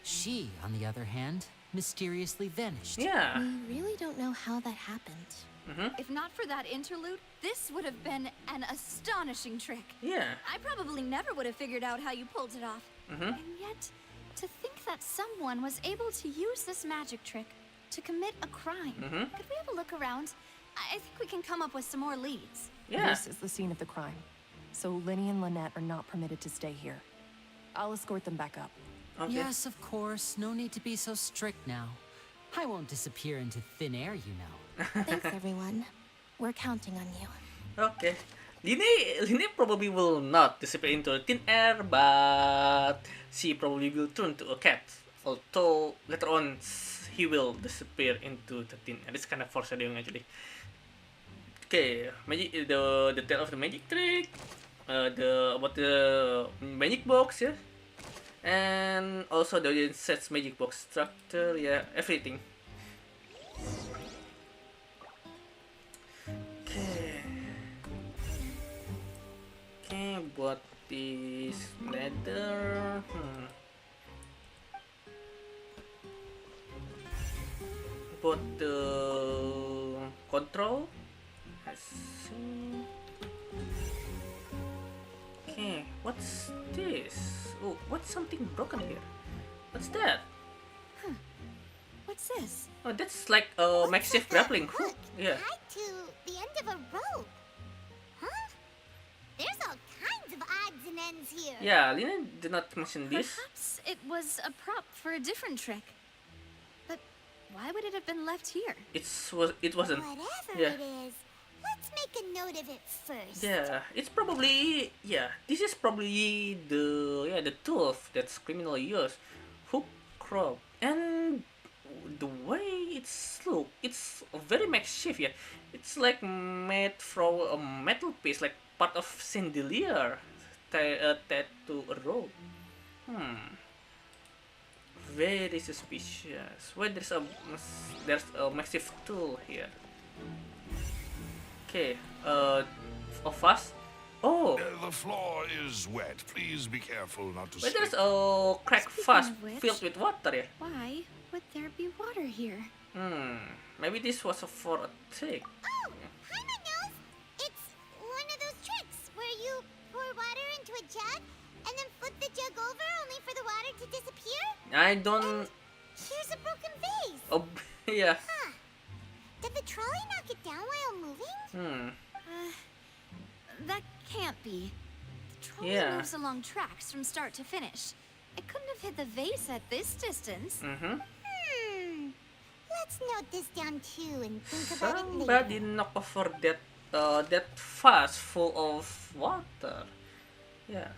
She, on the other hand, mysteriously vanished. Yeah. We really don't know how that happened. If not for that interlude, this would have been an astonishing trick. Yeah. I probably never would have figured out how you pulled it off. And yet, to think that someone was able to use this magic trick to commit a crime. Could we have a look around? I think we can come up with some more leads. Yeah. This is the scene of the crime. So Linny and Lynette are not permitted to stay here. I'll escort them back up. Okay. Yes, of course. No need to be so strict now. I won't disappear into thin air, you know. Thanks, everyone. We're counting on you. Okay. Linny probably will not disappear into thin air, but she probably will turn to a cat. Although later on he will disappear into the thin air. It's kind of foreshadowing actually. Okay, the tale of the magic trick. About the magic box, yeah. And also the audience sets magic box structure, yeah, everything. Okay, buat this nether. Buat the control. Let's see. Okay, what's this? Oh, what's something broken here? What's that? Huh. What's this? Oh, that's like a makeshift grappling hook. Yeah. Tied to the end of a rope. Huh? There's all kinds of odds and ends here. Yeah, Lina did not mention this. Perhaps it was a prop for a different trick. But why would it have been left here? It wasn't. Whatever Yeah. it is, let's make a note of it first. Yeah, it's probably, yeah, this is probably the tool that criminal use. Hook crop. And the way it's very makeshift, yeah. It's like made from a metal piece, like part of chandelier tied to a rope. Very suspicious. Why there's a massive tool here? Okay, of us. Oh, The floor is wet. Please be careful not to why slip. there's a crack fast of which- filled with water, yeah? Why would there be water here? Maybe this was for a trick. Oh, Paimon knows. It's one of those tricks where you pour water into a jug and then flip the jug over only for the water to disappear. I don't. Here's a broken vase. Oh, yeah. Huh. Did the trolley knock it down while moving? That can't be. The trolley Yeah. moves along tracks from start to finish. It couldn't have hit the vase at this distance. Let's note this down too and think about it later. Somebody knocked over that vase full of water. Yeah,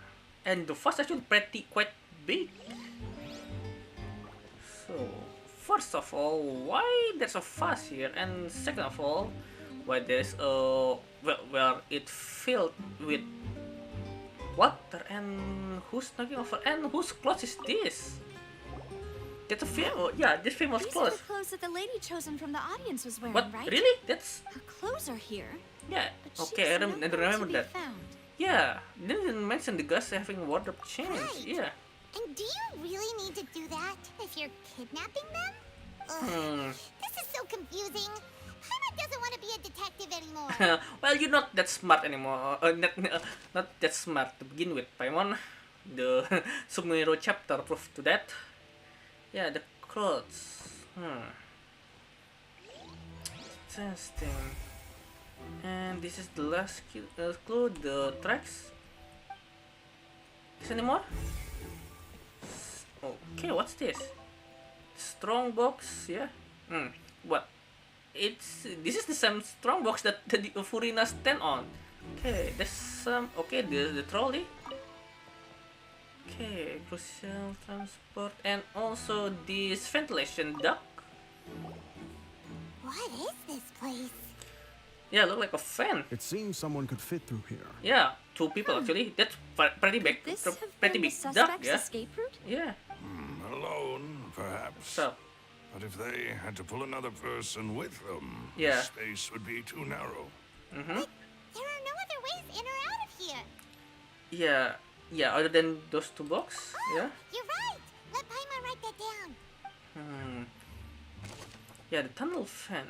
and the vase actually quite big. So first of all, why there's a vase here, and second of all, why there's a where it filled with water, and who's knocking over, and whose clothes is this? That's a this famous These are clothes. the clothes that the lady chosen from the audience was wearing, What? right? Really? That's Her clothes are here. yeah. But Okay, I she's nowhere to remember be that. found. Yeah, they didn't mention the guys having wardrobe change. Right. Yeah. And do you really need to do that if you're kidnapping them? Hmm. This is so confusing. Paimon doesn't want to be a detective anymore. Well, you're not that smart anymore. Not that smart to begin with, Paimon. The Sumero chapter proved to that. Yeah, the clothes. Interesting. And this is the last clue, the tracks. Is any more? Okay, what's this? Strong box, yeah. What? This is the same strong box that the Furina stand on. Okay, there's some. Okay, the trolley. Okay, crucial transport, and also this ventilation duct. What is this place? Yeah, look like a fan. It seems someone could fit through here. Yeah, two people actually. That's pretty big. This have Pretty been big the duct, suspect's yeah. escape route? Yeah. Alone, perhaps. So. But if they had to pull another person with them, Yeah. the space would be too narrow. There are no other ways in or out of here. Yeah, yeah. Other than those two boxes, yeah. You're right. Let Paimon write that down. Yeah, the tunnel fan.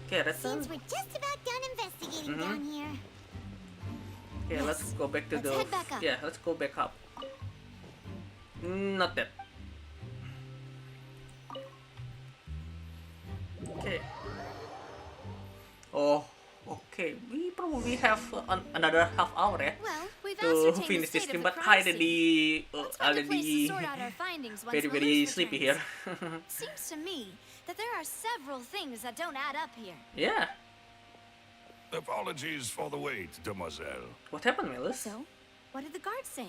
Okay, that's Seems we're just about done investigating down here. Okay, let's go back to Let's the. head back up. Yeah, let's go back up. Not that. Okay. Oh, okay. We probably have another half hour, yeah, Well, we've to ascertained the finish this state game. of the But crime I scene. already Sort out our findings once very Louise sleepy returns. here. Seems to me that there are several things that don't add up here. Yeah. Apologies for the wait, demoiselle. What happened, Melis? So, what did the guards say?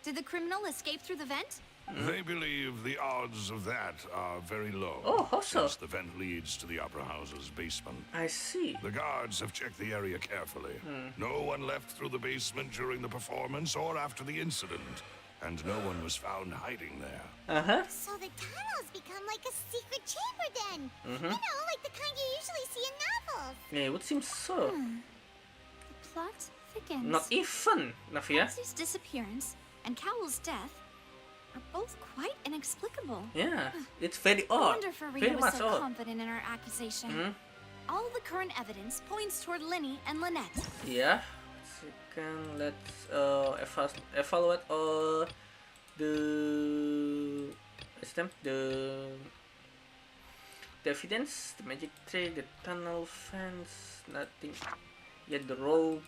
Did the criminal escape through the vent? They believe the odds of that are very low. Oh, how so? Since the vent leads to the Opera House's basement. I see. The guards have checked the area carefully. No one left through the basement during the performance or after the incident. And no one was found hiding there. So the tunnels become like a secret chamber then. You know, like the kind you usually see in novels. Yeah, it would seem so. The plot thickens. Not even, Navia. Patsy's disappearance and Cowell's death are both quite inexplicable. Yeah, it's very I odd. wonder if Very Rita was much so odd. confident in her accusation. All the current evidence points toward Lyney and Lynette. Yeah. Let's evaluate the evidence, the magic trick, the tunnel fence, nothing. Yeah, the rope.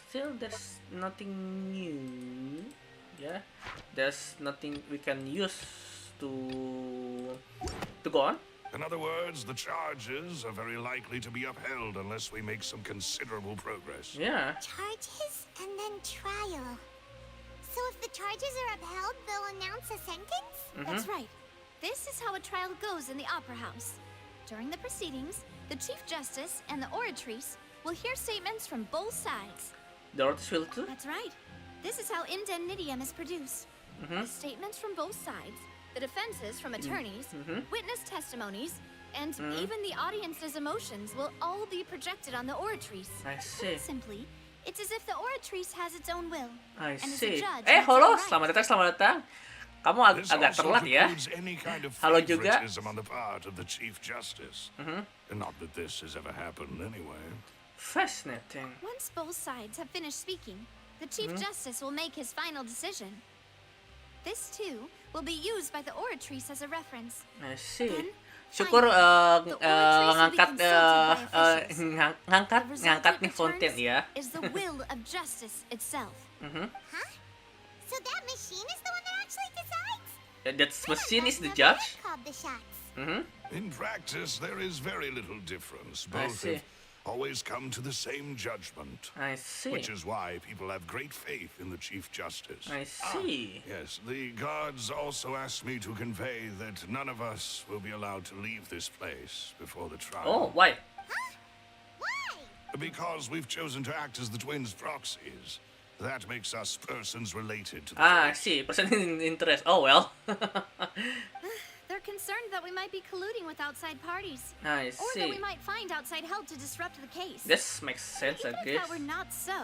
Still, there's nothing new. Yeah, there's nothing we can use to go on. In other words, the charges are very likely to be upheld unless we make some considerable progress. Yeah. Charges and then trial. So if the charges are upheld, they'll announce a sentence? That's right. This is how a trial goes in the Opera House. During the proceedings, the Chief Justice and the Oratrice will hear statements from both sides. The Oratrice will too? That's right. This is how indemnitium is produced. The statements from both sides, the defenses from attorneys, witness testimonies, and even the audience's emotions will all be projected on the Oratrice. I see. Put simply, it's as if the Oratrice has its own will. I and as see. a judge Halo, has its own rights. selamat datang. Kamu agak telat ya. Any kind of Halo juga. favoritism on the part of the Chief Justice. Not that this has ever happened anyway. Fascinating. Once both sides have finished speaking, the Chief Justice will make his final decision. This, too, will be used by the Oratrice as a reference. I see. Then, Syukur ngangkat nih Fontaine ya. Is the will of justice itself. Huh? So that machine is the one that actually decides? That machine is the judge? Called the shots. In practice, there is very little difference. I Both see. have always come to the same judgment. I see. Which is why people have great faith in the Chief Justice. I see. Yes, the guards also asked me to convey that none of us will be allowed to leave this place before the trial. Oh, why? Because we've chosen to act as the twins' proxies. That makes us persons related to the I see. Person in interest. Oh, well. They're concerned that we might be colluding with outside parties. I Or that we see. might find outside help to disrupt the case. This makes sense, I Even if guess. that were not so,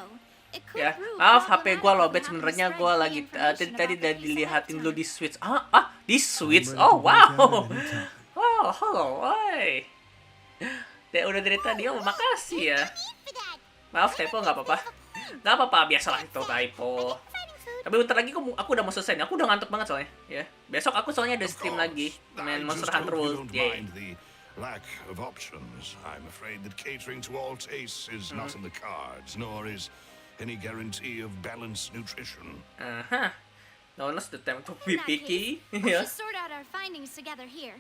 it could Ya, prove maaf HP gua problematic lobet if we sebenarnya happen to gua spread lagi key information tadi about the udah case dilihatin ahead dulu of di time. Switch. Di Switch. Oh, wow. Oh, halo, oi. Udah dari tadi. Oh, makasih ya. Maaf typo, nggak apa-apa. Nggak apa-apa, biasalah itu typo. Tapi bentar lagi aku udah mau selesai nih. Aku udah ngantuk banget soalnya. Ya, besok aku soalnya ada stream lagi main Monster Hunter World. Yay. Lack of options. I'm afraid that catering to all tastes is not in the cards, nor is any guarantee of balanced nutrition. No one's the time to In be that picky. case, we Yeah. should sort out our findings together here.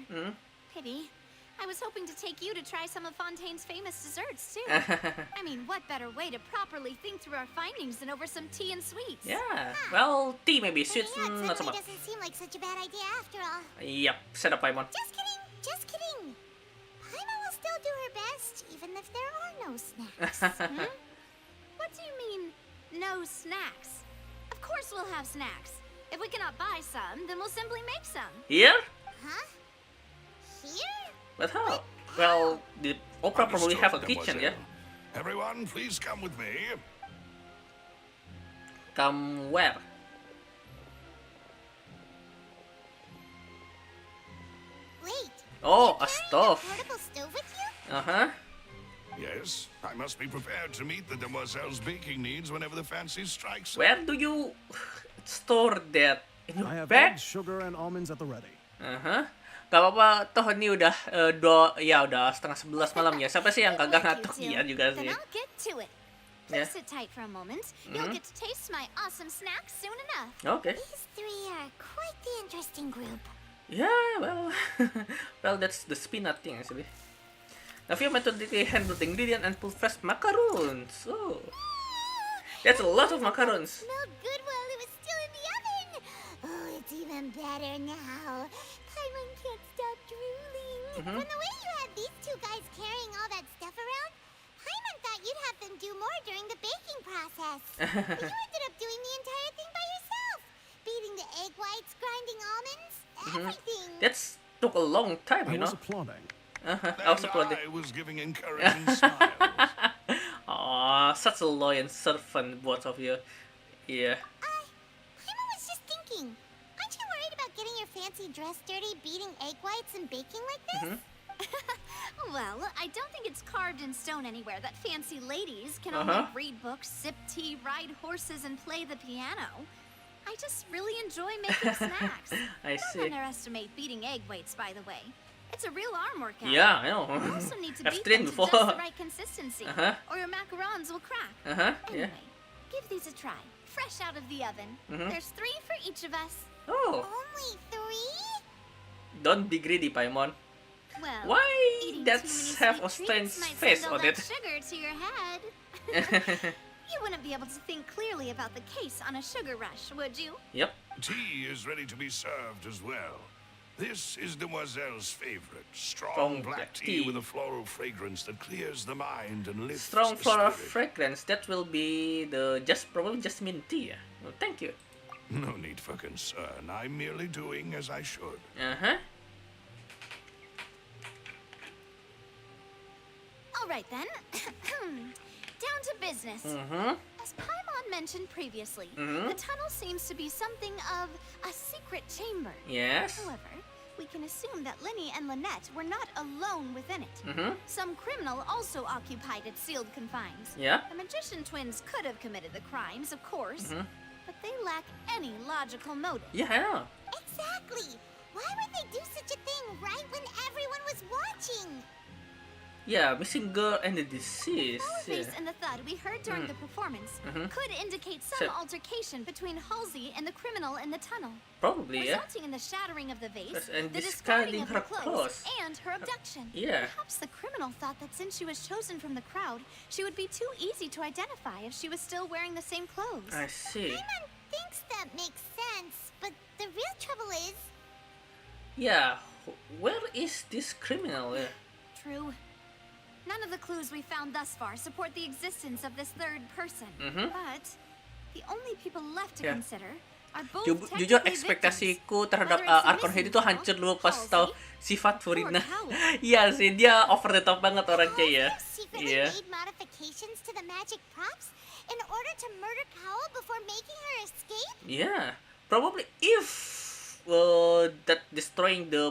Pity. I was hoping to take you to try some of Fontaine's famous desserts, too. I mean, what better way to properly think through our findings than over some tea and sweets? Yeah. Well, tea maybe. Sweets, not so Certainly much. doesn't seem like such a bad idea after all. Yep. Set up Paimon. Just kidding, just kidding. Paima will still do her best, even if there are no snacks. What do you mean, no snacks? Of course we'll have snacks. If we cannot buy some, then we'll simply make some. Here? Huh? Here? But how? Well, the opera probably have a Understood, kitchen, yeah? mademoiselle. Everyone, please come with me. Come where? Wait. Oh, a stove. Portable stove with you? Uh-huh. Yes, I must be prepared to meet the demoiselle's baking needs whenever the fancy strikes. Where do you store that? In your I have bag? eggs, sugar, and almonds at the ready. Uh-huh. Gak apa-apa, toh ini udah udah 10:30 malam ya. Siapa sih yang kagak ngantuk ya juga Then sih. I'll get to it. Yeah. Please sit tight for a moment. You'll get to taste my awesome snacks soon enough. Okay. These three are quite the interesting group. Yeah, well, well, that's the spinach thing actually. Now, if you methodically handle the ingredient and pull fresh macaroons. Oh, that's a lot of macarons. Smelled good while it was still in the oven. Oh, it Even better now. Paimon can't stop drooling. From the way you had these two guys carrying all that stuff around, Paimon thought you'd have them do more during the baking process. But you ended up doing the entire thing by yourself. Beating the egg whites, grinding almonds, everything. That's took a long time, you know. I was applauding. I was applauding. I was giving encouraging smiles. Aw, such a loyal servant, both of you. Yeah. Paimon was just thinking. Aren't you worried about getting your fancy dress dirty, beating egg whites and baking like this? Well, I don't think it's carved in stone anywhere that fancy ladies can only read books, sip tea, ride horses, and play the piano. I just really enjoy making snacks. I see. Don't underestimate beating egg whites, by the way. It's a real arm workout. Yeah, I know. You also need to I've beat trained them to before. just the right consistency, or your macarons will crack. Yeah. Anyway, give these a try. Fresh out of the oven. There's 3 for each of us. Oh. Only 3? Don't be greedy, Paimon. Well, Why eating that's too many have a sweet strange treats might face send all on that it? sugar to your head. You wouldn't be able to think clearly about the case on a sugar rush, would you? Yep. Tea is ready to be served as well. This is Demoiselle's favorite, strong black tea with a floral fragrance that clears the mind and lifts Strong the floral spirit. fragrance. That will be the probably jasmine tea. Yeah. Well, thank you. No need for concern. I'm merely doing as I should. All right then. Down to business. As Paimon mentioned previously, the tunnel seems to be something of a secret chamber. Yes. However, we can assume that Linny and Lynette were not alone within it. Some criminal also occupied its sealed confines. Yeah. The magician twins could have committed the crimes, of course, but they lack any logical motive. Yeah, I know. Exactly. Why would they do such a thing right when everyone was watching? Yeah, missing girl and the disease. The power Yeah. face and the thud we heard during the performance could indicate some altercation between Halsey and the criminal in the tunnel. Probably, yeah. Resulting in the shattering of the vase, And the discarding discarding of her her clothes, clothes. and her abduction. Yeah. Perhaps the criminal thought that since she was chosen from the crowd, she would be too easy to identify if she was still wearing the same clothes. I see. Paimon thinks that makes sense, but the real trouble is... Yeah, where is this criminal? Yeah. True. None of the clues we found thus far support the existence of this third person. But the only people left to consider are both Jujur technically ekspektasiku terhadap Whether it's Arkon Head itu hancur dulu pas tahu sifat Furina. Iya sih, dia over the top banget orangnya ya. Secretly made modifications to the magic props in order to murder Cowell before making her escape? Yeah, probably if that destroying the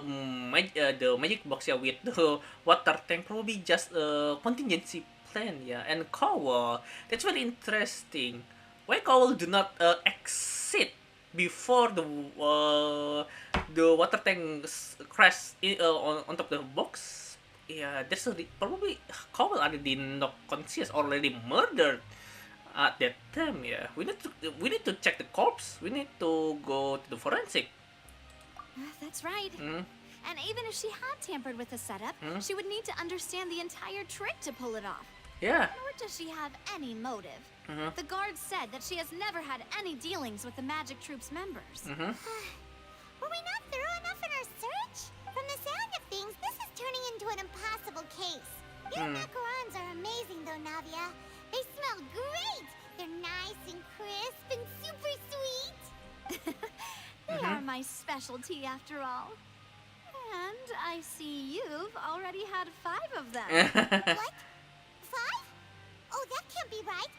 magic box with the water tank probably just a contingency plan, and Cowell, that's very interesting. Why Cowell do not exit before the water tank crash on top of the box? Yeah, that's probably Cowell already not conscious, already murdered at that time. Yeah, we need to check the corpse. We need to go to the forensic. That's right. And even if she had tampered with the setup, she would need to understand the entire trick to pull it off. Yeah. Nor does she have any motive. The guard said that she has never had any dealings with the Magic Troop's members. Were we not thorough enough in our search? From the sound of things, this is turning into an impossible case. Your macarons are amazing though, Navia. They smell great. They're nice and crisp and super sweet. They are my specialty after all. And I see you've already had 5 of them. What? 5? Oh, that can't be right.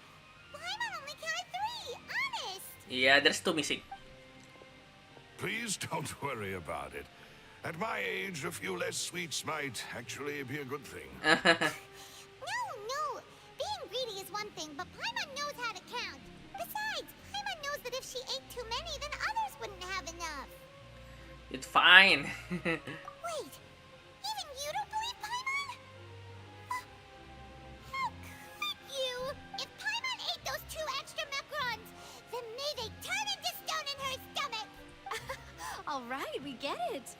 Paimon only counted 3. Honest. Yeah, there's 2 missing. Please don't worry about it. At my age, a few less sweets might actually be a good thing. No. Being greedy is one thing, but Paimon knows how to count. Besides, Paimon knows that if she ate too many, then others wouldn't have enough. It's fine. Wait, even you don't believe Paimon? How could you? If Paimon ate those 2 extra macarons, then may they turn into stone in her stomach. All right, we get it.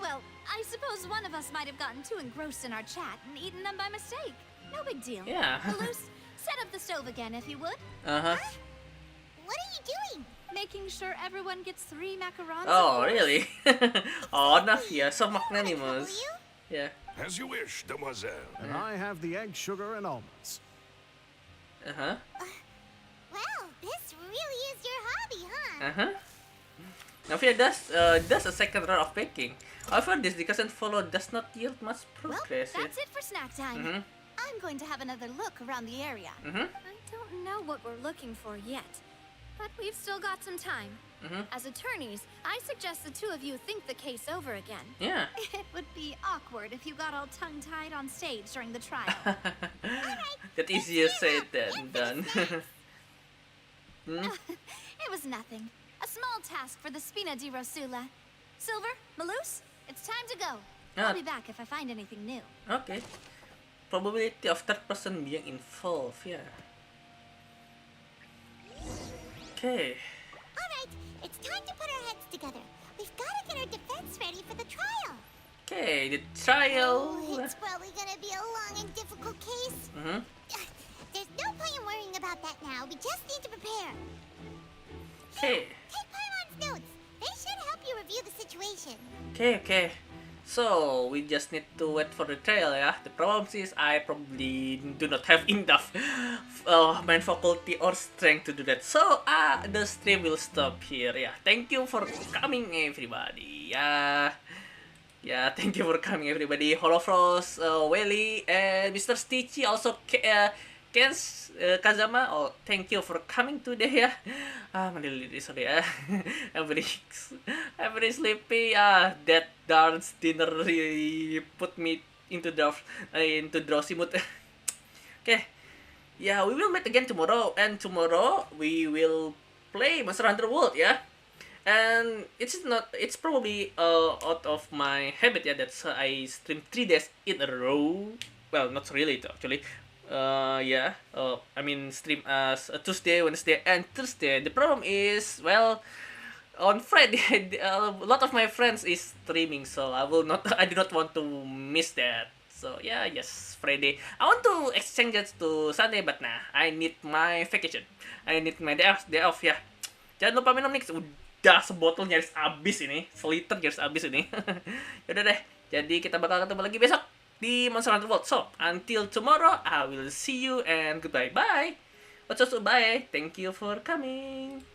Well, I suppose one of us might have gotten too engrossed in our chat and eaten them by mistake. No big deal. Yeah. Luce, set up the stove again if you would. What are you doing? making sure everyone gets 3 macarons. Oh, really? Oh, Nafia, so magnanimous. Yeah. As you wish, demoiselle. And I have the egg, sugar, and almonds. Uh-huh. Well, this really is your hobby, huh? Uh-huh. Nafia does a second round of baking. However, this doesn't follow, does not yield much progress. Well, that's it for snack time. I'm going to have another look around the area. I don't know what we're looking for yet, but we've still got some time. As attorneys, I suggest the 2 of you think the case over again. Yeah. It would be awkward if you got all tongue-tied on stage during the trial. That easier said than done. It was nothing. A small task for the Spina di Rosula. Silver, Malus, it's time to go. I'll be back if I find anything new. Okay. Probability of third person being involved, yeah. Okay. Alright, it's time to put our heads together. We've got to get our defense ready for the trial. Okay, the trial. Oh, it's probably gonna be a long and difficult case. There's no point in worrying about that now. We just need to prepare. Okay. Take Paimon's notes. They should help you review the situation. Okay. So, we just need to wait for the trial, yeah. The problem is I probably do not have enough mind faculty or strength to do that. So, the stream will stop here, yeah. Thank you for coming, everybody. Yeah, thank you for coming, everybody. Holofrost, Welly, and Mr. Stitchy, also Kens, Kazama, oh, thank you for coming today, yeah. I'm really sorry, I'm very sleepy. That darn dinner really put me into drowsy mood. Okay, yeah, we will meet again tomorrow, and tomorrow we will play Monster Hunter World, yeah. And it's probably out of my habit, yeah, that I stream 3 days in a row. Well, not really, actually. Yeah, I mean stream as a Tuesday, Wednesday, and Thursday. The problem is, well, on Friday, a lot of my friends is streaming, so I do not want to miss that. So yeah, yes, Friday. I want to exchange it to Sunday, but nah, I need my vacation. I need my day off ya. Jangan lupa minum Nix. Udah sebotol nyaris abis ini, seliter nyaris abis ini. Yaudah deh, jadi kita bakal ketemu lagi besok di Monster Hunter World. So, until tomorrow, I will see you and goodbye. Bye. Bye. Thank you for coming.